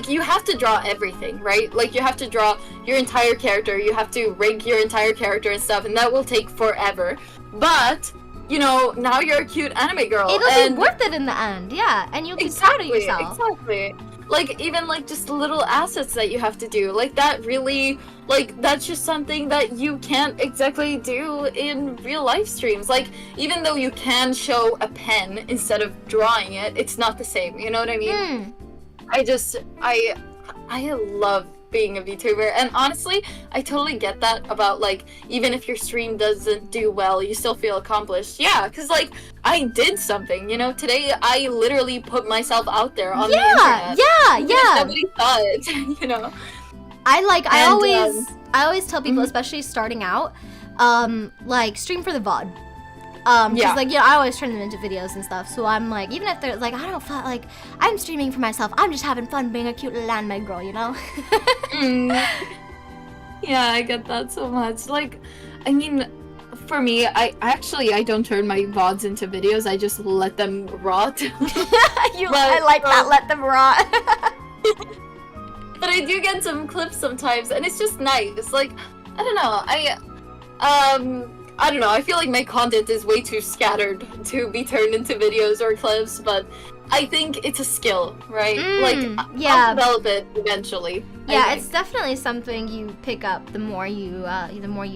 you have to draw everything, right? Like, you have to draw your entire character, you have to rig your entire character and stuff, and that will take forever. But you know, now you're a cute anime girl. It'll be worth it in the end, yeah. And you'll be proud of yourself. Exactly. Like, even, like, just little assets that you have to do. Like, that really, like, that's just something that you can't exactly do in real life streams. Like, even though you can show a pen instead of drawing it, it's not the same. You know what I mean? I love being a VTuber, and honestly, I totally get that about, like, even if your stream doesn't do well, you still feel accomplished. Yeah, because, like, I did something, you know? Today, I literally put myself out there on the internet. Yeah. Nobody saw it, you know? I always tell people, especially starting out, like, stream for the VOD. Because, like, you know, I always turn them into videos and stuff, so I'm like, even if they're, like, I don't feel like, I'm streaming for myself, I'm just having fun being a cute little anime girl, you know? Yeah, I get that so much. Like, I mean, for me, I don't turn my VODs into videos, I just let them rot. I like that, let them rot. But I do get some clips sometimes, and it's just nice. Like, I don't know, I don't know, I feel like my content is way too scattered to be turned into videos or clips, but I think it's a skill, right? I'll develop it eventually. Yeah, it's definitely something you pick up the more you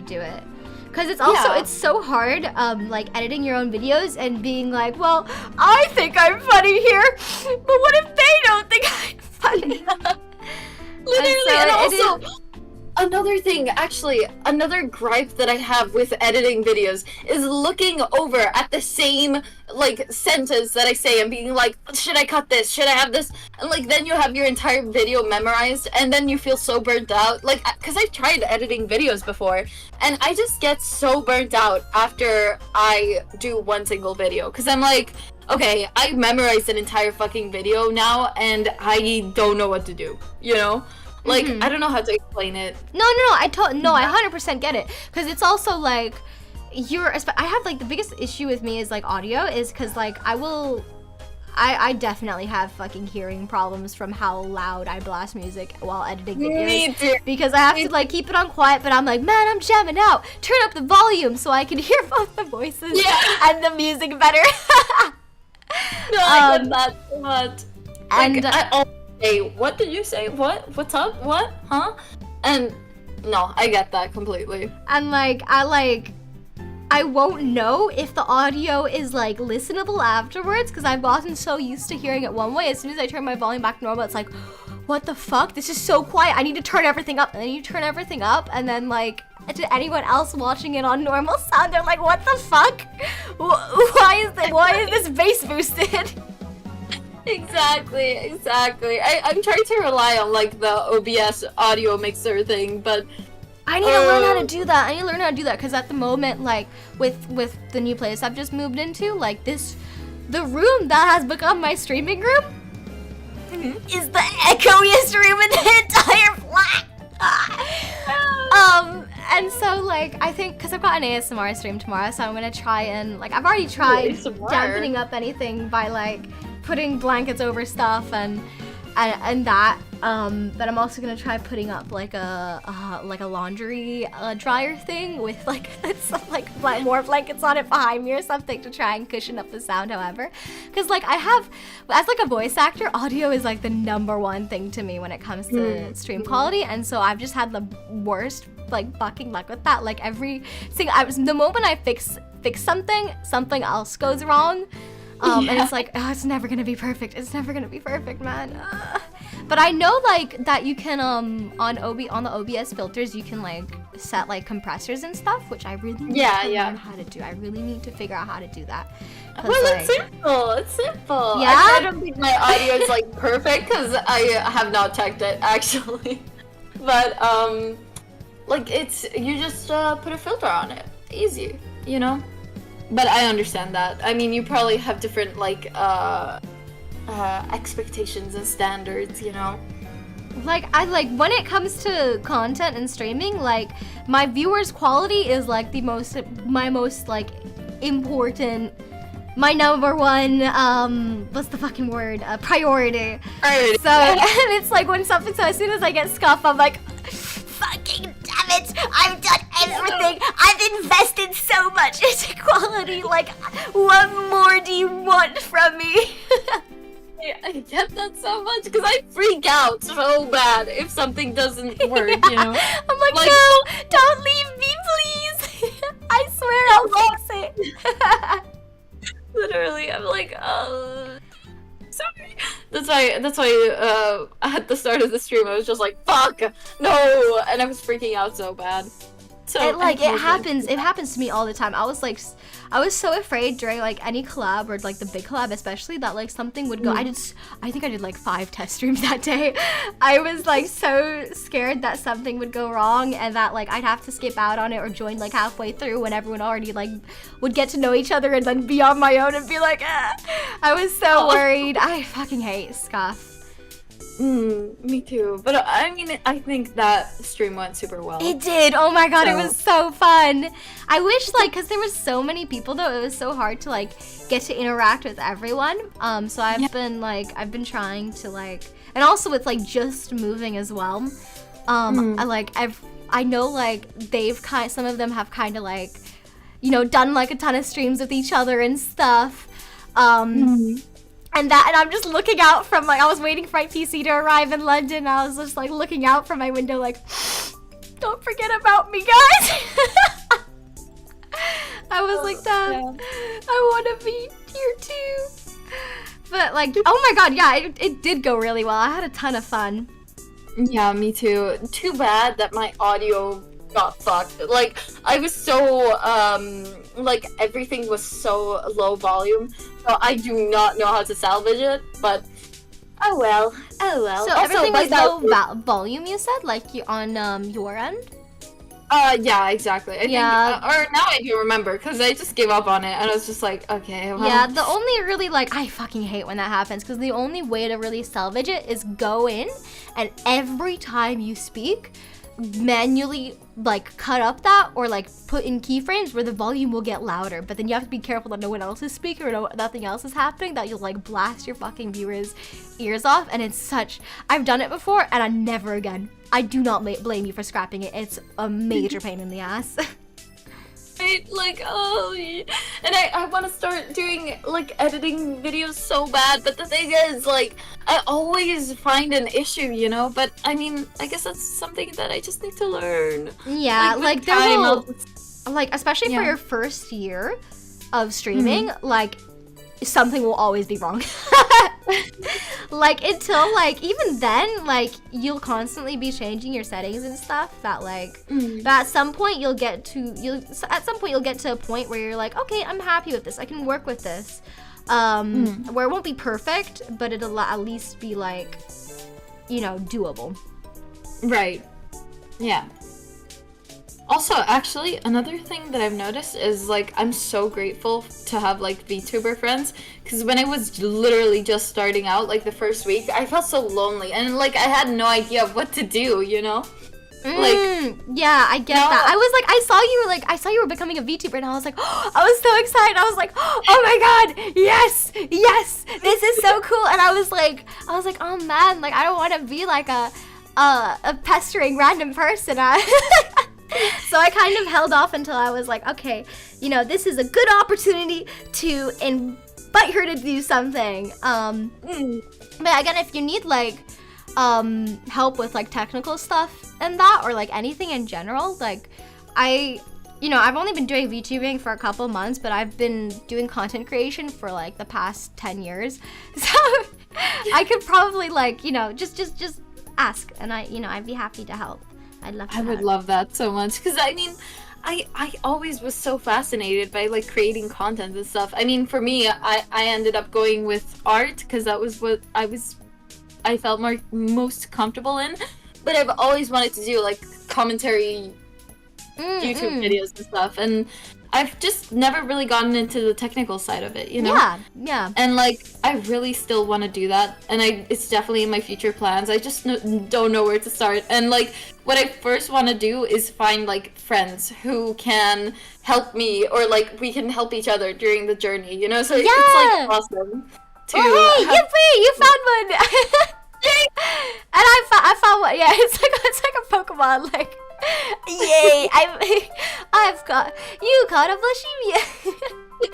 do it. Because it's also, it's so hard, like, editing your own videos and being like, well, I think I'm funny here, but what if they don't think I'm funny? Literally, and also, another thing, actually, another gripe that I have with editing videos is looking over at the same, like, sentence that I say and being like, should I cut this? Should I have this? And, like, then you have your entire video memorized, and then you feel so burnt out. Like, because I've tried editing videos before, and I just get so burnt out after I do one single video. Because I'm like, okay, I memorized an entire fucking video now, and I don't know what to do, you know? Like, I don't know how to explain it. No, I 100% get it. Because it's also, like, I have, like, the biggest issue with me is, like, audio is because, like, I definitely have fucking hearing problems from how loud I blast music while editing videos. Me too. Because I have to, like, keep it on quiet, but I'm like, man, I'm jamming out. Turn up the volume so I can hear both the voices and the music better. No, I get that so much. And hey, what did you say? What? What's up? What? Huh? And no, I get that completely. And like, I won't know if the audio is like listenable afterwards because I've gotten so used to hearing it one way. As soon as I turn my volume back to normal, it's like, what the fuck? This is so quiet. I need to turn everything up. And then you turn everything up, and then like, to anyone else watching it on normal sound, they're like, what the fuck? Why is this bass boosted? Exactly. I'm trying to rely on like the OBS audio mixer thing, but I need to learn how to do that. Because at the moment, like with the new place I've just moved into, like the room that has become my streaming room is the echoiest room in the entire flat. And so like I think because I've got an ASMR stream tomorrow, so I'm gonna try and like I've already tried dampening up anything by like putting blankets over stuff and and that I'm also gonna try putting up like a laundry dryer thing with like more blankets on it behind me or something to try and cushion up the sound. However, because like I have, as like a voice actor, audio is like the #1 thing to me when it comes to stream quality, and so I've just had the worst like fucking luck with that. Like the moment I fix something else goes wrong. And it's like, oh, it's never gonna be perfect. It's never gonna be perfect, man. But I know like that you can on the OBS filters you can like set like compressors and stuff, which I really need to learn how to do. I really need to figure out how to do that. Well, it's simple. It's simple. Yeah. I don't think my audio is like perfect because I have not checked it actually. But like you just put a filter on it. Easy, you know. But I understand that. I mean, you probably have different like expectations and standards, you know. Like when it comes to content and streaming, like my viewers' quality is like my most like important, my #1 what's the fucking word? Priority. So and it's like when something, so as soon as I get scuff, I'm like, fucking damn it! I've done everything. I've invested so much into quality. Like, what more do you want from me? Yeah, I get that so much because I freak out so bad if something doesn't work, you know? I'm like, no, don't leave me, please. I swear I'll fix it. Literally, I'm like, sorry. That's why at the start of the stream I was just like, fuck, no, and I was freaking out so bad. So it happens to me all the time. I was so afraid during like any collab or like the big collab especially that like something would go. I think I did like 5 test streams that day. I was like so scared that something would go wrong and that like I'd have to skip out on it or join like halfway through when everyone already like would get to know each other and then be on my own and be like, ah. I was so worried. I fucking hate scuff. Me too. But I mean, I think that stream went super well. It did. Oh my god, it was so fun. I wish like, cause there was so many people though, it was so hard to like get to interact with everyone. So I've been trying to like, and also with like just moving as well. I know like some of them have kind of like, you know, done like a ton of streams with each other and stuff. And I'm just looking out from like, I was waiting for my PC to arrive in London. And I was just like looking out from my window like, don't forget about me, guys. I was like, Dad, I want to be here too. But like, oh my god, yeah, it did go really well. I had a ton of fun. Yeah, me too. Too bad that my audio got fucked. Like, I was so, like, everything was so low volume, so I do not know how to salvage it, but oh well. So also, everything was low volume, you said? Like, you on, your end? Yeah, exactly. I think, or now I do remember, because I just gave up on it, and I was just like, okay, well. Yeah, the only really, like, I fucking hate when that happens, because the only way to really salvage it is go in, and every time you speak, manually like cut up that or like put in keyframes where the volume will get louder, but then you have to be careful that no one else is speaking or nothing else is happening, that you'll like blast your fucking viewers' ears off. And it's I've done it before and I never again. I do not blame you for scrapping it. It's a major pain in the ass. Like, oh, and I want to start doing like editing videos so bad, but the thing is, like, I always find an issue, you know. But I mean, I guess that's something that I just need to learn. Yeah, like there will, like, especially for your first year of streaming, like something will always be wrong. Like until like even then, like you'll constantly be changing your settings and stuff that like but at some point you'll get to a point where you're like, okay, I'm happy with this, I can work with this, where it won't be perfect, but it'll at least be like, you know, doable. Right. Yeah. Also, actually, another thing that I've noticed is, like, I'm so grateful to have, like, VTuber friends, because when I was literally just starting out, like, the first week, I felt so lonely, and, like, I had no idea of what to do, you know? Like, yeah, I get that. I was like, I saw you were becoming a VTuber, and I was like, oh, I was so excited. I was like, oh my god, yes, this is so cool. And I was like, I was like, oh man, like I don't want to be like a pestering random person. So I kind of held off until I was like, okay, you know, this is a good opportunity to invite her to do something. But again, if you need like help with like technical stuff and that, or like anything in general, like you know, I've only been doing VTubing for a couple months, but I've been doing content creation for like the past 10 years. So I could probably like, you know, just ask, and I'd be happy to help. I'd love to. I would love that so much, because I mean, I always was so fascinated by like creating content and stuff. I mean, for me, I ended up going with art because that was what I felt most comfortable in. But I've always wanted to do like commentary YouTube videos and stuff, and I've just never really gotten into the technical side of it, you know? Yeah. And like, I really still want to do that, and it's definitely in my future plans. I just don't know where to start. And like, what I first want to do is find like friends who can help me, or like we can help each other during the journey, you know? So it's like awesome to hey, yippee, you found one! And I found one. Yeah, it's like a Pokemon. Like, yay! I've got you caught a Blushimia.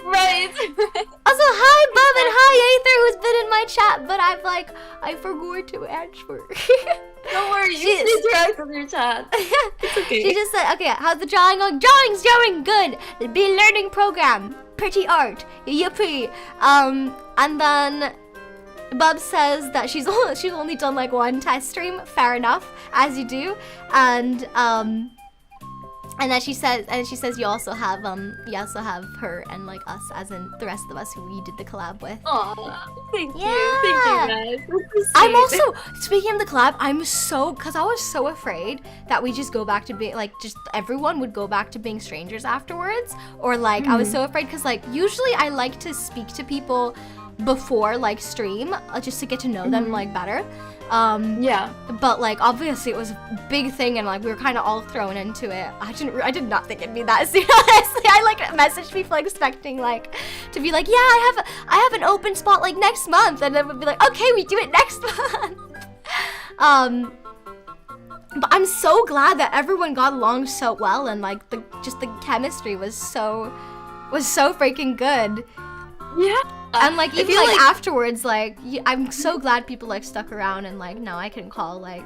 Right. Also, hi Bub and hi Aether, who's been in my chat, but I forgot to answer. Don't worry, you can interact with your chat. It's okay. She just said, okay, how's the drawing going? Drawing's going good. Be learning program. Pretty art. Yippee. And then Bub says that she's only done like one test stream. Fair enough, as you do. And then she says you also have her and like us, as in the rest of us who you did the collab with. Aw, thank you guys. I'm also, speaking of the collab, because I was so afraid that we just go back to being like, just everyone would go back to being strangers afterwards, or like I was so afraid because like usually I like to speak to people before like stream, just to get to know them like better. Yeah. But like obviously it was a big thing, and like we were kind of all thrown into it. I did not think it'd be that soon. Honestly, I like messaged people expecting like to be like, yeah, I have an open spot like next month, and then would be like, okay, we do it next month. But I'm so glad that everyone got along so well, and like the chemistry was so freaking good. Yeah. And like even like afterwards, like I'm so glad people like stuck around, and like now I can call I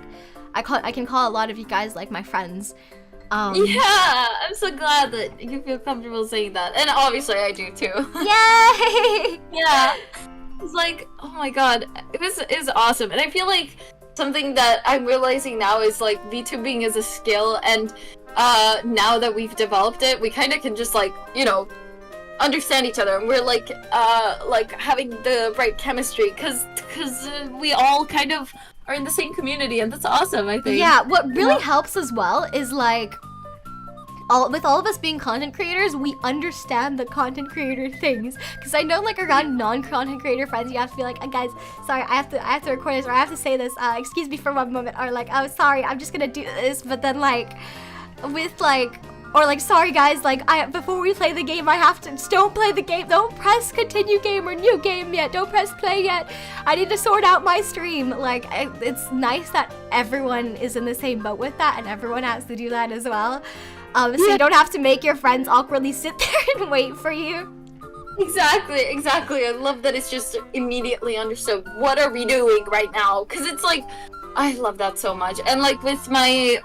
can call a lot of you guys like my friends. Yeah, I'm so glad that you feel comfortable saying that, and obviously I do too. Yay! Yeah, it's like, oh my god, it was awesome, and I feel like something that I'm realizing now is like VTubing is a skill, and now that we've developed it, we kind of can just like, you know, understand each other, and we're like having the right chemistry because we all kind of are in the same community, and that's awesome, I think. Yeah, what really helps as well is like with all of us being content creators, we understand the content creator things, because I know like around non-content creator friends you have to be like, guys, sorry, I have to record this, or I have to say this, excuse me for one moment, or like, oh sorry, I'm just gonna do this. But then like with like, or like, sorry guys, like before we play the game, I have to, don't play the game, don't press continue game or new game yet, don't press play yet, I need to sort out my stream. Like, it's nice that everyone is in the same boat with that, and everyone has to do that as well. So you don't have to make your friends awkwardly sit there and wait for you. Exactly. I love that it's just immediately understood. What are we doing right now? Because it's like, I love that so much. And like with my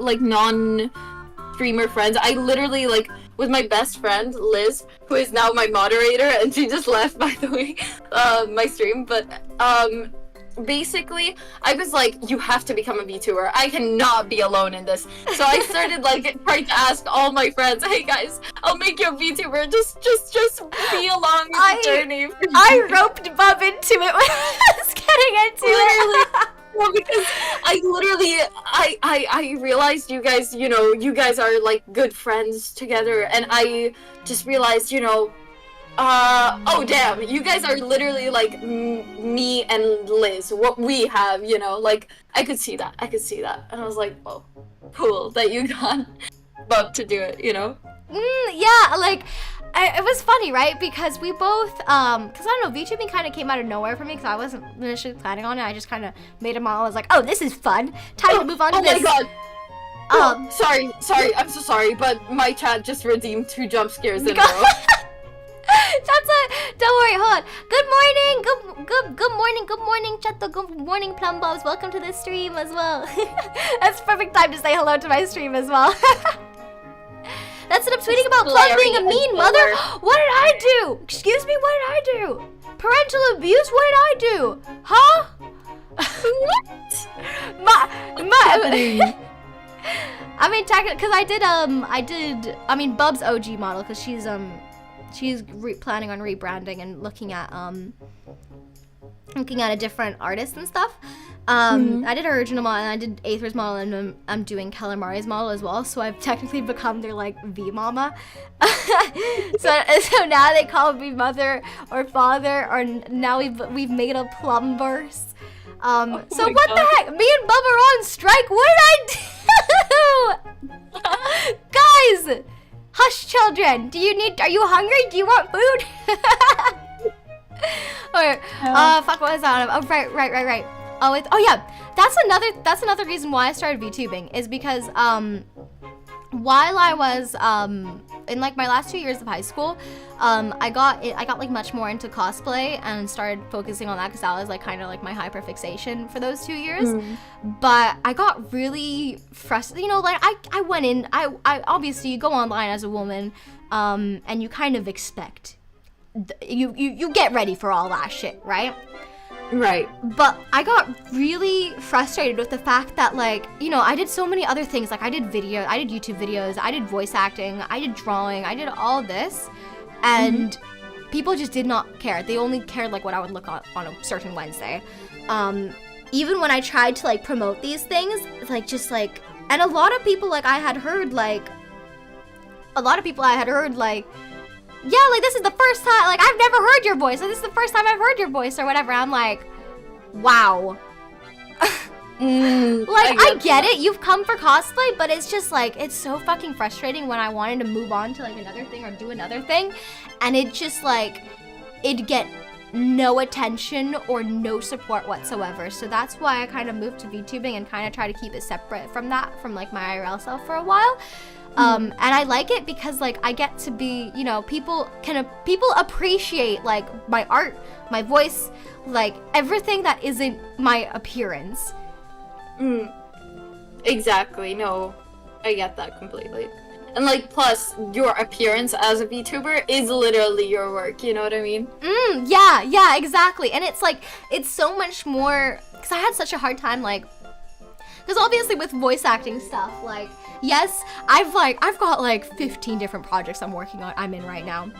like non-streamer friends, I literally like with my best friend Liz, who is now my moderator, and she just left, by the way, my stream. But basically I was like, you have to become a VTuber. I cannot be alone in this. So I started like trying to ask all my friends, hey guys, I'll make you a VTuber. Just be along with the journey. I roped Bub into it when I was getting into it. Well, because I realized you guys, you know, you guys are like good friends together, and I just realized, you know, oh damn, you guys are literally like me and Liz, what we have, you know, like I could see that, and I was like, oh, cool that you got Bub to do it, you know. Yeah, like it was funny, right? Because we both, because I don't know, VTubing kind of came out of nowhere for me because I wasn't initially planning on it. I just kind of made a model. I was like, oh, this is fun. Time to move on to this. Oh my god. Sorry, I'm so sorry, but my chat just redeemed 2 jump scares in a row. Don't worry, hold on. Good morning, Chato. Good morning, Plum Bobs. Welcome to the stream as well. That's the perfect time to say hello to my stream as well. That's what I'm tweeting about Plum being a mean mother. What did I do? Excuse me, what did I do? Parental abuse? What did I do? Huh? What? I mean, because I did Bub's OG model, because she's planning on rebranding and looking at a different artist and stuff. I did her original model, and I did Aether's model, and I'm doing Calamari's model as well. So I've technically become their like V mama. so now they call me mother or father, or now we've made a Plumverse. So what the heck? Me and Bub are on strike. What did I do? Guys, hush, children. Are you hungry? Do you want food? Alright. Fuck, what was that? Oh, right. Oh yeah. That's another reason why I started VTubing, is because while I was in like my last 2 years of high school, I got like much more into cosplay and started focusing on that, because that was like kind of like my hyperfixation for those 2 years. But I got really frustrated, you know, like I went in, I obviously you go online as a woman, and you kind of expect, you get ready for all that shit, right? Right. But I got really frustrated with the fact that, like, you know, I did so many other things. Like, I did YouTube videos, I did voice acting, I did drawing, I did all this, and people just did not care. They only cared, like, what I would look on a certain Wednesday. Even when I tried to, like, promote these things, like, just, like, and a lot of people, like, I had heard, like, yeah, like, this is the first time, like, I've never heard your voice, or this is the first time I've heard your voice, or whatever. I'm like, wow. Like, I get it, you've come for cosplay, but it's just, like, it's so fucking frustrating when I wanted to move on to, like, another thing or do another thing, and it just, like, it'd get no attention or no support whatsoever. So that's why I kind of moved to VTubing and kind of try to keep it separate from that, from, like, my IRL self for a while. And I like it because, like, I get to be, you know, people appreciate, like, my art, my voice, like, everything that isn't my appearance. Exactly. No, I get that completely. And, like, plus, your appearance as a VTuber is literally your work, you know what I mean? Yeah, exactly. And it's, like, it's so much more, because I had such a hard time, like, because obviously with voice acting stuff, like, yes, I've got like 15 different projects I'm in right now.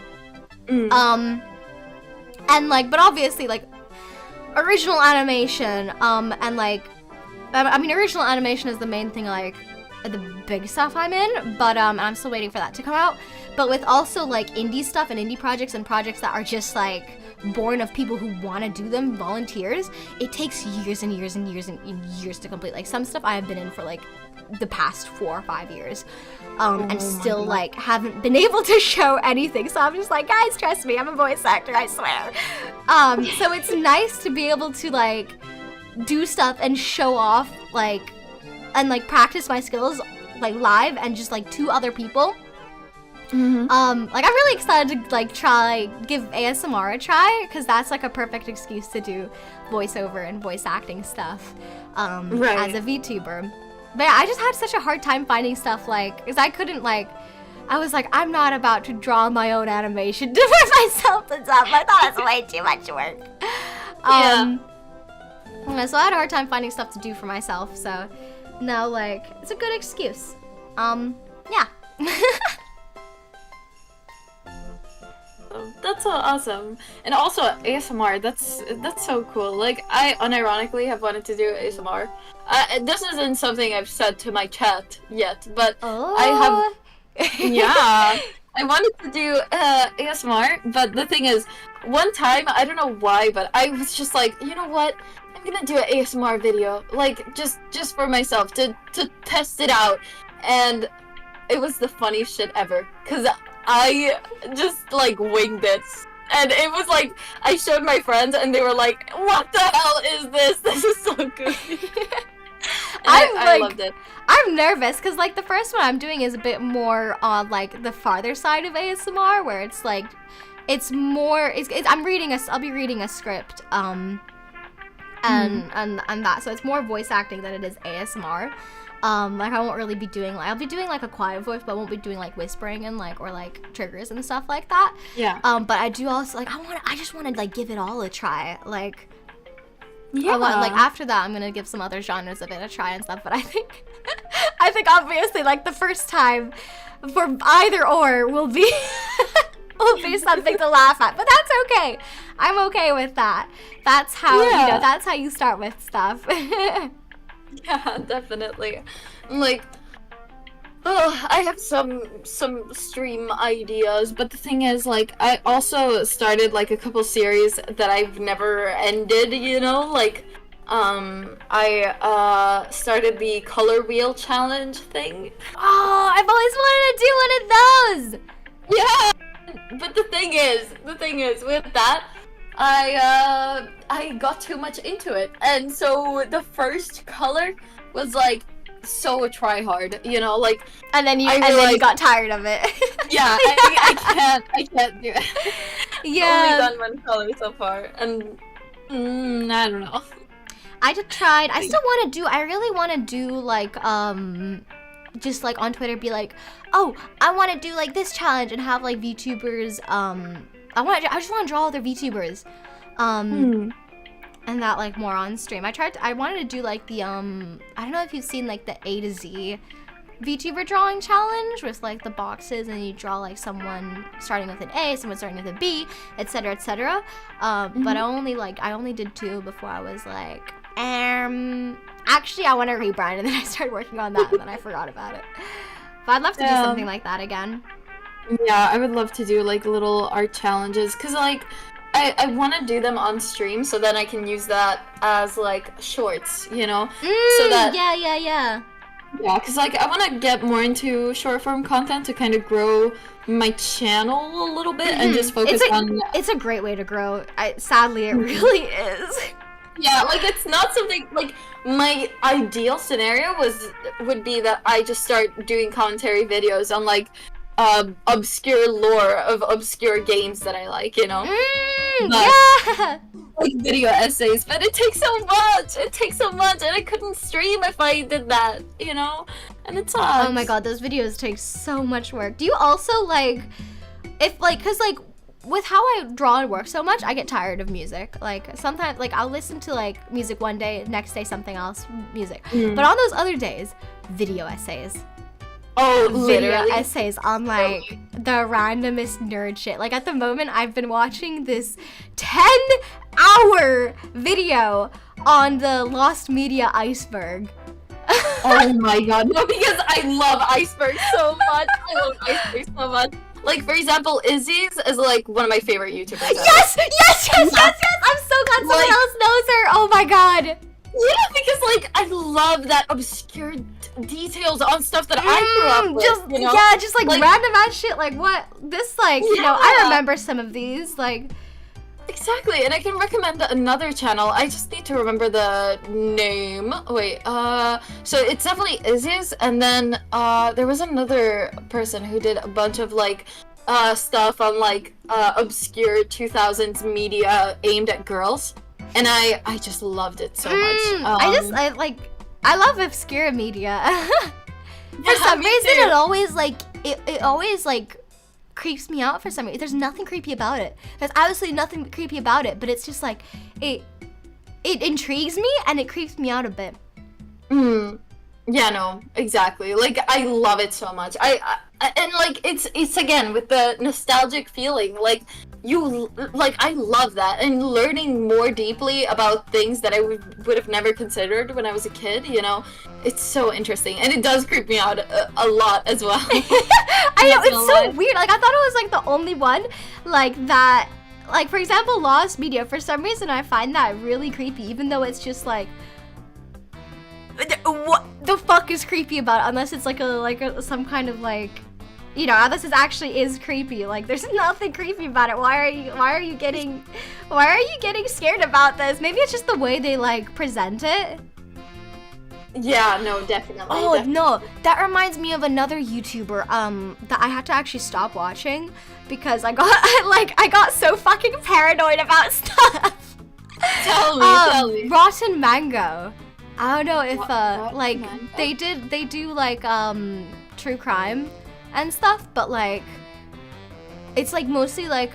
And like, but obviously, like, original animation, and like, I mean, original animation is the main thing, like, the big stuff I'm in, but I'm still waiting for that to come out. But with also like indie stuff and indie projects and projects that are just like born of people who want to do them, volunteers, it takes years and years and years and years to complete. Like, some stuff I have been in for like the past 4 or 5 years, and still like haven't been able to show anything. So I'm just like, guys, trust me, I'm a voice actor, I swear. So it's nice to be able to like do stuff and show off, like, and like practice my skills like live and just like to other people. Like, I'm really excited to like give ASMR a try, because that's like a perfect excuse to do voiceover and voice acting stuff as a VTuber. But yeah, I just had such a hard time finding stuff, like, because I couldn't, like, I was like, I'm not about to draw my own animation for myself and stuff. I thought it was way too much work. So I had a hard time finding stuff to do for myself, so now, like, it's a good excuse. Yeah. That's so awesome. And also ASMR, that's so cool. Like, I unironically have wanted to do ASMR. This isn't something I've said to my chat yet, but I have, yeah, I wanted to do ASMR, but the thing is, one time, I don't know why, but I was just like, you know what, I'm gonna do an ASMR video, like, just for myself, to test it out, and it was the funniest shit ever, because I just like winged it. And it was like, I showed my friends and they were like, what the hell is this? This is so goofy. I loved it. I'm nervous because like the first one I'm doing is a bit more on like the farther side of ASMR, where it's like, it's more, I'll be reading a script, and that, so it's more voice acting than it is ASMR. Like I won't really be doing like, I'll be doing like a quiet voice, but I won't be doing like whispering and like, or like triggers and stuff like that. Yeah. But I do also like, I just want to like give it all a try. Like, yeah. Like after that, I'm gonna give some other genres a bit of try and stuff. But I think, obviously like the first time for either or will be, will be something to laugh at. But that's okay. I'm okay with that. That's how, that's how you start with stuff. Yeah, definitely. Like, oh, I have some stream ideas, but the thing is, like, I also started like a couple series that I've never ended, you know, like, I started the color wheel challenge thing. Oh, I've always wanted to do one of those. Yeah, but the thing is, with that, I got too much into it, and so the first color was like so try hard, you know, like. And then you you got tired of it. Yeah, I can't do it. Yeah. Only done one color so far, and I don't know. I just tried. I still want to do. I really want to do like just like on Twitter, be like, oh, I want to do like this challenge and have like VTubers. I just want to draw other VTubers, and that like more on stream. I wanted to do like the I don't know if you've seen like the A to Z VTuber drawing challenge with like the boxes, and you draw like someone starting with an A, someone starting with a B, etc., etc. But I only did 2 before I was like, actually I want to rebrand, and then I started working on that, and then I forgot about it. But I'd love to do something like that again. Yeah, I would love to do like little art challenges, because like I want to do them on stream, so then I can use that as like shorts, you know? So that yeah, because like I want to get more into short form content to kind of grow my channel a little bit and just focus on. It's a great way to grow. Sadly, it really is. Yeah, like it's not something like my ideal scenario would be that I just start doing commentary videos on like obscure lore of obscure games that I like, you know? Yeah! Like video essays, but it takes so much, and I couldn't stream if I did that, you know? And it sucks. Oh my god, those videos take so much work. Do you also like, if like, cause like, with how I draw and work so much, I get tired of music. Like, sometimes, like, I'll listen to, like, music one day, next day something else, music. But on those other days, video essays. Oh, video literally? essays on, like, the randomest nerd shit. Like, at the moment, I've been watching this 10-hour video on the Lost Media iceberg. Oh my god, no, because I love iceberg so much. I love iceberg so much. Like, for example, Izzy's is, like, one of my favorite YouTubers ever. Yes! I'm so glad someone else knows her! Oh my god! Yeah, because, like, I love that obscure details on stuff that I grew up with, you know? Yeah, just, like random ass shit, like, what? This, like, you know, I remember some of these, like... Exactly, and I can recommend another channel. I just need to remember the name. Wait, so it's definitely Izzy's, and then there was another person who did a bunch of like stuff on like obscure 2000s media aimed at girls, and I just loved it so much. I love obscure media. For some reason, it always like creeps me out for some reason. There's nothing creepy about it. There's obviously nothing creepy about it, but it's just like it intrigues me and it creeps me out a bit. Yeah, no, exactly. Like, I love it so much. I and like it's again with the nostalgic feeling. Like I love that, and learning more deeply about things that I would have never considered when I was a kid, you know, it's so interesting, and it does creep me out a lot as well. I know, it's so weird. Like, I thought it was like the only one like that. Like, for example, Lost Media. For some reason, I find that really creepy, even though it's just like, what the fuck is creepy about it? Unless it's like some kind of like you know, this is actually is creepy. Like, there's nothing creepy about it. Why are you getting scared about this? Maybe it's just the way they like present it. Yeah, no, definitely. Oh, no, that reminds me of another YouTuber that I had to actually stop watching because I got so fucking paranoid about stuff. Tell me. Rotten Mango. I don't know if like Mango? they do like true crime and stuff, but like it's like mostly like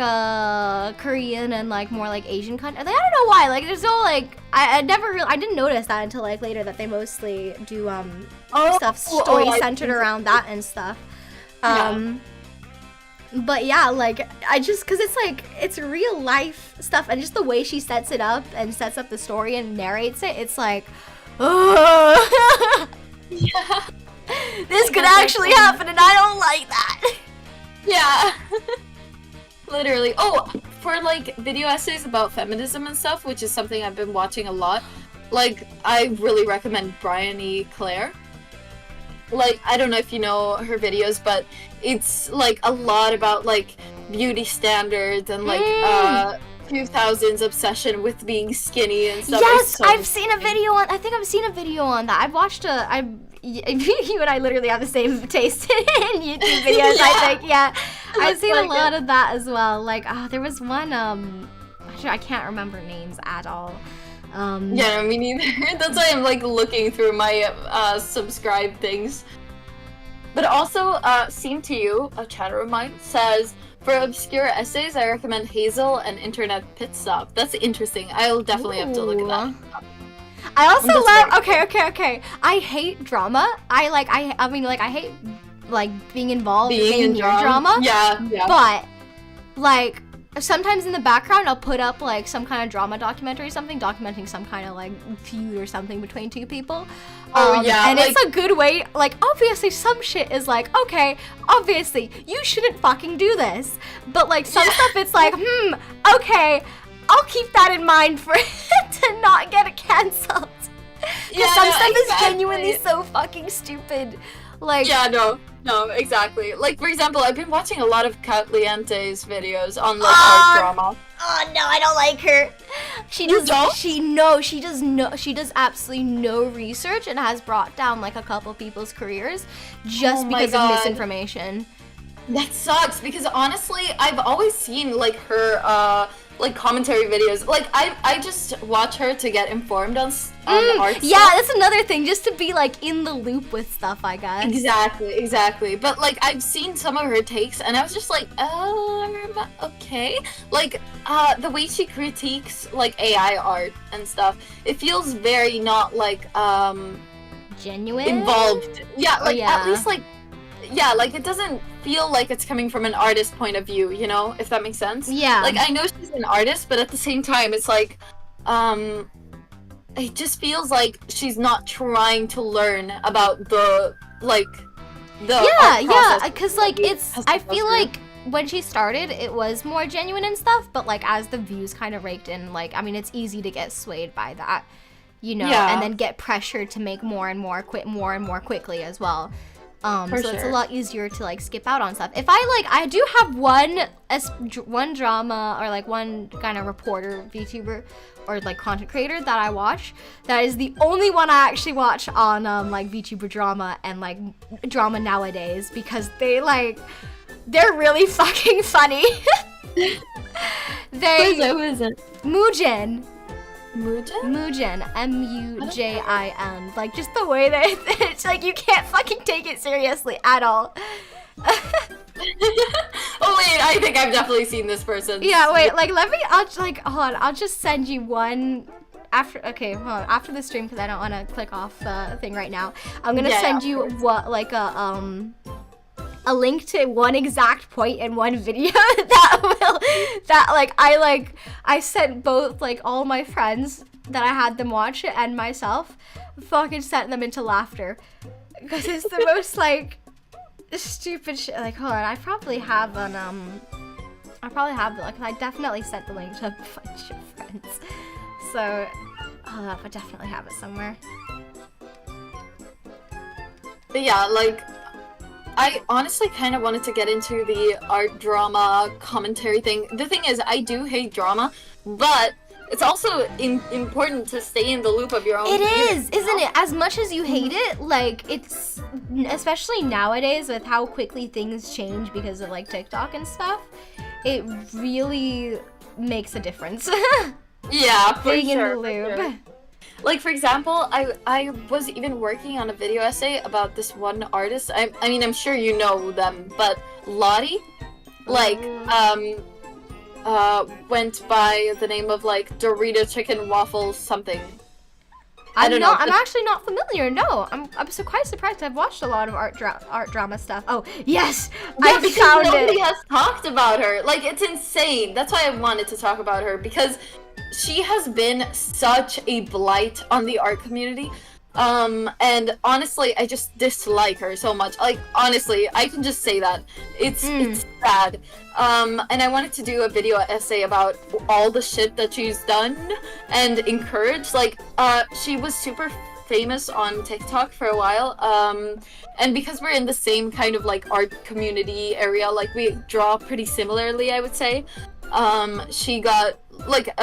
Korean and like more like Asian country. Like, I don't know why. Like there's no like I didn't notice that until like later that they mostly do story centered around that and stuff. But yeah, like I just cause it's like it's real life stuff and just the way she sets it up and sets up the story and narrates it, it's like Yeah. This could actually happen and I don't like that. Yeah. Literally. Oh, for like video essays about feminism and stuff, which is something I've been watching a lot, like I really recommend Bryony Claire. Like, I don't know if you know her videos, but it's like a lot about like beauty standards and like 2000s obsession with being skinny and stuff. Yes, so I've seen a video on. I think I've seen a video on that. I've watched you and I literally have the same taste in YouTube videos. Yeah. I think, yeah, I've seen like a lot of that as well. Like, there was one. Actually, I can't remember names at all. Yeah, no, me neither. That's why I'm like looking through my subscribe things. But also, Seem to You, a chatter of mine, says, for obscure essays, I recommend Hazel and Internet Pit Stop. That's interesting. I'll definitely have to look at that. I also love. Okay. I hate drama. I hate like being involved in drama. Yeah. But like sometimes in the background I'll put up like some kind of drama documentary or something documenting some kind of like feud or something between two people. And like, it's a good way, like obviously some shit is like, okay, obviously you shouldn't fucking do this, but like some stuff it's like, okay, I'll keep that in mind for to not get it cancelled. Because some stuff is genuinely so fucking stupid. Like, yeah, no, exactly. Like, for example, I've been watching a lot of Kat Liente's videos on like art drama. Oh no, I don't like her. She does absolutely no research and has brought down like a couple people's careers just because of misinformation. That sucks because honestly, I've always seen like her like commentary videos. Like I just watch her to get informed on art. Yeah, that's another thing, just to be like in the loop with stuff, I guess. Exactly. But like I've seen some of her takes and I was just like, okay. Like the way she critiques like AI art and stuff, it feels very not like genuine, involved. Yeah, like at least like like it doesn't feel like it's coming from an artist point of view, you know, if that makes sense. Yeah. Like I know she's an artist, but at the same time it's like it just feels like she's not trying to learn about the because like I feel like when she started it was more genuine and stuff, but like as the views kind of raked in, like I mean it's easy to get swayed by that, you know, and then get pressured to make more and more quickly as well. It's a lot easier to like skip out on stuff. If I do have one drama or like one kind of reporter VTuber or like content creator that I watch, that is the only one I actually watch on like VTuber drama and like drama nowadays, because they're really fucking funny. Who is it? Mujin, Mujin, Mujin. Like just the way that it's like you can't fucking take it seriously at all. Oh wait, I think I've definitely seen this person. Yeah, wait, like hold on, I'll just send you one after. Okay, hold on, after the stream, because I don't want to click off the thing right now. I'm gonna send you a link to one exact point in one video I sent both like all my friends that I had them watch it and myself, fucking sent them into laughter because it's the most like stupid shit. Like hold on, I probably have I definitely sent the link to a bunch of friends, so hold up, I definitely have it somewhere. But yeah, like I honestly kind of wanted to get into the art drama commentary thing. The thing is, I do hate drama, but it's also important to stay in the loop of your own. It is, isn't it? As much as you hate it, like, it's, especially nowadays with how quickly things change because of, like, TikTok and stuff, it really makes a difference. Yeah, for Being sure. in the loop. For sure. Like, for example, I was even working on a video essay about this one artist. I mean, I'm sure you know them, but Lottie, like, went by the name of, like, Dorito Chicken Waffle something. I don't know. I'm actually not familiar. No, I'm so quite surprised. I've watched a lot of art drama stuff. Oh yes, Yeah, I because found nobody it. has talked about her. Like, it's insane. That's why I wanted to talk about her, because she has been such a blight on the art community. And honestly, I just dislike her so much. Like, honestly, I can just say that. It's sad. And I wanted to do a video essay about all the shit that she's done and encouraged. Like, she was super famous on TikTok for a while. And because we're in the same kind of, like, art community area, like, we draw pretty similarly, I would say. She got, like,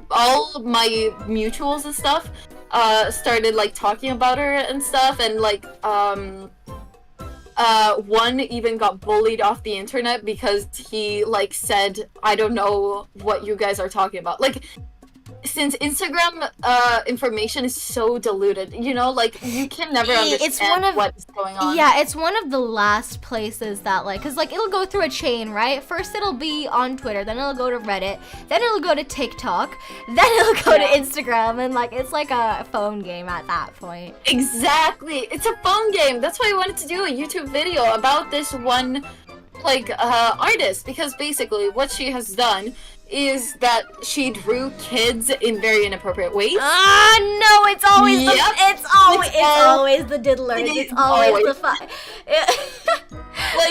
all my mutuals and stuff started, like, talking about her and stuff, and, like, one even got bullied off the internet because he, like, said, I don't know what you guys are talking about. Like, since Instagram information is so diluted, you know, like, you can never understand what is going on. Yeah, it's one of the last places that, like, because, like, it'll go through a chain, right? First it'll be on Twitter, then it'll go to Reddit, then it'll go to TikTok, then it'll go to Instagram, and, like, it's like a phone game at that point. Exactly! It's a phone game! That's why I wanted to do a YouTube video about this one, like, artist, because basically what she has done is that she drew kids in very inappropriate ways. No, it's always it's always the diddlers. It's always the fun. Like,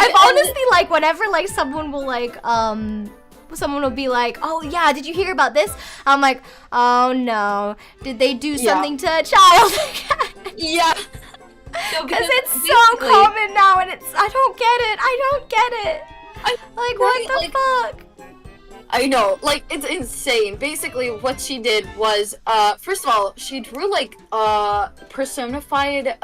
I've honestly, like, whenever, like, someone will, like, someone will be like, oh yeah, did you hear about this? I'm like, oh no, did they do something to a child? Yeah. Because it's so common now, and I don't get it. Like, what the fuck? I know, like, it's insane. Basically, what she did was, first of all, she drew, like, personified,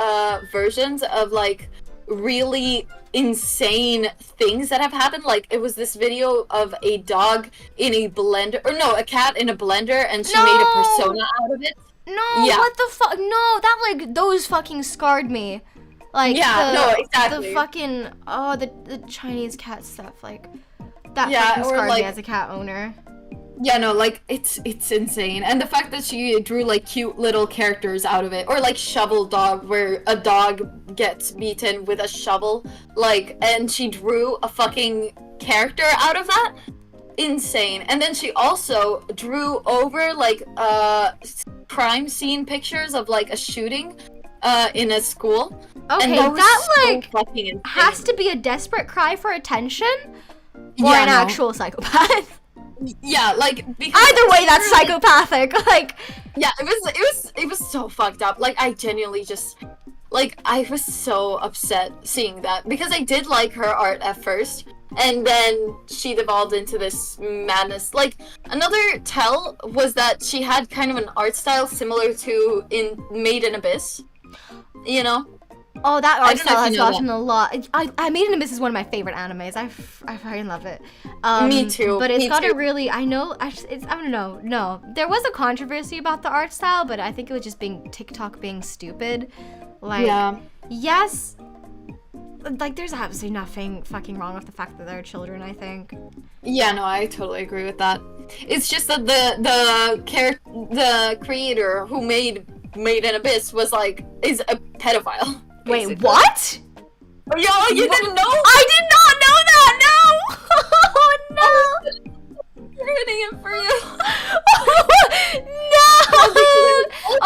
versions of, like, really insane things that have happened. Like, it was this video of a dog in a blender, or no, a cat in a blender, and she made a persona out of it. No, what the fuck? No, that, like, those fucking scarred me. Like, exactly. The fucking, the Chinese cat stuff, like, that fucking or, scarred like, me as a cat owner. Yeah, no, like, it's insane. And the fact that she drew, like, cute little characters out of it. Or, like, Shovel Dog, where a dog gets beaten with a shovel. Like, and she drew a fucking character out of that. Insane. And then she also drew over, like, crime scene pictures of, like, a shooting in a school. Okay, and that, so like, fucking insane. has to be a desperate cry for attention or an actual psychopath. Yeah, like, because either way, that's psychopathic. Like, yeah, it was so fucked up. Like, I genuinely just, like, I was so upset seeing that, because I did like her art at first, and then she devolved into this madness. Like, another tell was that she had kind of an art style similar to in Made in Abyss, you know? Oh, that art style has gotten a lot. I Made in Abyss is one of my favorite animes. I fucking love it. Me too. But it's got a really, I don't know. No, there was a controversy about the art style, but I think it was just TikTok being stupid. Like, yes, like, there's absolutely nothing fucking wrong with the fact that they're children, I think. Yeah, no, I totally agree with that. It's just that the creator who made in Abyss is a pedophile. Basically. Wait, what? Yo, you didn't know? I did not know that! No! Oh, no! Ruining it for you. No!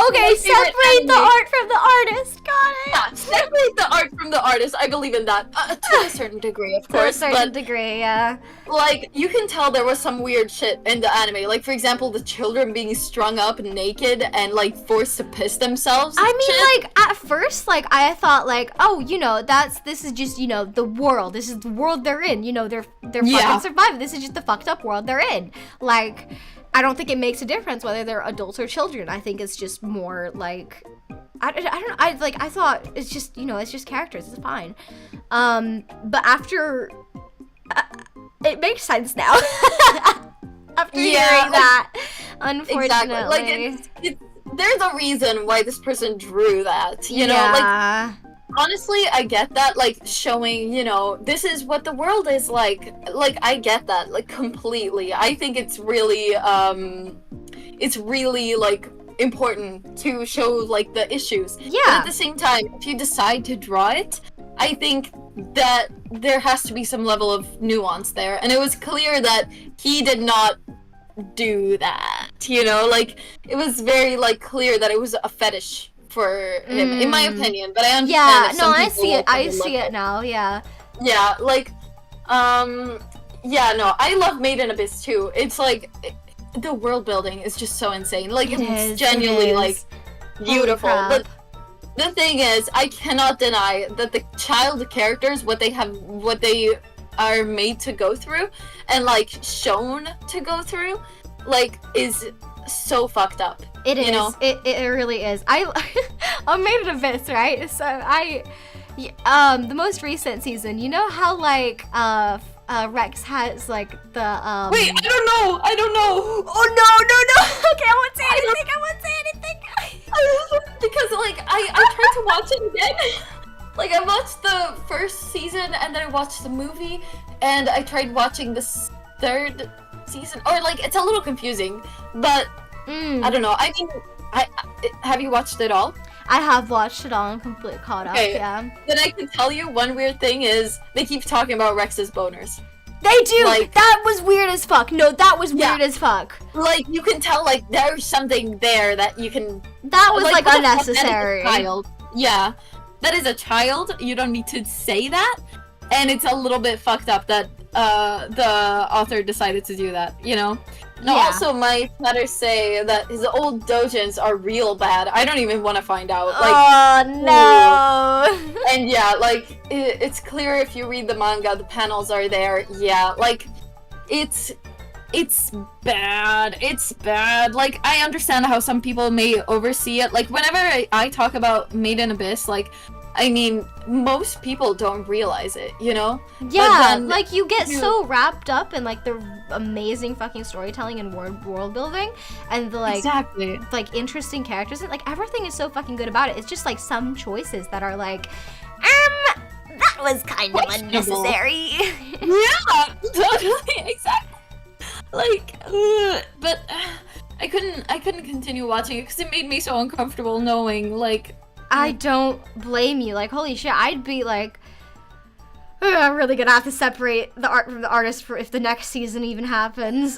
Okay, separate the art from the artist. Got it. Yeah, separate the art from the artist. artist. I believe in that to a certain degree, of To a course. certain But degree, yeah. like, you can tell there was some weird shit in the anime. Like, for example, the children being strung up naked and like forced to piss themselves. I mean, shit. like, at first, like, I thought, like, oh, you know, this is just, you know, the world. This is the world they're in. You know, they're Yeah. fucking surviving. This is just the fucked up world they're in. Like, I don't think it makes a difference whether they're adults or children. I think it's just more, like, I don't know. I thought it's just, you know, it's just characters. It's fine. But after, it makes sense now. After hearing that, unfortunately. Exactly. Like, there's a reason why this person drew that, you know? Like, honestly, I get that, like, showing, you know, this is what the world is like. Like, I get that, like, completely. I think it's really, like, important to show, like, the issues. Yeah. But at the same time, if you decide to draw it, I think that there has to be some level of nuance there. And it was clear that he did not do that, you know? Like, it was very, like, clear that it was a fetish for him, in my opinion. But I understand. Yeah, if no, some I people see it. I overlook see it now. Yeah. Yeah, like, yeah, no, I love Made in Abyss too. It's like, the world building is just so insane. Like, it's genuinely, like, beautiful. But the thing is, I cannot deny that the child characters, what they are made to go through, and, like, shown to go through, like, is so fucked up. It is. You know? It really is. I Made in Abyss, right? So the most recent season, you know how, like, Rex has, like, the, Wait, I don't know! Oh, no! Okay, I won't say anything! Because, like, I tried to watch it again. Like, I watched the first season, and then I watched the movie, and I tried watching the third season. Or, like, it's a little confusing, but I don't know. I mean, have you watched it all? I have watched it all and completely caught up, yeah. Then I can tell you one weird thing is, they keep talking about Rex's boners. They do! Like, that was weird as fuck. No, that was weird as fuck. Like, you can tell, like, there's something there that you can... That was, like what the fuck? unnecessary. That is a child. Yeah. That is a child. You don't need to say that. And it's a little bit fucked up that the author decided to do that, you know? Now, also, my chatters say that his old dojins are real bad. I don't even want to find out. Like, oh, no! And yeah, like, it's clear if you read the manga, the panels are there. Yeah, like, it's bad. It's bad. Like, I understand how some people may oversee it. Like, whenever I talk about Made in Abyss, like, I mean, most people don't realize it, you know? Yeah, like, you get so wrapped up in, like, the amazing fucking storytelling and world building, and the, like, like, interesting characters, and, like, everything is so fucking good about it. It's just, like, some choices that are, like, that was kind of unnecessary. Yeah, totally, exactly. Like, but I couldn't continue watching it because it made me so uncomfortable knowing, like, I don't blame you. Like, holy shit, I'd be like, I'm really gonna have to separate the art from the artist for if the next season even happens.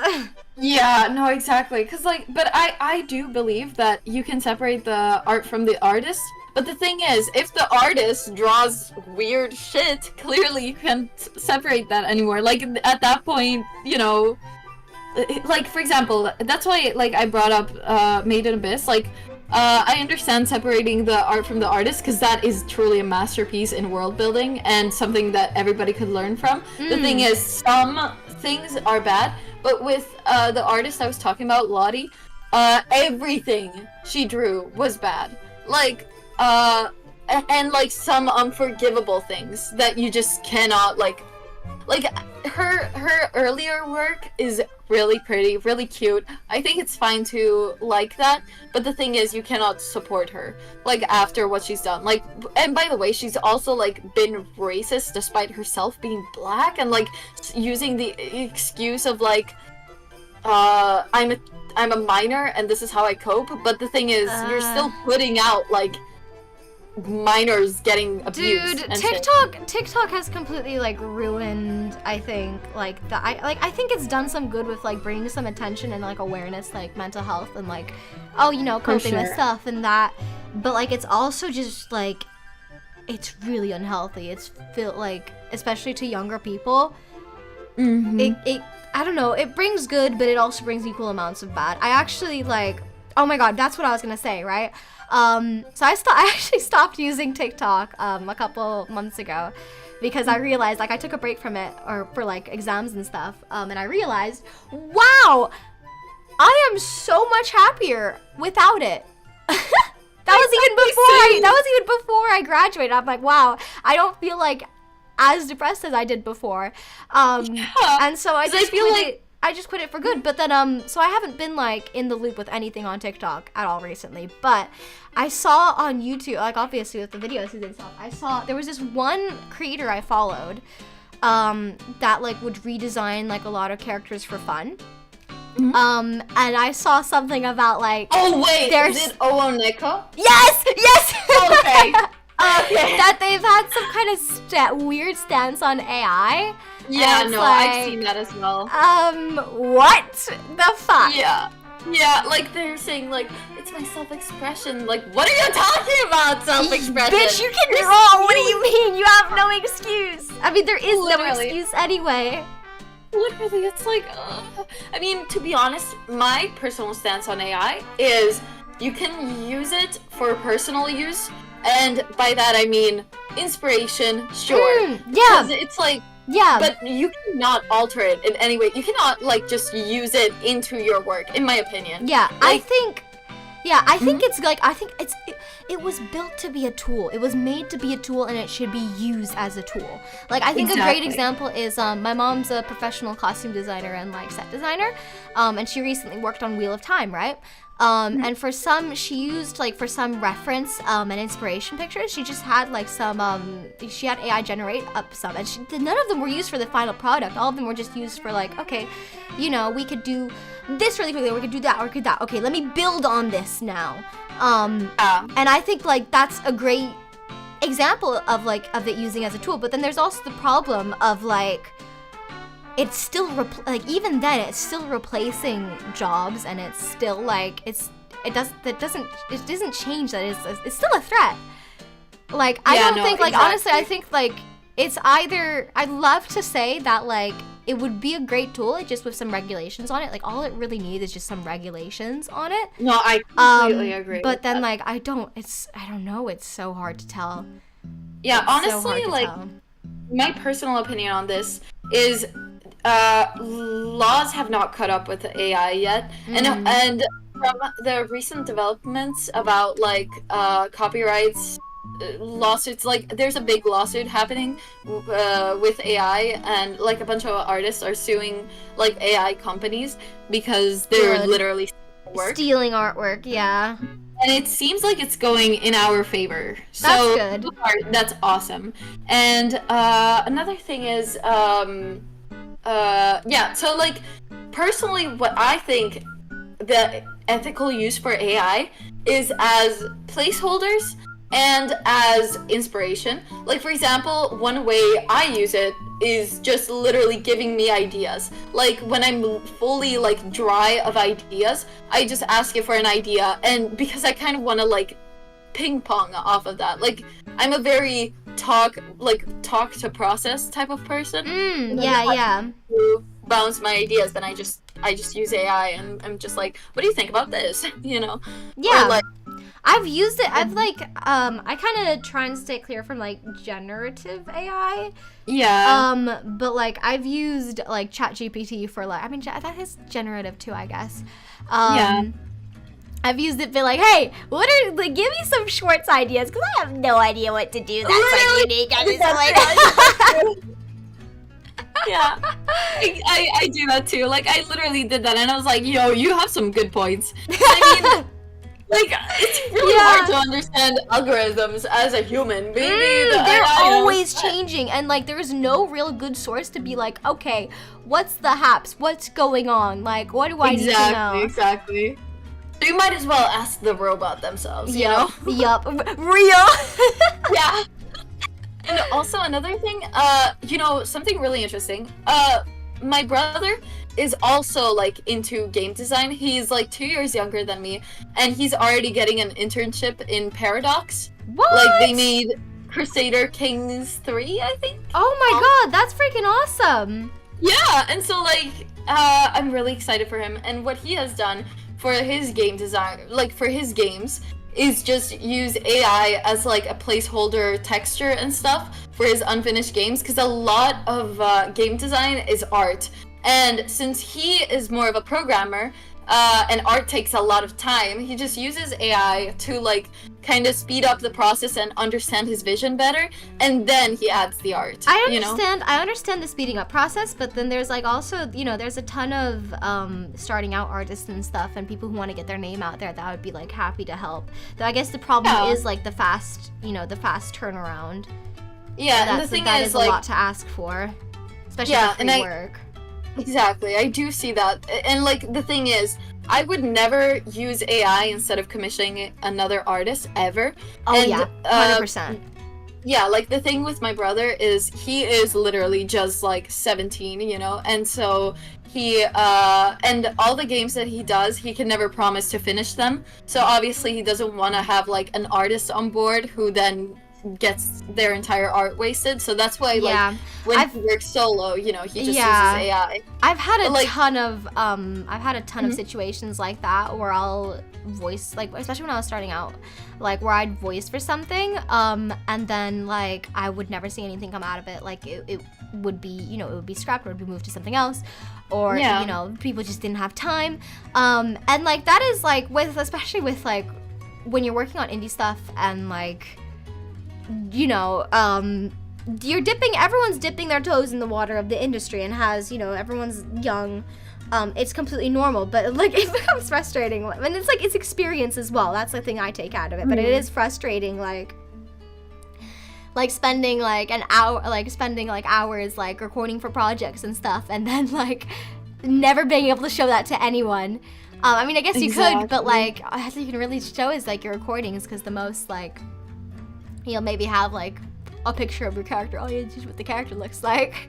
Yeah, no, exactly. Because, like, but I do believe that you can separate the art from the artist. But the thing is, if the artist draws weird shit, clearly you can't separate that anymore. Like, at that point, you know, like, for example, that's why, like, I brought up Made in Abyss. Like, I understand separating the art from the artist, because that is truly a masterpiece in world building and something that everybody could learn from. The thing is, some things are bad, but with the artist I was talking about, Lottie, everything she drew was bad. Like, and like some unforgivable things that you just cannot, like her earlier work is really pretty, really cute. I think it's fine to like that, but the thing is, you cannot support her, like, after what she's done. Like, and by the way, she's also, like, been racist despite herself being black, and, like, using the excuse of, like, I'm a minor and this is how I cope, but the thing is, you're still putting out, like, minors getting abused. Dude, TikTok has completely, like, ruined, I think, like, I think it's done some good with, like, bringing some attention and, like, awareness, like, mental health and, like, oh, you know, coping with stuff and that, but, like, it's also just, like, it's really unhealthy. It's feel like, especially to younger people, it I don't know, it brings good, but it also brings equal amounts of bad. I actually like, oh my god, that's what I was gonna say, right? So I actually stopped using TikTok a couple months ago because I realized, like, I took a break from it or for like exams and stuff, and I realized, wow, I am so much happier without it. That was even before I graduated. I'm like, wow, I don't feel like as depressed as I did before. And so I just feel like I just quit it for good. But then so I haven't been like in the loop with anything on TikTok at all recently. But I saw on YouTube, like obviously with the videos and stuff, I saw there was this one creator I followed that like would redesign like a lot of characters for fun. And I saw something about like, oh wait, there's... is it Ooneko? Yes! Okay. Okay. That they've had some kind of weird stance on AI. Yeah, no, like, I've seen that as well. What the fuck? Yeah, like they're saying like, it's my self-expression. Like, what are you talking about, self-expression? Bitch, you can draw. What do you mean? You have no excuse. I mean, there is no excuse anyway. Literally, it's like, I mean, to be honest, my personal stance on AI is you can use it for personal use, and by that I mean inspiration, sure. Yeah. Because it's like, yeah. But you cannot alter it in any way. You cannot, like, just use it into your work, in my opinion. Yeah, like, I think it's like, it was built to be a tool. It was made to be a tool, and it should be used as a tool. Like, I think a great example is my mom's a professional costume designer and like set designer, and she recently worked on Wheel of Time, right? And for some, she used like for some reference and inspiration pictures, she just had like some she had AI generate up some, and none of them were used for the final product. All of them were just used for like, okay, you know, we could do this really quickly, or we could do that, or we could that. Okay, let me build on this now. And I think like that's a great example of it using as a tool. But then there's also the problem of like, it's still even then it's still replacing jobs, and it's still like it doesn't change that it's still a threat. Like, I don't think like, honestly, I think like it's either, I'd love to say that like it would be a great tool, like, just with some regulations on it. Like, all it really needs is just some regulations on it. No, I completely agree. But then like I don't know, it's so hard to tell. Yeah, It's honestly, so hard to like tell. My personal opinion on this is laws have not caught up with AI yet, and from the recent developments about like copyrights lawsuits, like there's a big lawsuit happening with AI, and like a bunch of artists are suing like AI companies because they're literally stealing artwork. Yeah. And it seems like it's going in our favor. So that's good. That's awesome. And another thing is, so like personally, what I think the ethical use for AI is as placeholders and as inspiration. Like, for example, one way I use it is just literally giving me ideas. Like, when I'm fully like dry of ideas, I just ask it for an idea, and because I kind of want to like ping pong off of that. Like, I'm a very talk to process type of person. Yeah. To bounce my ideas, then I just use AI, and I'm just like, what do you think about this? You know? Yeah. Or, like, I've used it. I've like I kind of try and stay clear from like generative AI. Yeah. But like I've used like ChatGPT for like, I mean, that is generative too, I guess. Yeah. I've used it, been like, hey, give me some Schwartz ideas, because I have no idea what to do. That's like unique. I'm just like. Yeah, I do that too. Like, I literally did that, and I was like, yo, you have some good points. I mean, like, it's really hard to understand algorithms as a human. Maybe they're always changing, and like, there's no real good source to be like, okay, what's the haps? What's going on? Like, what do I need to know? Exactly. So you might as well ask the robot themselves, you know? Yup. Real. Yeah. And also another thing, something really interesting. My brother is also like into game design. He's like 2 years younger than me, and he's already getting an internship in Paradox. What? Like, they made Crusader Kings 3, I think. Oh my god, that's freaking awesome. Yeah, and so like I'm really excited for him, and what he has done for his game design, like for his games, is just use AI as like a placeholder texture and stuff for his unfinished games, because a lot of game design is art, and since he is more of a programmer, and art takes a lot of time, he just uses AI to like kind of speed up the process and understand his vision better, and then he adds the art. I understand the speeding up process, but then there's like also, you know, there's a ton of starting out artists and stuff and people who want to get their name out there that would be like happy to help. Though I guess the problem is like the fast turnaround. Yeah, and the thing that is is like a lot to ask for, especially for free work. Exactly, I do see that. And like the thing is, I would never use AI instead of commissioning another artist ever. Oh and, yeah, 100%. Yeah, like the thing with my brother is he is literally just like 17, you know, and so he and all the games that he does, he can never promise to finish them. So obviously he doesn't want to have like an artist on board who then gets their entire art wasted. So that's why like when he works solo, you know, he just uses AI. I've had a ton of situations like that where I'll voice, like especially when I was starting out, like where I'd voice for something and then like I would never see anything come out of it. Like it would be, you know, it would be scrapped or it would be moved to something else, or you know, people just didn't have time, and like that is like especially with like when you're working on indie stuff and like, you know, everyone's dipping their toes in the water of the industry and has, you know, everyone's young, it's completely normal, but like it becomes frustrating, and it's like it's experience as well. That's the thing I take out of it, but it is frustrating, like spending like an hour, like spending like hours like recording for projects and stuff, and then like never being able to show that to anyone. I mean, I guess you could, but like all you can really show is like your recordings, because the most like you'll maybe have like a picture of your character. Oh, yeah, this is what the character looks like.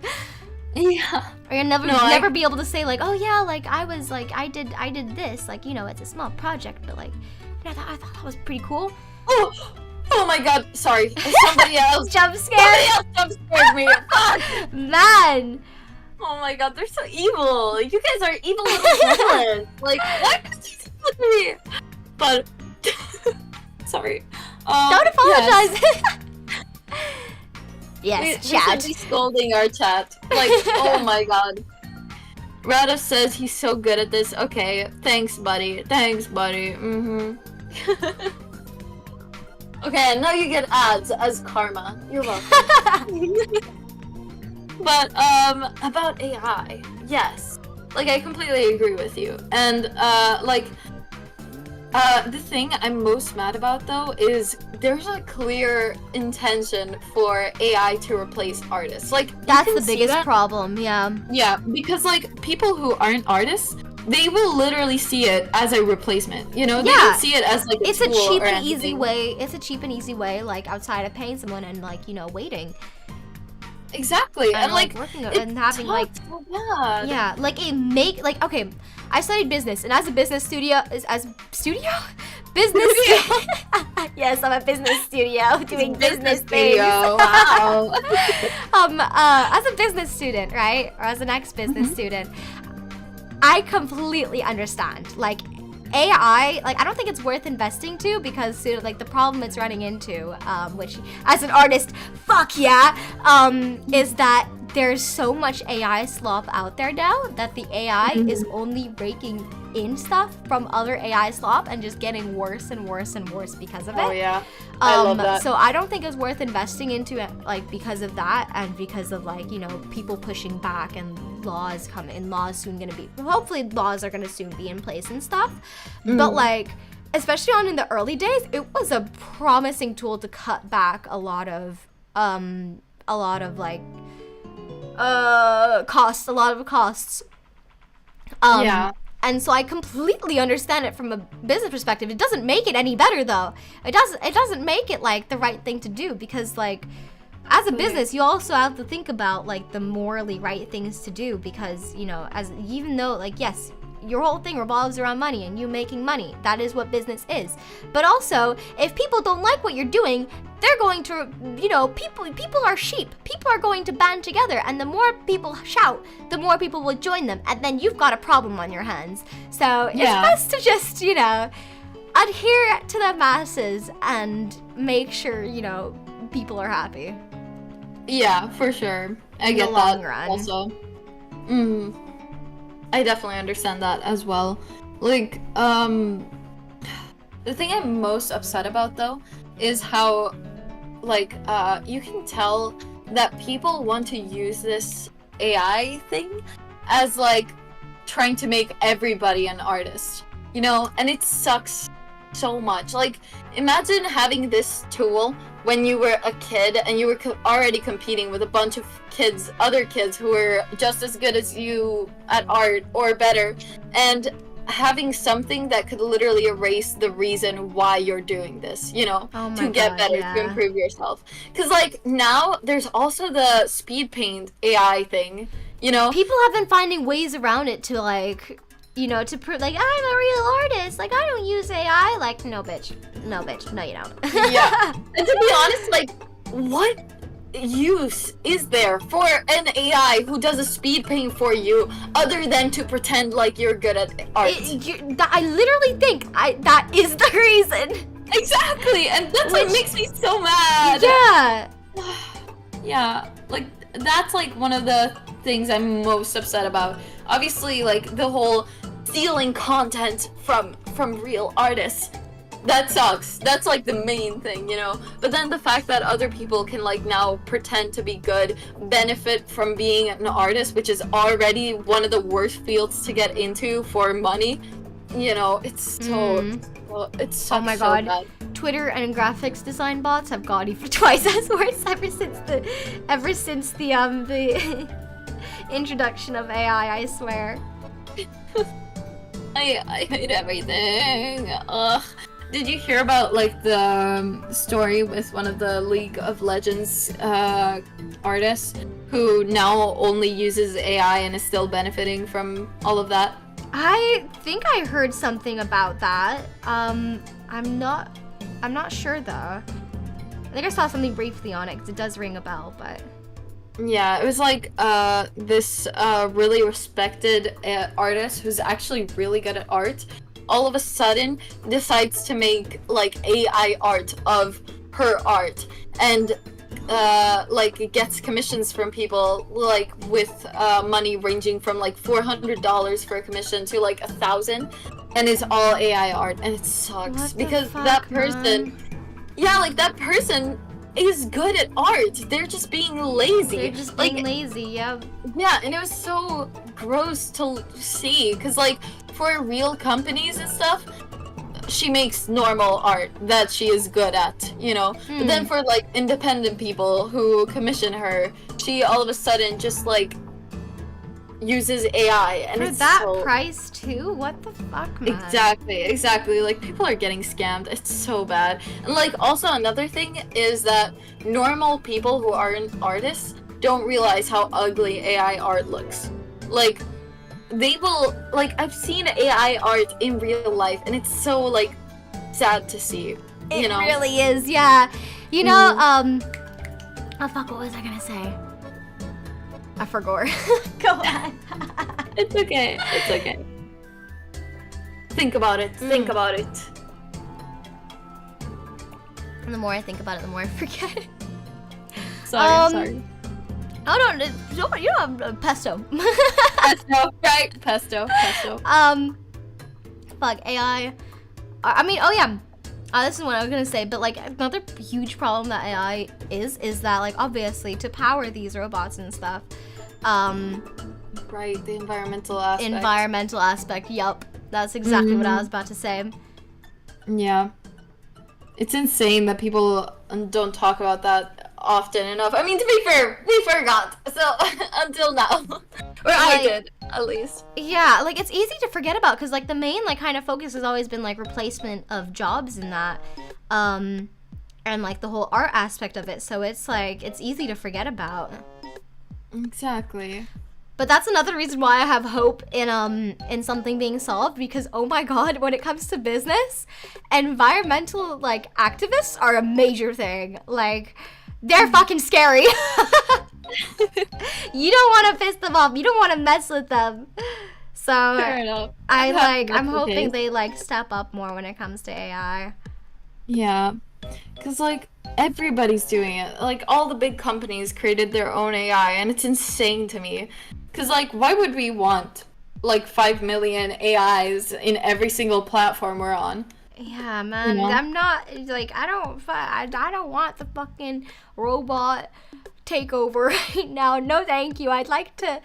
Yeah. Or you'll never be able to say like, oh yeah, like I was like I did this, like, you know, it's a small project, but like, you know, I thought that was pretty cool. Oh my god, sorry. Somebody else jump scared. Somebody else jump scared me. Fuck. Man. Oh my god, they're so evil. You guys are evil little villains. Like, what did you do to me? But sorry. Don't apologize. Yes, we chat. should be scolding our chat. Like, oh my god. Rada says he's so good at this. Okay, thanks, buddy. Okay, now you get ads as karma. You're welcome. But about AI, yes. Like, I completely agree with you. And the thing I'm most mad about though is there's a clear intention for AI to replace artists. Like, that's the biggest problem. Yeah, because like people who aren't artists, they will literally see it as a replacement. You know, they don't see it as like a tool a cheap or and anything. easy way. It's a cheap and easy way, like outside of paying someone and like, you know, waiting. Exactly, and like working and having like like it make like, okay, I studied business, and as a business studio business yes, I'm a business studio doing business things. Wow. As a business student, right, or as an ex-business student, I completely understand like AI, like I don't think it's worth investing to, because like the problem it's running into, which as an artist, fuck yeah, is that there's so much AI slop out there now that the AI is only raking in stuff from other AI slop and just getting worse and worse and worse because of it. Oh yeah, I love that. So I don't think it's worth investing into it, like because of that, and because of like, you know, people pushing back and laws soon gonna be, hopefully laws are gonna soon be in place and stuff. But like, especially in the early days, it was a promising tool to cut back a lot of like costs. And so I completely understand it from a business perspective. It doesn't make it any better though. It doesn't make it like the right thing to do, because like as a business, you also have to think about like the morally right things to do, because, you know, even though like, yes, your whole thing revolves around money and you making money. That is what business is. But also, if people don't like what you're doing, they're going to, you know, people are sheep. People are going to band together, and the more people shout, the more people will join them, and then you've got a problem on your hands. So it's best to just, you know, adhere to the masses and make sure, you know, people are happy. Yeah, for sure. I get that also. I definitely understand that as well. Like, the thing I'm most upset about though is how, like, you can tell that people want to use this AI thing as like trying to make everybody an artist, you know, and it sucks so much. Like, imagine having this tool when you were a kid and you were already competing with a bunch of other kids who were just as good as you at art or better, and having something that could literally erase the reason why you're doing this, you know, to get better, to improve yourself. Because, like, now there's also the speed paint AI thing, you know? People have been finding ways around it to, like, you know, to prove, like, I'm a real artist. Like, I don't use AI. Like, no, bitch. No, bitch. No, you don't. Yeah. And to be honest, like, what use is there for an AI who does a speed paint for you other than to pretend like you're good at art? I literally think that is the reason. Exactly. And that's what makes me so mad. Yeah. Yeah. Like, that's, like, one of the things I'm most upset about. Obviously, like, the whole stealing content from real artists, that sucks. That's, like, the main thing, you know? But then the fact that other people can, like, now pretend to be good, benefit from being an artist, which is already one of the worst fields to get into for money, you know, it's so... It sucks. Oh my god. So bad. Twitter and graphics design bots have got even twice as worse ever since the introduction of AI, I swear. I hate everything. Ugh. Did you hear about, like, the story with one of the League of Legends artists who now only uses AI and is still benefiting from all of that? I think I heard something about that. I'm not sure though. I think I saw something briefly on it because it does ring a bell, but... Yeah, it was like this really respected artist who's actually really good at art all of a sudden decides to make, like, AI art of her art, and like, gets commissions from people, like, with money ranging from, like, $400 for a commission to, like, $1,000, and it's all AI art, and it sucks because that person, like, that person is good at art. They're just being lazy. They're just being lazy, yeah. Yeah, and it was so gross to see, because, like, for real companies and stuff, she makes normal art that she is good at, you know? But then for, like, independent people who commission her, she all of a sudden just, like, uses AI, and for it's that price too? What the fuck, man? Exactly. Like, people are getting scammed. It's so bad. And, like, also another thing is that normal people who aren't artists don't realize how ugly AI art looks. Like, they will, like, I've seen AI art in real life, and it's so, like, sad to see, you know? It really is, yeah. You know, oh fuck, what was I gonna say? I forgot. Go on. It's okay. It's okay. Think about it. Think about it. And the more I think about it, the more I forget it. Sorry. Oh no, you don't have pesto. Pesto, right? Pesto. Fuck, AI. I mean, oh yeah. This is what I was gonna say, but, like, another huge problem that AI is that, like, obviously to power these robots and stuff, right, the environmental aspect. Environmental aspect, yup. That's exactly what I was about to say. Yeah. It's insane that people don't talk about that often enough. I mean, to be fair, we forgot, so until now. Or I did, at least. Yeah, like, it's easy to forget about, because, like, the main, like, kind of focus has always been, like, replacement of jobs in that, and, like, the whole art aspect of it, so it's, like, it's easy to forget about. Exactly. But that's another reason why I have hope in something being solved, because oh my god, when it comes to business, environmental like activists are a major thing. Like, they're fucking scary. You don't want to piss them off. You don't want to mess with them. So Fair enough. I'm hoping they like step up more when it comes to AI. Yeah, because like everybody's doing it. Like all the big companies created their own AI, and it's insane to me. Because like, why would we want like 5 million AIs in every single platform we're on? Yeah, man. You know? I'm not like I don't want the fucking robot takeover right now. No, thank you. I'd like to,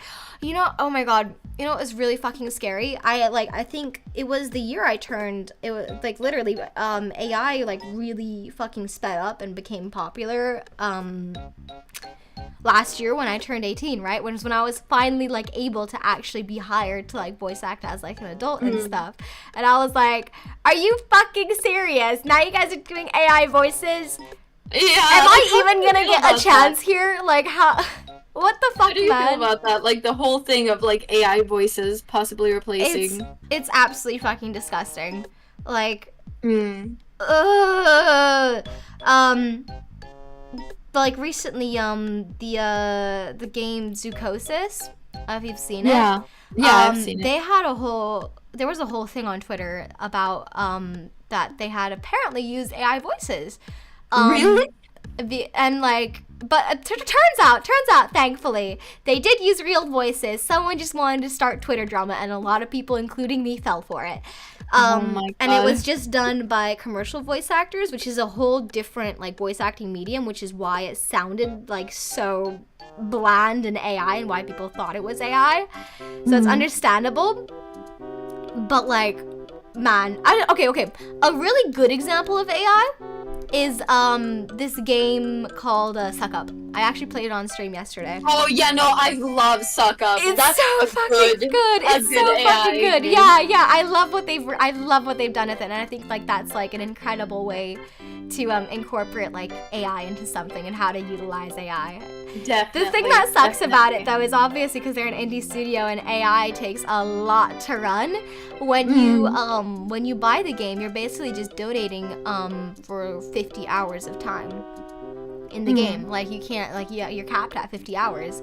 oh my god. You know, it was really fucking scary. I think it was the year I turned, it was like literally, AI like really fucking sped up and became popular, last year when I turned 18, right? When I was finally like able to actually be hired to like voice act as like an adult and stuff. And I was like, are you fucking serious? Now you guys are doing AI voices? Yeah. Am I even gonna get a chance here? Like, how? What the fuck, How do you man? feel about that? Like the whole thing of like AI voices possibly replacing. It's absolutely fucking disgusting. Like, but like recently, the game Zoocosis, if you've seen it. Yeah, I've seen it. There was a whole thing on Twitter about that they had apparently used AI voices. Really? And like, but it turns out, thankfully, they did use real voices. Someone just wanted to start Twitter drama, and a lot of people, including me, fell for it. Oh my God. And it was just done by commercial voice actors, which is a whole different like voice acting medium, which is why it sounded like so bland and AI, and why people thought it was AI. So it's understandable. But like, man, okay. A really good example of AI is this game called Suck Up. I actually played it on stream yesterday. Oh yeah, no, I love Suck Up. It's so fucking good. It's so fucking good. Yeah. I love what they've done with it, and I think like that's like an incredible way to incorporate like AI into something and how to utilize AI. Definitely. The thing that sucks about it though is obviously because they're an indie studio and AI takes a lot to run. When you buy the game, you're basically just donating for 50 hours of time in the game. Like you can't, like, you're capped at 50 hours,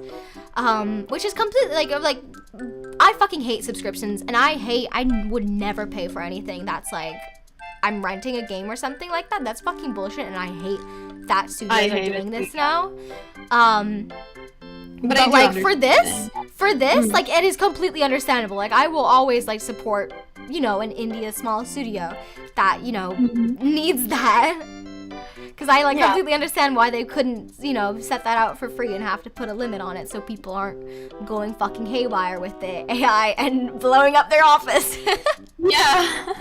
which is completely like I fucking hate subscriptions, and I would never pay for anything that's like I'm renting a game or something like that. That's fucking bullshit, and I hate that studios are doing this now. But like for this, like it is completely understandable. Like I will always like support, an indie small studio that, needs that. Because I completely understand why they couldn't, set that out for free and have to put a limit on it so people aren't going fucking haywire with the AI and blowing up their office. Yeah.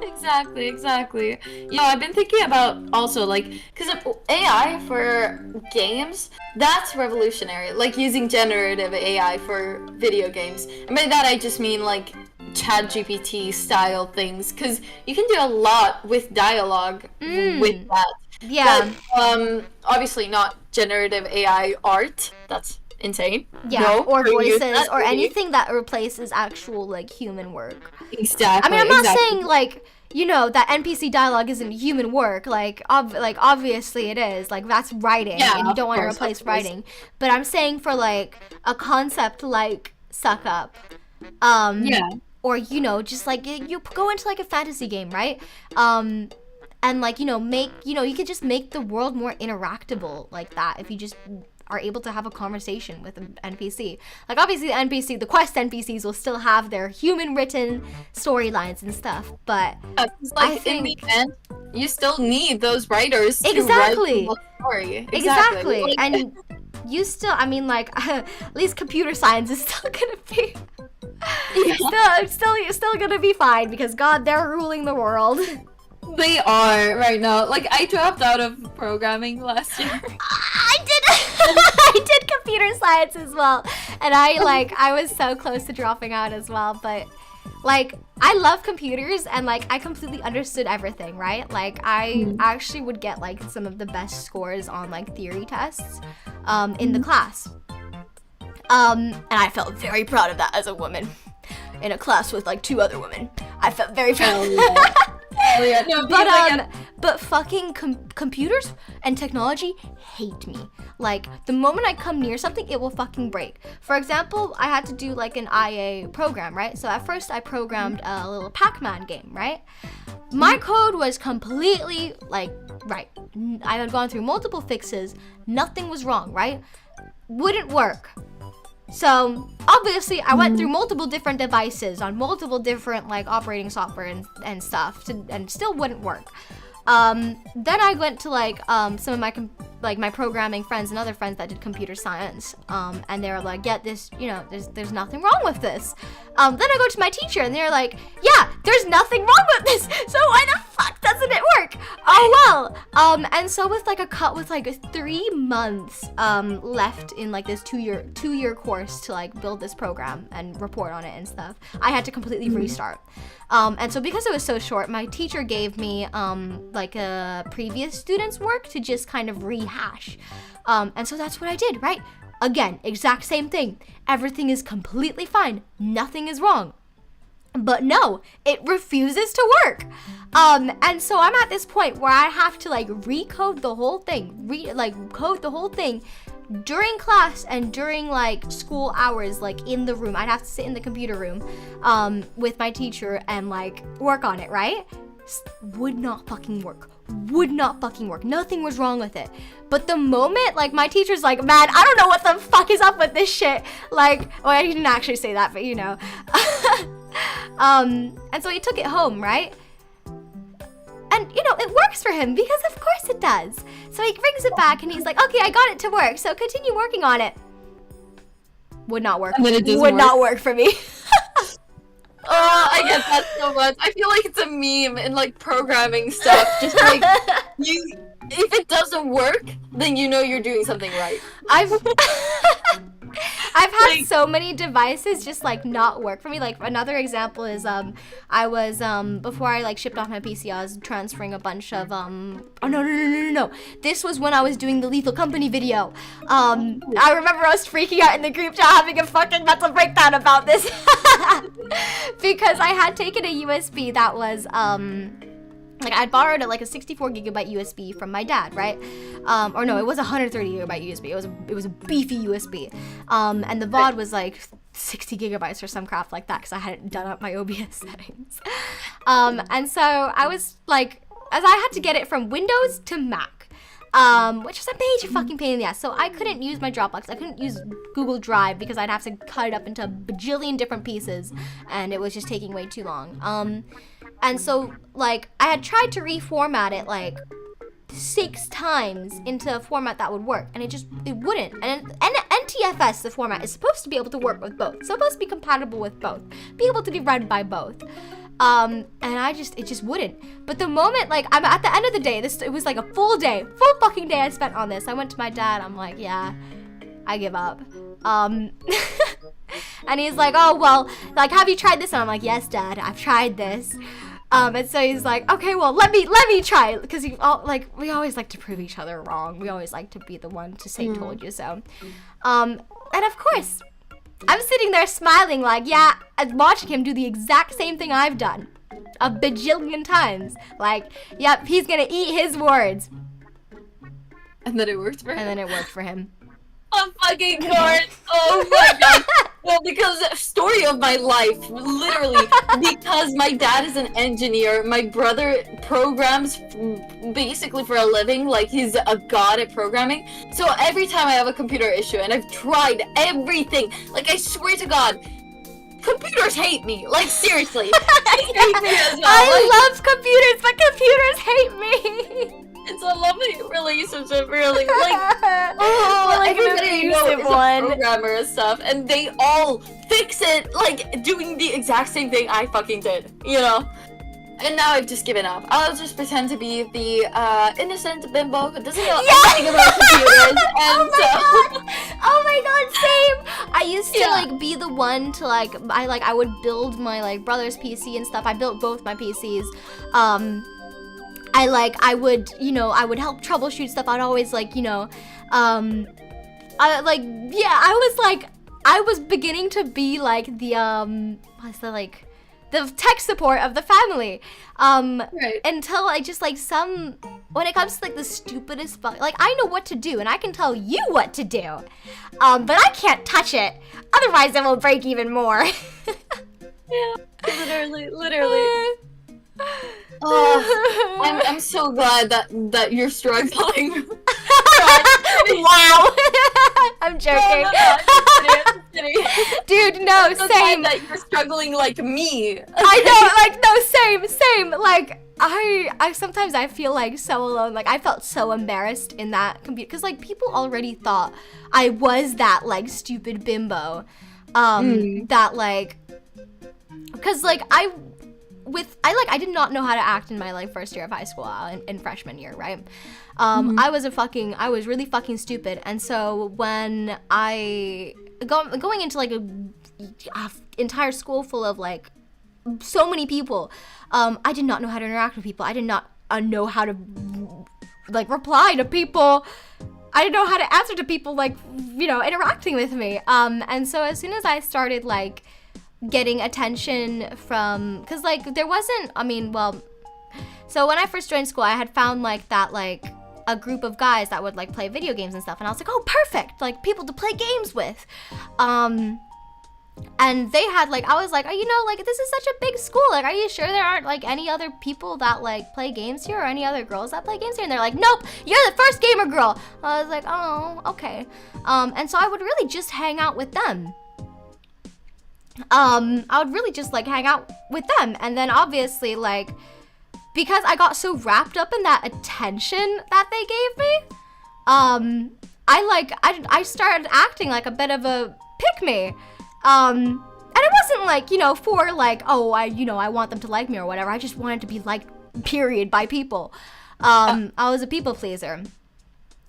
Exactly. I've been thinking about also like, because AI for games, that's revolutionary. Like using generative AI for video games. And by that I just mean like ChatGPT style things, because you can do a lot with dialogue with that. Yeah. But obviously not generative AI art. That's insane. Yeah. No, or voices or anything that replaces actual like human work. Exactly. I mean, I'm not saying like that NPC dialogue isn't human work. Like obviously it is. Like that's writing, and you don't want to replace writing. But I'm saying for like a concept like Suck Up, or just like you go into like a fantasy game, right? And like make you could just make the world more interactable like that if you just are able to have a conversation with an NPC. Like obviously the quest NPCs will still have their human written storylines and stuff, but I think in the end you still need those writers to exactly write the story. Exactly. And you still, I mean, like at least computer science is still gonna be still gonna be fine, because God, they're ruling the world. They are right now. Like I dropped out of programming last year. I did computer science as well, and I was so close to dropping out as well, but like I love computers, and like I completely understood everything, right? Like I actually would get like some of the best scores on like theory tests in the class. And I felt very proud of that as a woman in a class with like 2 other women. I felt very proud. Oh, yeah. No, But fucking computers and technology hate me. Like, the moment I come near something, it will fucking break. For example, I had to do like an IA program, right? So at first I programmed a little Pac-Man game, right? My code was completely like right. I had gone through multiple fixes. Nothing was wrong, right? Wouldn't work. So obviously I went through multiple different devices on multiple different like operating software and stuff and still wouldn't work. Then I went to like some of my programming friends and other friends that did computer science, and they were like, yeah, this, you know, there's nothing wrong with this. Then I go to my teacher and they're like, yeah, there's nothing wrong with this. So why the fuck doesn't it work? Oh well. And so with like 3 months left in like this 2-year course to like build this program and report on it and stuff, I had to completely restart. And so because it was so short, my teacher gave me like a previous student's work to just kind of rehash. And so that's what I did, right? Again, exact same thing. Everything is completely fine. Nothing is wrong. But no, it refuses to work. And so I'm at this point where I have to like recode the whole thing, code the whole thing during class and during like school hours, like in the room. I'd have to sit in the computer room with my teacher and like work on it, right? Would not fucking work. Nothing was wrong with it. But the moment like my teacher's like, man, I don't know what the fuck is up with this shit. Like, well, I didn't actually say that, but you know. And so he took it home, right? And, you know, it works for him because of course it does. So he brings it back and he's like, okay, I got it to work, so continue working on it. Would not work. And then it doesn't Would work. not work for me. Oh, I get that so much. I feel like it's a meme in like programming stuff. Just like if it doesn't work, then you know you're doing something right. I've had Like- so many devices just like not work for me. Like another example is I was before I like shipped off my PC, I was transferring a bunch of oh no. This was when I was doing the Lethal Company video. I remember I was freaking out in the group chat having a fucking mental breakdown about this. Because I had taken a USB that was like I'd borrowed like a 64 gigabyte USB from my dad, right? Or no, it was a 130 gigabyte USB. It was a beefy USB. And the VOD was like 60 gigabytes or some crap like that because I hadn't done up my OBS settings. And so I was like, as I had to get it from Windows to Mac, which was a major fucking pain in the ass. So I couldn't use my Dropbox. I couldn't use Google Drive because I'd have to cut it up into a bajillion different pieces, and it was just taking way too long. And so, like, I had tried to reformat it, like, 6 times into a format that would work, and it wouldn't. And NTFS, the format, is supposed to be able to work with both. It's supposed to be compatible with both. Be able to be read by both. And it just wouldn't. But the moment, like, I'm at the end of the day, it was like a full fucking day I spent on this. I went to my dad, I'm like, yeah, I give up. And he's like, oh, well, like, have you tried this? And I'm like, yes, Dad, I've tried this. And so he's like, okay, well, let me try it. Because we always like to prove each other wrong. We always like to be the one to say, told you so. And of course, I'm sitting there smiling like, yeah, I'm watching him do the exact same thing I've done a bajillion times. Like, yep, he's gonna eat his words. And then it worked for him. And then it worked for him. I'm fucking course. Oh my god. Well, because story of my life, literally, because my dad is an engineer, my brother programs basically for a living, like he's a god at programming. So every time I have a computer issue, and I've tried everything, like I swear to God, computers hate me. Like seriously, they hate me as well. I love computers, but computers hate me. It's a lovely relationship, really. Like, like everybody an you know abusive is a one. programmer and stuff, and they all fix it, like doing the exact same thing I fucking did, you know. And now I've just given up. I'll just pretend to be the innocent bimbo who doesn't know anything about computers. And Oh my god, same! I used to like be the one to I would build my like brother's PC and stuff. I built both my PCs. I would help troubleshoot stuff. I'd always I was like I was beginning to be like the what's the like the tech support of the family. Right. Until I just like when it comes to like the stupidest like I know what to do and I can tell you what to do. But I can't touch it. Otherwise it will break even more. Yeah. Literally. Oh, I'm so glad that you're struggling. Wow. I'm joking. No, I'm kidding. Dude, no, I'm so same. glad that you're struggling like me. I know, like, no, same. Like, I sometimes I feel like so alone. Like, I felt so embarrassed in that computer because like people already thought I was that like stupid bimbo. That like, because like I did not know how to act in my like first year of high school in freshman year, right? I was really fucking stupid, and so when going into like a entire school full of like so many people, I did not know how to interact with people. I did not know how to like reply to people. I didn't know how to answer to people like, you know, interacting with me. And so as soon as I started like getting attention from, because like there wasn't, so when I first joined school, I had found like that like a group of guys that would like play video games and stuff, and I was like, oh, perfect, like people to play games with. And they had like, I was like, oh, you know, like this is such a big school, like are you sure there aren't like any other people that like play games here or any other girls that play games here? And they're like, nope, you're the first gamer girl. I was like, oh, okay. And so I would really just hang out with them. I would really just like hang out with them, and then obviously like because I got so wrapped up in that attention that they gave me, I started acting like a bit of a pick-me. And it wasn't like, you know, for like, oh, I want them to like me or whatever. I just wanted to be liked, period, by people. I was a people pleaser.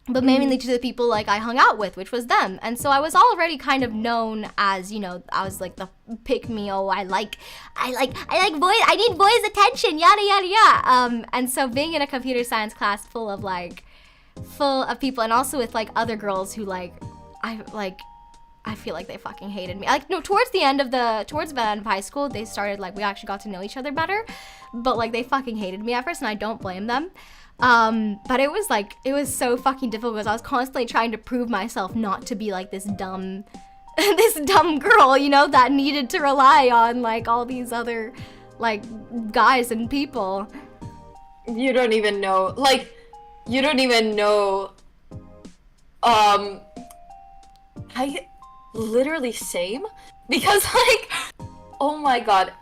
But mainly to the people like I hung out with, which was them. And so I was already kind of known as, you know, I was like the pick me, oh, I like boys, I need boys' attention, yada yada yada. And so being in a computer science class full of people, and also with like other girls who I feel like they fucking hated me. Like, no, towards the end of high school, they started like, we actually got to know each other better, but like they fucking hated me at first, and I don't blame them. But it was so fucking difficult because I was constantly trying to prove myself not to be like this dumb girl, you know, that needed to rely on like all these other like guys and people. You don't even know. I literally same, because like, oh my god,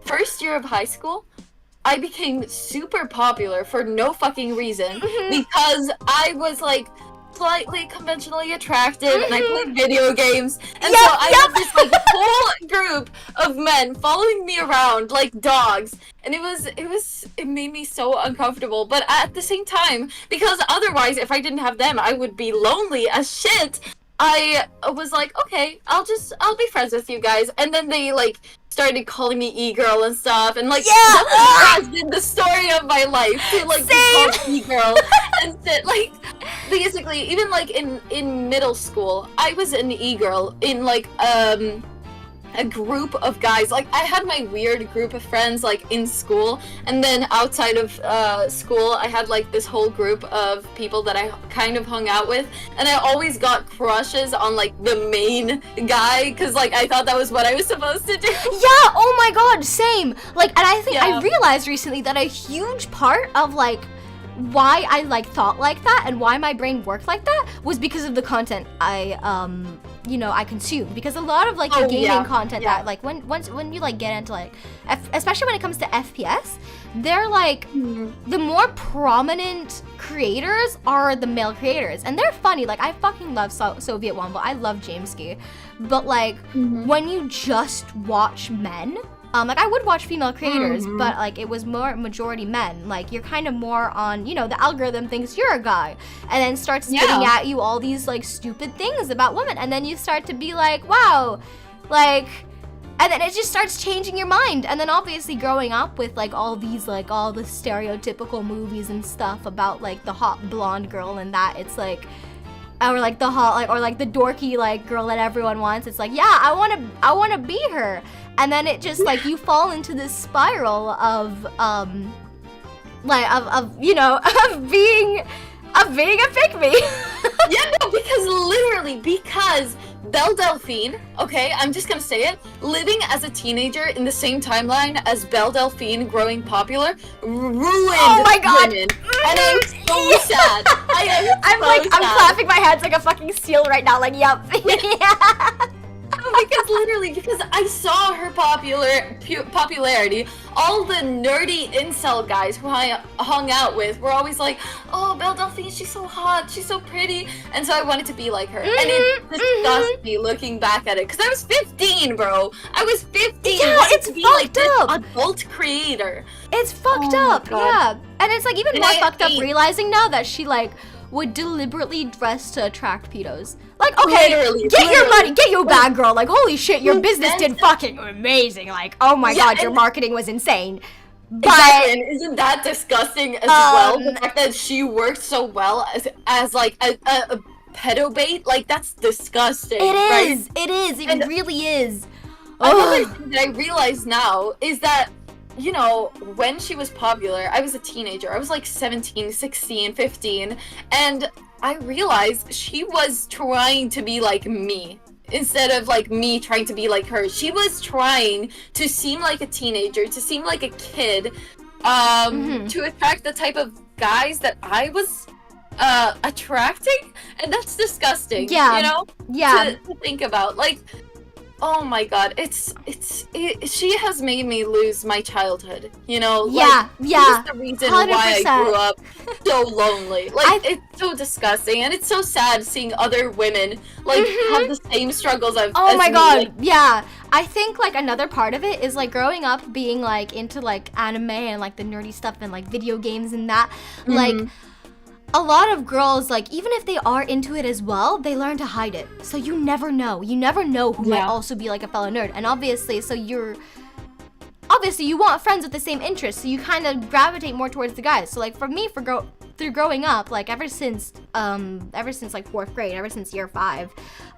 first year of high school, I became super popular for no fucking reason because I was like slightly conventionally attractive and I played video games, and so I had this like whole group of men following me around like dogs, and it made me so uncomfortable. But at the same time, because otherwise if I didn't have them I would be lonely as shit, I was like, okay, I'll be friends with you guys. And then they like started calling me e-girl and stuff, and like that has been the story of my life, to like be called e-girl. And that, like, basically even like in middle school I was an e-girl in like a group of guys. Like I had my weird group of friends like in school, and then outside of school I had like this whole group of people that I kind of hung out with, and I always got crushes on like the main guy because like I thought that was what I was supposed to do. Yeah, oh my god, same. Like, and I think I realized recently that a huge part of like why I like thought like that and why my brain worked like that was because of the content I consumed. Because a lot of like the gaming content that like when you like get into like especially when it comes to FPS, they're like the more prominent creators are the male creators, and they're funny. Like I fucking love Soviet Womble, I love Jameski, but like when you just watch men, like I would watch female creators, but like it was more majority men. Like you're kind of more on, you know, the algorithm thinks you're a guy and then starts spitting at you all these like stupid things about women, and then you start to be like, wow, like, and then it just starts changing your mind. And then obviously growing up with like all these like all the stereotypical movies and stuff about like the hot blonde girl and that, it's like or like the hot, like, or like the dorky like girl that everyone wants. It's like, yeah, I wanna be her, and then it just like you fall into this spiral of like of you know of being a pick-me. Yeah, no, because Belle Delphine, okay, I'm just gonna say it, living as a teenager in the same timeline as Belle Delphine growing popular ruined women. And I'm so sad. I'm clapping my hands like a fucking seal right now, like, yep. Yeah. Because I saw her popularity. All the nerdy incel guys who I hung out with were always like, oh, Belle Delphine, she's so hot, she's so pretty. And so I wanted to be like her. And it disgusts me looking back at it. Because I was 15, bro. I was 15. Yeah, it's to be fucked like this up. adult creator. It's fucked up, yeah. And it's like even more fucked up I realizing now that she like would deliberately dress to attract pedos. Like, okay, get your money, get your bag, girl. Like, holy shit, your business did fucking amazing. Like, oh my god, your marketing was insane. But exactly, and isn't that disgusting as well? The fact that she worked so well as like a pedo bait, like that's disgusting. It is. It really is. Another thing that I realize now is that, you know, when she was popular, I was a teenager. I was like 17, 16, 15, and I realized she was trying to be like me instead of like me trying to be like her. She was trying to seem like a teenager, to seem like a kid, to attract the type of guys that I was attracting, and that's disgusting. Yeah. You know? Yeah. To think about, like, oh my god, she has made me lose my childhood, you know? Yeah, like, yeah. This is the reason 100%. why I grew up so lonely. Like, it's so disgusting, and it's so sad seeing other women, like, have the same struggles as oh my me. god, Like, yeah. I think, like, another part of it is, like, growing up being, like, into, like, anime and, like, the nerdy stuff and, like, video games and that, like, a lot of girls, like, even if they are into it as well, they learn to hide it. So you never know. You never know who might also be, like, a fellow nerd. And obviously, you want friends with the same interests, so you kind of gravitate more towards the guys. So, like, for me, through growing up, like, ever since like 4th grade, ever since year 5,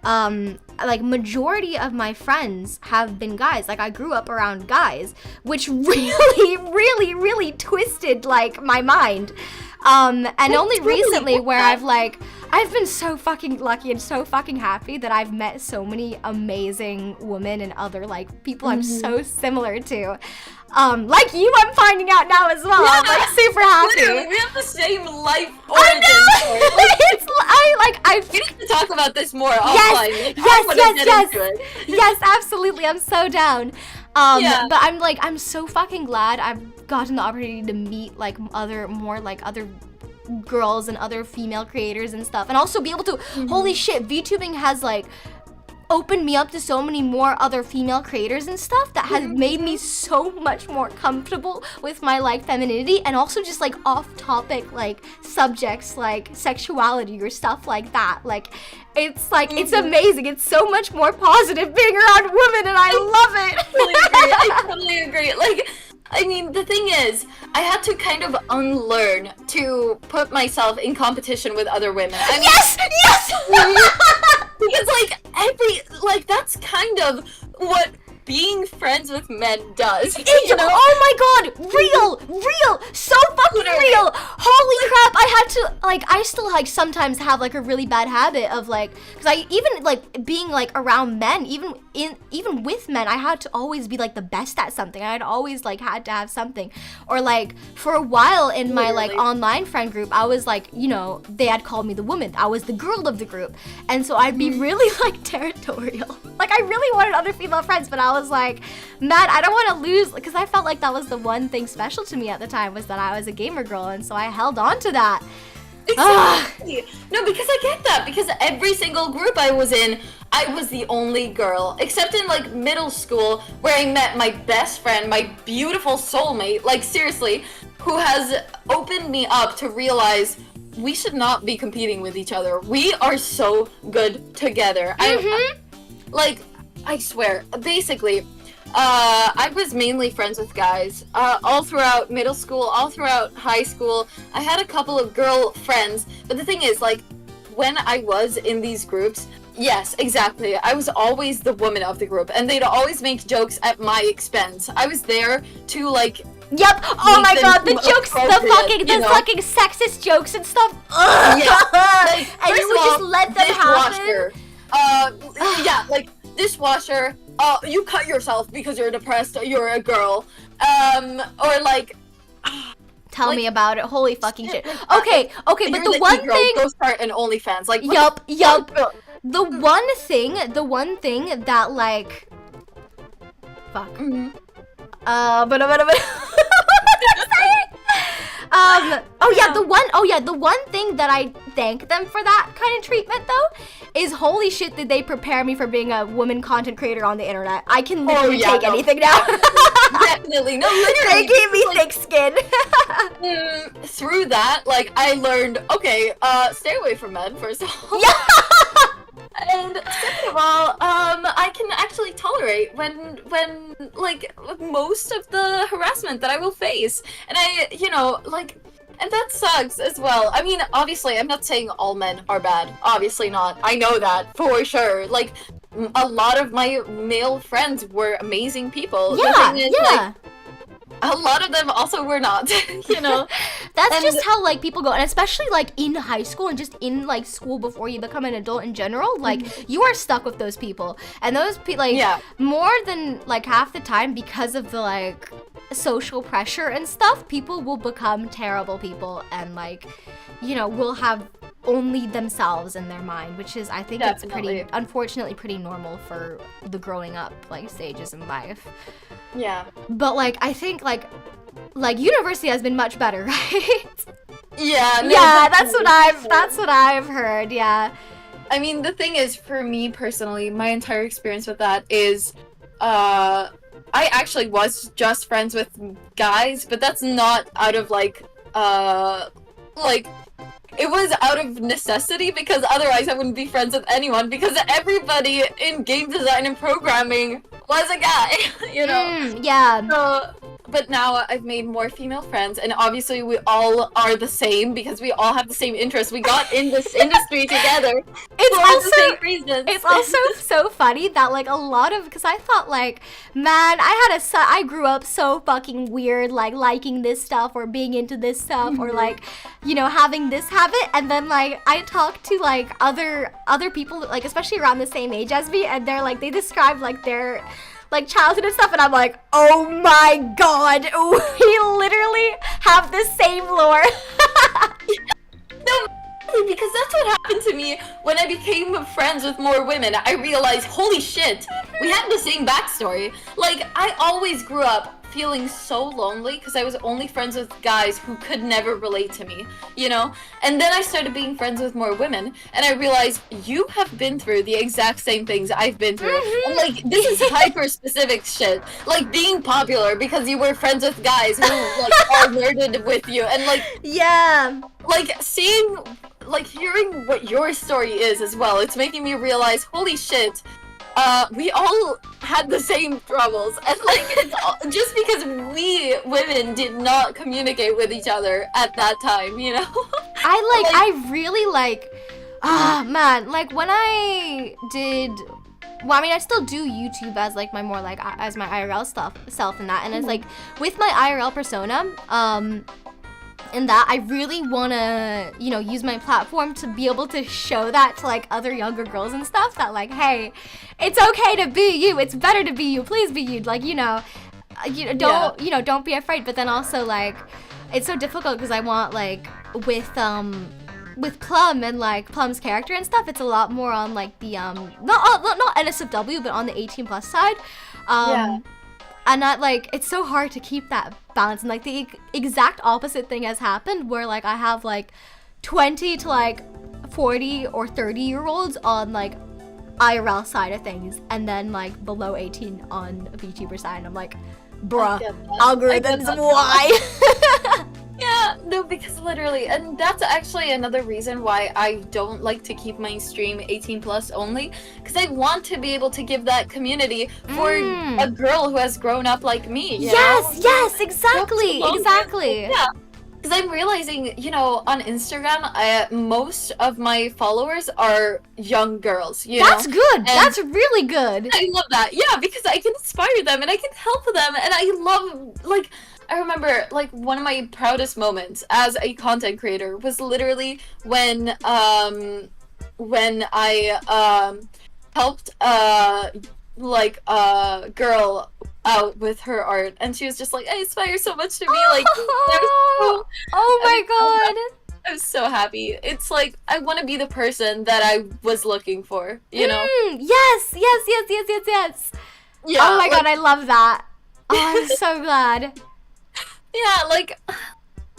like, majority of my friends have been guys. Like, I grew up around guys, which really, really, really twisted, like, my mind. And only recently where I've been so fucking lucky and so fucking happy that I've met so many amazing women and other, like, people I'm so similar to. Like you, I'm finding out now as well. I'm, like, super happy. Literally, we have the same life origin story. We need to talk about this more offline. Yes, absolutely. I'm so down. But I'm so fucking glad I've gotten the opportunity to meet, like, other girls and other female creators and stuff, and also be able to, holy shit, VTubing has, like, opened me up to so many more other female creators and stuff that has made me so much more comfortable with my, like, femininity, and also just, like, off-topic, like, subjects like sexuality or stuff like that. Like, it's like, it's amazing. It's so much more positive being around women, and I love it. I totally agree. Like, I mean, the thing is, I had to kind of unlearn to put myself in competition with other women. I mean, yes! Because, that's kind of what being friends with men does. You know? Oh my god, real, so fucking real. Holy crap, I had to, like, I still, like, sometimes have, like, a really bad habit of, like, because I even, like, being, like, around men, even with men, I had to always be, like, the best at something. I'd always, like, had to have something. Or, like, for a while in my, like, online friend group, I was, like, you know, they had called me the woman. I was the girl of the group. And so I'd be really, like, territorial. Like, I really wanted other female friends, but I was like, man, I don't want to lose, because I felt like that was the one thing special to me at the time, was that I was a gamer girl, and so I held on to that. Exactly. No, because I get that, because every single group I was in, I was the only girl, except in, like, middle school, where I met my best friend, my beautiful soulmate, like, seriously, who has opened me up to realize we should not be competing with each other. We are so good together. I swear, basically, I was mainly friends with guys, all throughout middle school, all throughout high school. I had a couple of girl friends, but the thing is, like, when I was in these groups, yes, exactly. I was always the woman of the group, and they'd always make jokes at my expense. I was there to like. Yep. Oh my god, the jokes, the know? fucking sexist jokes and stuff. Ugh. Yeah. Like, and you would just let them happen. Yeah, like dishwasher. You cut yourself because you're depressed. You're a girl. Or like. Tell me about it. Holy fucking shit. Like, Okay, but the one thing. Go start an OnlyFans. Like. Yup. The one thing that like. Fuck. Mm-hmm. The one thing that I thank them for that kind of treatment though is holy shit did they prepare me for being a woman content creator on the internet. I can literally take anything now. Definitely. No, literally. They gave me thick skin. Through that, like, I learned, okay, stay away from men, first of all. Yeah. And second of all, I can actually tolerate when like most of the harassment that I will face, and I, you know, like, and that sucks as well. I mean, obviously, I'm not saying all men are bad. Obviously not. I know that for sure. Like, a lot of my male friends were amazing people. Yeah, the thing is, yeah. like, a lot of them also were not, you know? That's just how, like, people go. And especially, like, in high school and just in, like, school before you become an adult in general, like, you are stuck with those people. And those people, like, more than, like, half the time because of the, like, social pressure and stuff, people will become terrible people and, like, you know, will have only themselves in their mind, which is, I think it's pretty, unfortunately, pretty normal for the growing up, like, stages in life. Yeah. But, like, I think, like university has been much better, right? Yeah. No, yeah, that's what I've heard, yeah. I mean, the thing is, for me personally, my entire experience with that is, I actually was just friends with guys, but that's not out of, like, it was out of necessity, because otherwise I wouldn't be friends with anyone, because everybody in game design and programming was a guy, you know? Yeah. So, but now I've made more female friends, and obviously we all are the same, because we all have the same interests. We got in this industry together It's also so funny that, like, a lot of, because I thought, like, man, I grew up so fucking weird, like, liking this stuff or being into this stuff or, like, you know, having this habit, and then, like, I talked to, like, other people, like, especially around the same age as me, and they're, like, they describe, like, their, like, childhood and stuff, and I'm like, oh my god, we literally have the same lore. No, because that's what happened to me when I became friends with more women. I realized, holy shit, we have the same backstory. Like, I always grew up feeling so lonely because I was only friends with guys who could never relate to me, you know? And then I started being friends with more women, and I realized you have been through the exact same things I've been through. And, like, this is hyper-specific shit. Like, being popular because you were friends with guys who, like, all nerded with you, and, like... Yeah. Like, seeing... Like, hearing what your story is as well, it's making me realize, holy shit, we all had the same troubles, and, like, it's all, just because we women did not communicate with each other at that time, you know? I really, like, man, like, when I did, well, I mean, I still do YouTube as, like, my more, like, as my IRL self and that, and it's, like, with my IRL persona, in that I really want to, you know, use my platform to be able to show that to, like, other younger girls and stuff, that, like, hey, it's okay to be you, it's better to be you, please be you, like, you know, don't be afraid. But then also, like, it's so difficult because I want, like, with Plum and, like, Plum's character and stuff, it's a lot more on, like, the not NSFW, but on the 18+ side. And that, like, it's so hard to keep that balance. And, like, the exact opposite thing has happened where, like, I have, like, 20 to, like, 40 or 30-year-olds on, like, IRL side of things. And then, like, below 18 on a VTuber side. And I'm like, bruh, algorithms, why? Yeah, no, because literally, and that's actually another reason why I don't like to keep my stream 18+ only, because I want to be able to give that community for a girl who has grown up like me. Yes, exactly. Yeah, Because I'm realizing, you know, on Instagram, most of my followers are young girls, you That's know? good. And That's really good. I love that. Yeah, because I can inspire them and I can help them, and I love, like, I remember, like, one of my proudest moments as a content creator was literally when I helped like a girl out with her art, and she was just like, I inspire so much to me, like, I was so, Oh I my was so happy. god. I was so happy. It's like I want to be the person that I was looking for, you know? Yes, yes, yes, yes, yes, yes. Yeah. Oh my like, god, I love that. Oh, I'm so glad. yeah, like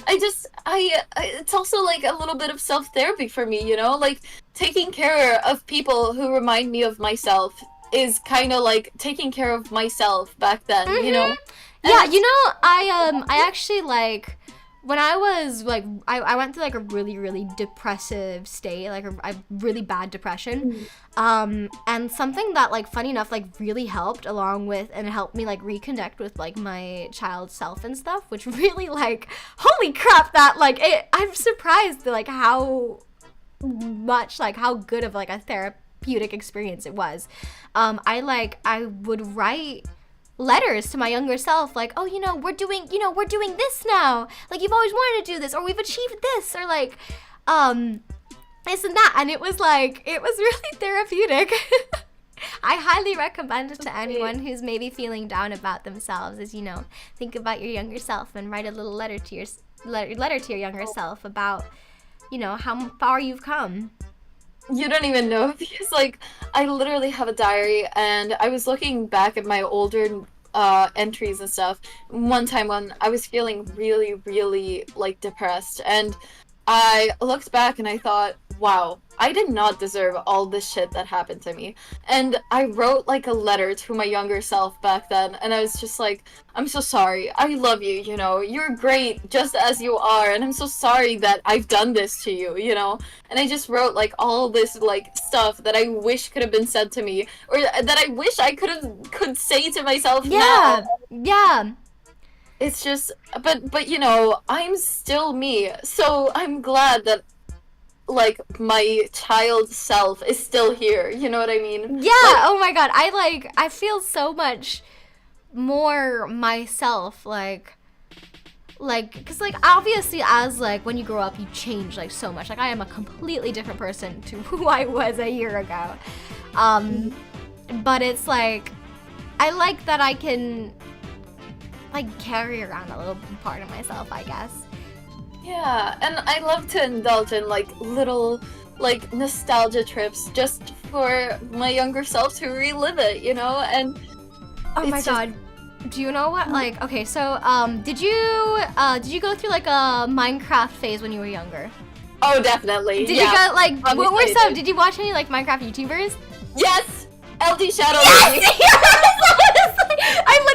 it's also like a little bit of self-therapy for me, you know? Like taking care of people who remind me of myself is kind of like taking care of myself back then, you know? And Yeah, it's- you know, I actually like when I was like I went through like a really really depressive state, like a really bad depression. And something that like funny enough like really helped along with and helped me like reconnect with like my child self and stuff, which really like holy crap that like I'm surprised like how much like how good of like a therapeutic experience it was. I would write letters to my younger self like, oh, we're doing this now, like you've always wanted to do this, or we've achieved this, or like this and that, and it was really therapeutic. I highly recommend it to anyone who's maybe feeling down about themselves, is think about your younger self and write a little letter to your younger self about how far you've come. You don't even know, because like I literally have a diary, and I was looking back at my older entries and stuff one time when I was feeling really really like depressed, and I looked back and I thought, wow, I did not deserve all this shit that happened to me. And I wrote like a letter to my younger self back then, and I was just like, I'm so sorry. I love you, you're great just as you are, and I'm so sorry that I've done this to you, And I just wrote like all this like stuff that I wish could have been said to me, or that I wish I could say to myself now. Yeah. It's just, but I'm still me, so I'm glad that like my child self is still here. You know what I mean? Yeah. Oh my god. I feel so much more myself. Like, cause like obviously as like when you grow up you change like so much. Like I am a completely different person to who I was a year ago. But it's like I like that I can like carry around a little part of myself, I guess. Yeah, and I love to indulge in like little like nostalgia trips just for my younger self to relive it, and Oh my god. Do you know what? Like, okay, so did you go through like a Minecraft phase when you were younger? Oh, definitely. Did you go like Obviously what were I some? did. Did you watch any like Minecraft YouTubers? Yes, LD Shadow. Yes!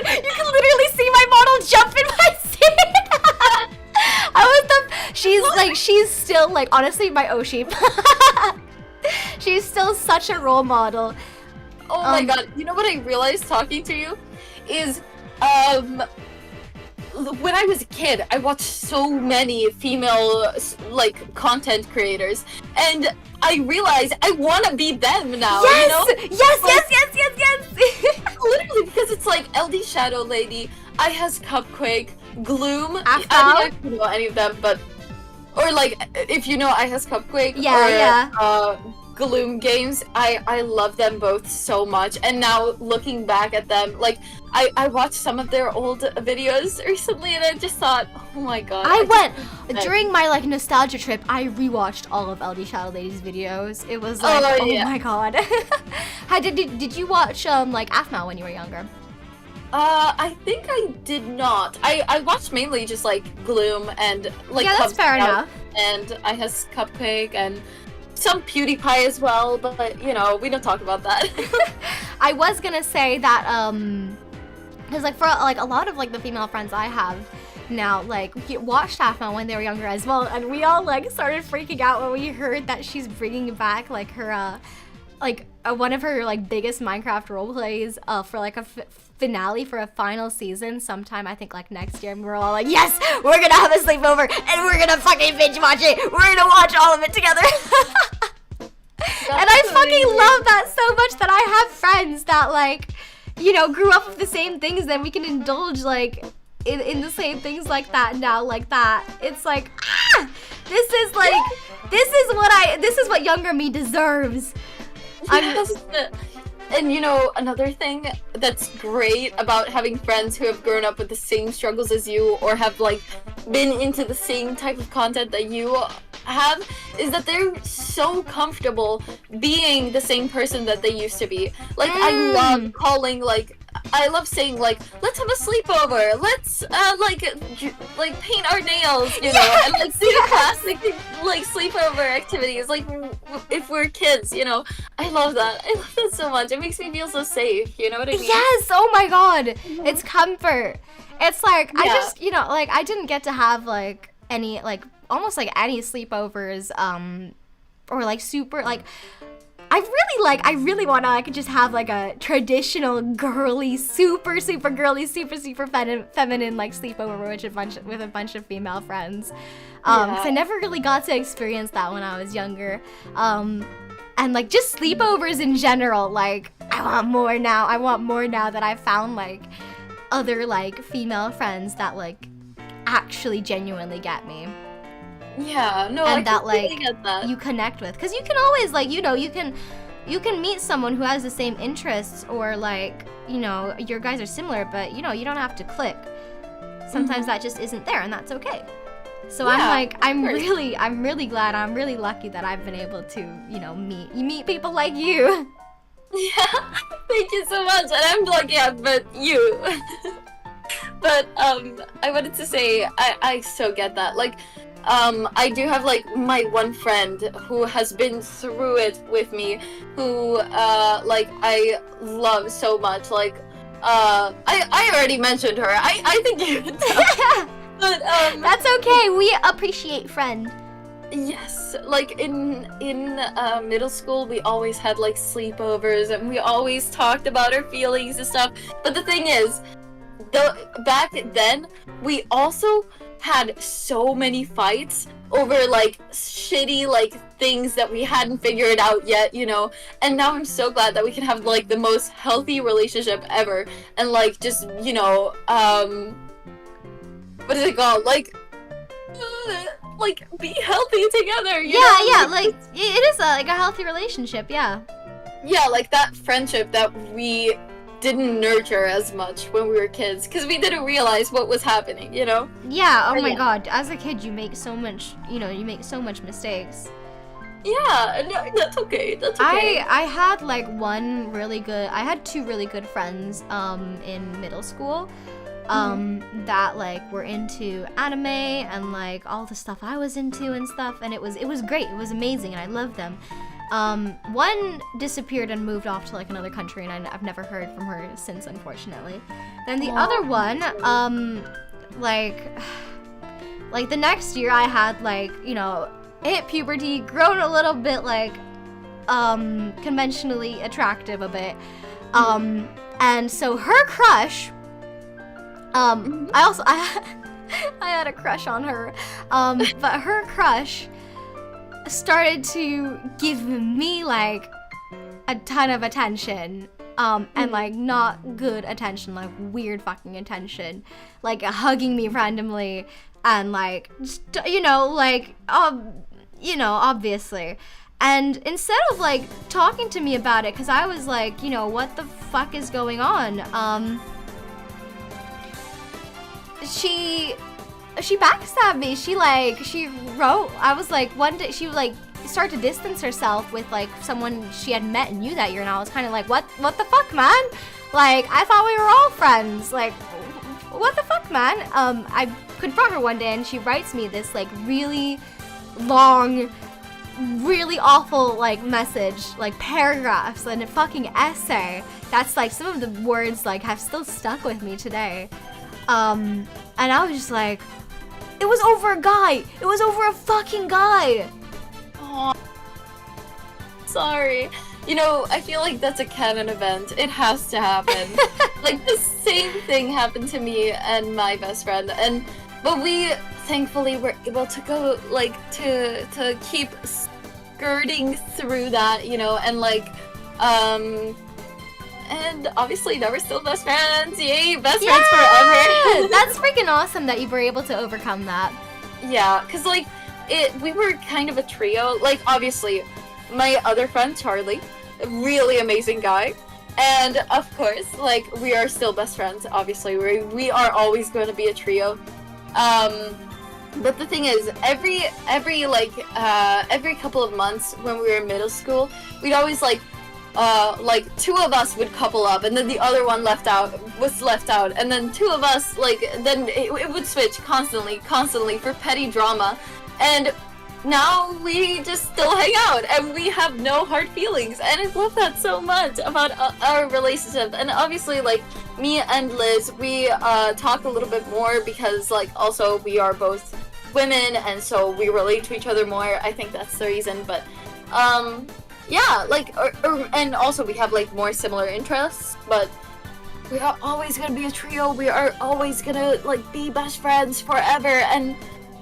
You can literally see my model jump in my seat. She's still like honestly my Oshi. She's still such a role model. Oh my god, you know what I realized talking to you is when I was a kid, I watched so many female like content creators, and I realized I want to be them now. Yes. Literally, because it's like LD Shadow Lady, I has Cupquake, Gloom. Afro? I don't know any of them, but or like if you know I has Cupquake Gloom games, I love them both so much, and now looking back at them, like I watched some of their old videos recently, and I just thought, oh my god. During my like nostalgia trip, I rewatched all of LD Shadow Lady's videos. It was like, my god. Did you watch like AFMAO when you were younger? I think I did not. I watched mainly just like Gloom and like that's fair enough. And I has Cupcake and some PewDiePie as well, but we don't talk about that. I was gonna say that because like for like a lot of like the female friends I have now, like watched AFMAO when they were younger as well, and we all like started freaking out when we heard that she's bringing back like her like one of her like biggest Minecraft role plays for like a finale for a final season sometime, I think like next year, and we're all like, yes, we're gonna have a sleepover and we're gonna fucking binge watch it. We're gonna watch all of it together. And I fucking love that so much that I have friends that like, you know, grew up with the same things, then we can indulge like in the same things like that now, like that. It's like, this is what younger me deserves. Yes. And you know, another thing that's great about having friends who have grown up with the same struggles as you, or have like been into the same type of content that you have, is that they're so comfortable being the same person that they used to be. Like, I love calling, like, I love saying, like, let's have a sleepover, let's like paint our nails, you know, and like do classic like sleepover activities, like if we're kids, you know. I love that so much. It makes me feel so safe, you know what I mean? Yes, oh my god, it's comfort. It's like, I just, you know, like, I didn't get to have like any, like, almost like any sleepovers, or like super, like, I really want to like just have like a traditional girly, super girly, super feminine like sleepover with a bunch of female friends. 'Cause I never really got to experience that when I was younger. And like just sleepovers in general, like I want more now that I've found like other like female friends that like actually genuinely get me. Yeah, no, And I that like completely get that. you connect with, because you can always like, you know, you can meet someone who has the same interests, or like, you know, your guys are similar, but you know, you don't have to click. Sometimes that just isn't there, and that's okay. So Yeah, I'm really glad, I'm really lucky that I've been able to, you know, meet people like you. Yeah, thank you so much. And I'm lucky I've met you. But I wanted to say, I so get that. Like, I do have like my one friend who has been through it with me, who like I love so much. Like, I already mentioned her. I think you can tell. But That's okay. We appreciate friend. yes, like in middle school, we always had like sleepovers, and we always talked about our feelings and stuff. But the thing is, back then, we also had so many fights over like shitty like things that we hadn't figured out yet, you know. And now I'm so glad that we can have like the most healthy relationship ever, and like just, you know, what is it called? Like be healthy together. You know? Yeah, like it is like a healthy relationship. Yeah. Yeah, like that friendship that we didn't nurture as much when we were kids, because we didn't realize what was happening, you know? Yeah, oh But my yeah. god, as a kid you make so much, you know, you make so much mistakes. Yeah, no, that's okay. That's okay. I had like I had two really good friends in middle school that like were into anime and like all the stuff I was into and stuff, and it was great. It was amazing, and I loved them. One disappeared and moved off to like another country, and I've never heard from her since, unfortunately. Then the other one, like the next year I had like, you know, hit puberty, grown a little bit like conventionally attractive a bit. And so her crush, I had a crush on her. But her crush started to give me like a ton of attention, and like not good attention, like weird fucking attention, like hugging me randomly, and like you know, like you know, obviously. And instead of like talking to me about it, because I was like, you know, what the fuck is going on, she backstabbed me. She wrote, I was like, one day she like started to distance herself with like someone she had met and knew that year, and I was kind of like, what the fuck, man? Like, I thought we were all friends. Like, what the fuck, man? I confront her one day, and she writes me this like really long, really awful like message, like paragraphs and a fucking essay that's like, some of the words like have still stuck with me today. And I was just like, it was over a guy. It was over a fucking guy. Aw. Sorry. You know, I feel like that's a canon event. It has to happen. Like, the same thing happened to me and my best friend, but we thankfully were able to go, like, to keep skirting through that, you know, and like, and obviously now we're still best friends. Yay, best friends forever. That's freaking awesome that you were able to overcome that. Yeah, cause like, we were kind of a trio. Like, obviously, my other friend Charlie, a really amazing guy, and of course, like, we are still best friends. Obviously, we are always going to be a trio. But the thing is, every couple of months when we were in middle school, we'd always like two of us would couple up, and then the other one was left out, and then two of us, like, then it would switch constantly for petty drama, and now we just still hang out, and we have no hard feelings, and I love that so much about our relationship. And obviously, like, me and Liz, we talk a little bit more because, like, also we are both women, and so we relate to each other more. I think that's the reason, but yeah, like, and also we have, like, more similar interests, but we are always gonna be a trio. We are always gonna, like, be best friends forever. And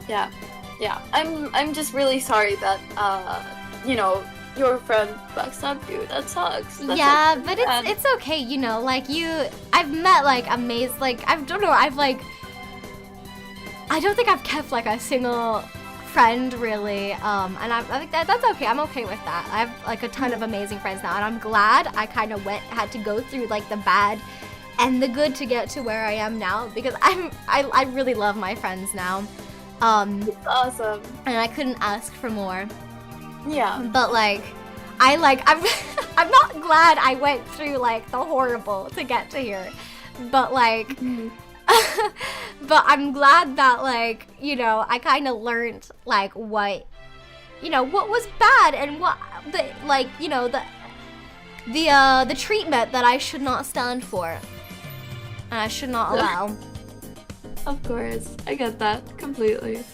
yeah, I'm just really sorry that you know, your friend backstabbed you. That sucks. That's yeah, like, but bad. it's okay, you know, like, I've met, like, like, I don't know, I don't think I've kept, like, a single friend, really, and I think that's okay. I'm okay with that. I have, like, a ton of amazing friends now, and I'm glad I kind of had to go through, like, the bad and the good to get to where I am now, because I really love my friends now. It's awesome. And I couldn't ask for more. Yeah. But, like, I'm I'm not glad I went through, like, the horrible to get to here, but, like, but I'm glad that, like, you know, I kind of learned, like, what was bad, and what like, you know, the treatment that I should not stand for, and I should not allow. Of course, I get that completely.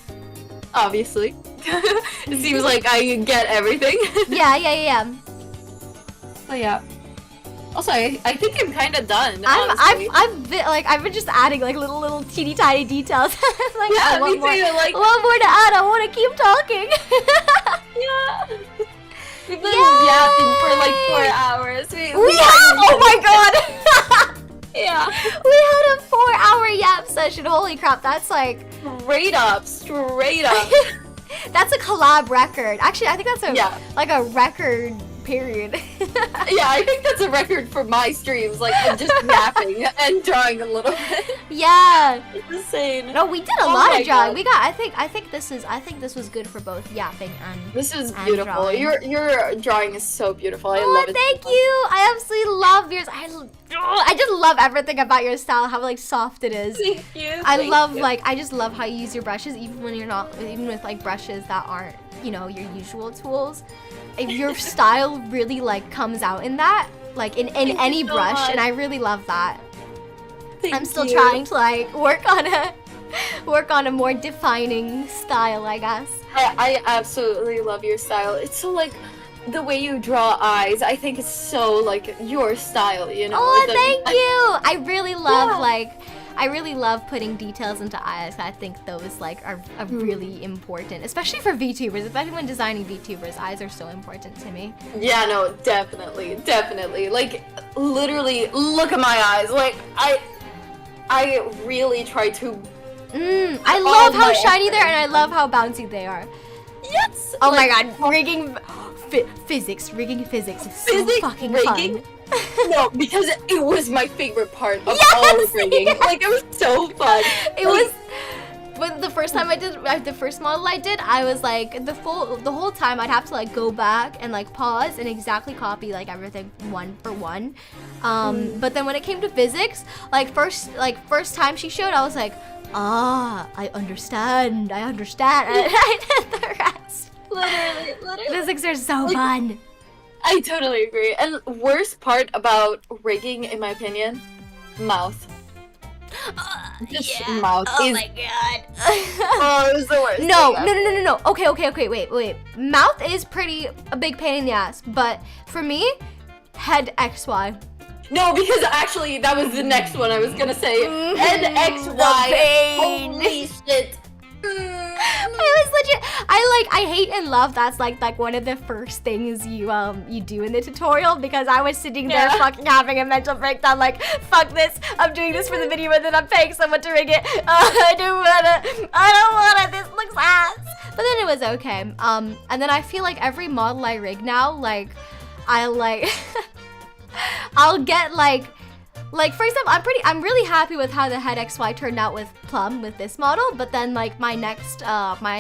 Obviously. It seems like I get everything. Yeah. But yeah. Also, I think I'm kind of done. I've been just adding, like, little teeny tiny details. Like, yeah, me too. Like, a lot more to add. I want to keep talking. Yeah. We've been yapping for like 4 hours. Oh my god. Yeah. We had a 4-hour yap session. Holy crap, that's like straight up. That's a collab record. Actually, I think that's like a record period. Yeah, I think that's a record for my streams, like, just yapping and drawing a little bit. Yeah. It's insane. No, we did a lot of drawing. We got I think this was good for both yapping and this is beautiful. Drawing. Your drawing is so beautiful. I love it. Thank you. I absolutely love yours. I just love everything about your style, how, like, soft it is. Thank you. I just love how you use your brushes, even with, like, brushes that aren't, you know, your usual tools. Your style really, like, comes out in that, like, in any brush, and I really love that. I'm still trying to, like, work on a more defining style, I guess. I absolutely love your style. It's so, like, the way you draw eyes, I think it's so, like, your style, you know? Oh, thank you! I really love, I really love putting details into eyes. I think those, like, are really important, especially for VTubers. Especially when designing VTubers, eyes are so important to me. Yeah, no, definitely. Like, literally, look at my eyes. Like, I really try to. I love how shiny they are, and I love how bouncy they are. Yes. Oh, like, my god, rigging physics is so fucking fun. No, because it was my favorite part of all of rigging. Like, it was so fun. It was. But the first time I did, the first model I did, I was like, the whole time I'd have to, like, go back and, like, pause and exactly copy, like, everything one for one. But then when it came to physics, first time she showed, I was like, I understand. And I did the rest. Literally. Physics are so fun. I totally agree. And worst part about rigging, in my opinion, mouth. This yeah. mouth Oh is. my god. Oh, it was the worst. No, thing no, ever. no, no, no, no. Okay, wait. Mouth is a big pain in the ass, but for me, head XY. No, because actually that was the next one I was gonna say. Head XY. The pain. Holy shit. I was legit. I hate and love. That's like one of the first things you do in the tutorial, because I was sitting there fucking having a mental breakdown. Like, fuck this. I'm doing this for the video, and then I'm paying someone to rig it. I don't wanna. This looks ass. But then it was okay. And then I feel like every model I rig now, like, I'll get like for example, I'm really happy with how the head XY turned out with Plum with this model, but then like my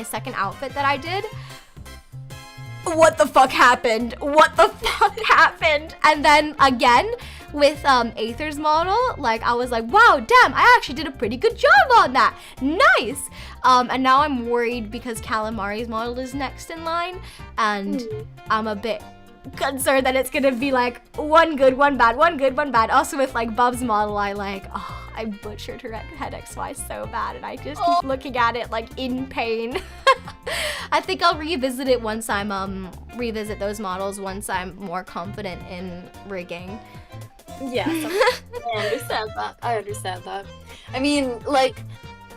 second outfit that I did, what the fuck happened? What the fuck happened? And then again with Aether's model, like I was like, wow, damn, I actually did a pretty good job on that. Nice. And now I'm worried because Calamari's model is next in line, and I'm a bit concerned that it's gonna be like one good, one bad, one good, one bad. Also with like Bub's model, I butchered her head XY so bad, and I just keep looking at it like in pain. I think I'll revisit it once I'm revisit those models once I'm more confident in rigging. Yeah, I understand that. I mean, like,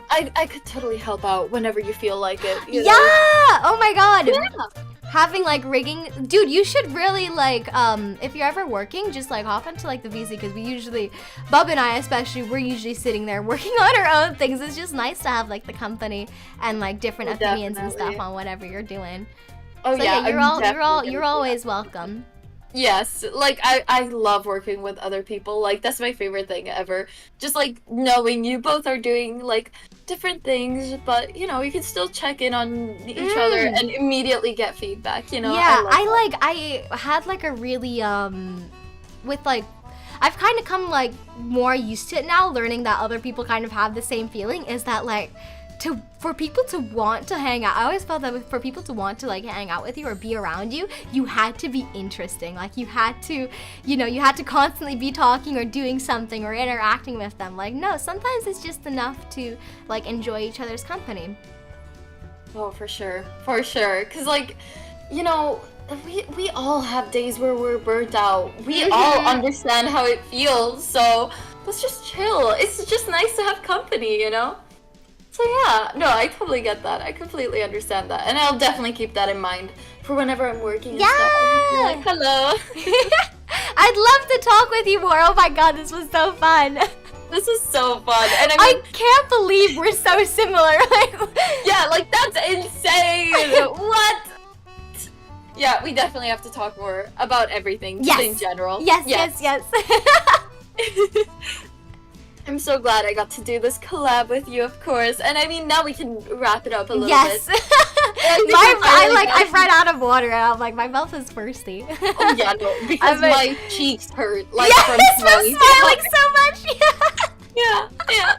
I could totally help out whenever you feel like it. You know? Oh my god. Yeah. Having like rigging, dude, you should really like if you're ever working, just like hop into like the VC, because we usually, Bub and I especially, we're usually sitting there working on our own things. It's just nice to have like the company and like different opinions and stuff on whatever you're doing. Oh so, yeah, you're always welcome. Yes, like I love working with other people. Like that's my favorite thing ever. Just like knowing you both are doing like different things, but you know, you can still check in on each other and immediately get feedback, you know? Yeah, I had like a really with like, I've kind of come like more used to it now, learning that other people kind of have the same feeling, is that like for people to want to hang out, I always felt that for people to want to like hang out with you or be around you, you had to be interesting. Like you had to, you had to constantly be talking or doing something or interacting with them. Like no, sometimes it's just enough to like enjoy each other's company. Oh, for sure. Cause like, you know, we all have days where we're burnt out. We all understand how it feels, so let's just chill. It's just nice to have company, you know? So yeah, no, I totally get that. I completely understand that. And I'll definitely keep that in mind for whenever I'm working and stuff. Like, hello. I'd love to talk with you more. Oh my god, this was so fun. This is so fun. And I can't believe we're so similar. Yeah, like that's insane. What? Yeah, we definitely have to talk more about everything in general. Yes. I'm so glad I got to do this collab with you, of course. And I mean, now we can wrap it up a little bit. I've run out of water, and I'm like, my mouth is thirsty. Oh yeah, no, because my cheeks hurt, like from smiling so much. Yeah,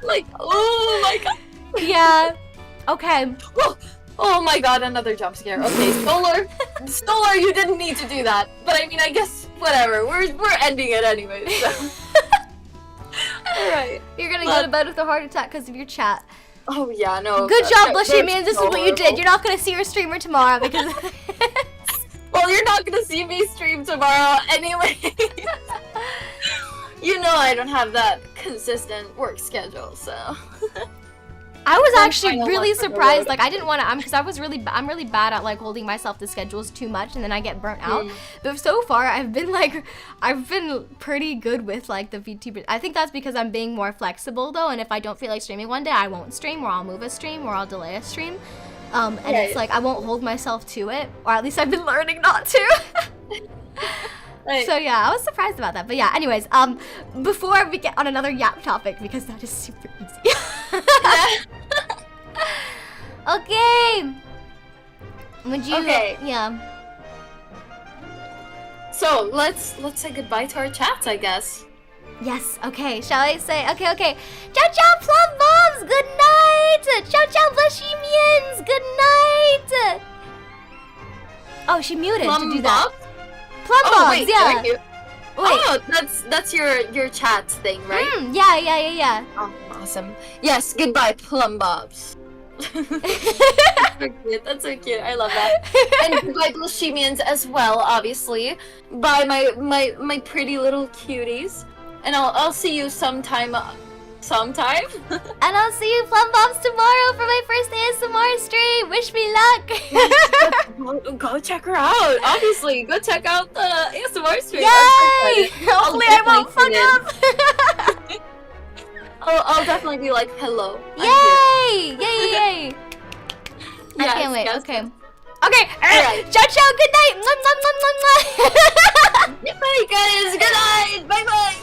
like, oh my god. Yeah. Okay. Oh my god, another jump scare. Okay, Solar, you didn't need to do that. But I mean, I guess whatever. We're ending it anyways. So. Alright. You're gonna go to bed with a heart attack because of your chat. Oh yeah, no. Good job, Blushimia. This is what you did. You're not gonna see your streamer tomorrow because. Well, you're not gonna see me stream tomorrow anyway. You know I don't have that consistent work schedule, so. I was actually really surprised. Like I didn't want to, because I'm really bad at like holding myself to schedules too much, and then I get burnt out. But so far, I've been pretty good with like the VTuber. I think that's because I'm being more flexible though, and if I don't feel like streaming one day, I won't stream, or I'll move a stream, or I'll delay a stream. And it's like I won't hold myself to it, or at least I've been learning not to. Right. So yeah, I was surprised about that. But yeah, anyways, before we get on another yap topic, because that is super easy. Okay. Would you? Okay. Yeah. So let's say goodbye to our chats, I guess. Yes. Okay. Shall I say? Okay. Ciao, ciao, Plum Bombs. Good night. Ciao, ciao, Blushimians. Good night. Oh, she muted Plum to do that. Bombs? Plum Bombs. Wait, yeah. Wait. Oh, that's your chat thing, right? Yeah. Oh, awesome. Yes, goodbye, Plum Bobs. That's so cute. That's so cute. I love that. And goodbye, Blushimians as well, obviously. Bye, my pretty little cuties. And I'll see you sometime. Sometime. And I'll see you Plum Bobs tomorrow for my first ASMR stream. Wish me luck. Go check her out. Obviously, go check out the ASMR stream. Yay! Hopefully I won't fuck up. I'll definitely be like, hello. Yay! Yay! I can't wait. Okay. Okay. Alright. Ciao, ciao. Good night. Bye, guys. Good night. Bye, bye.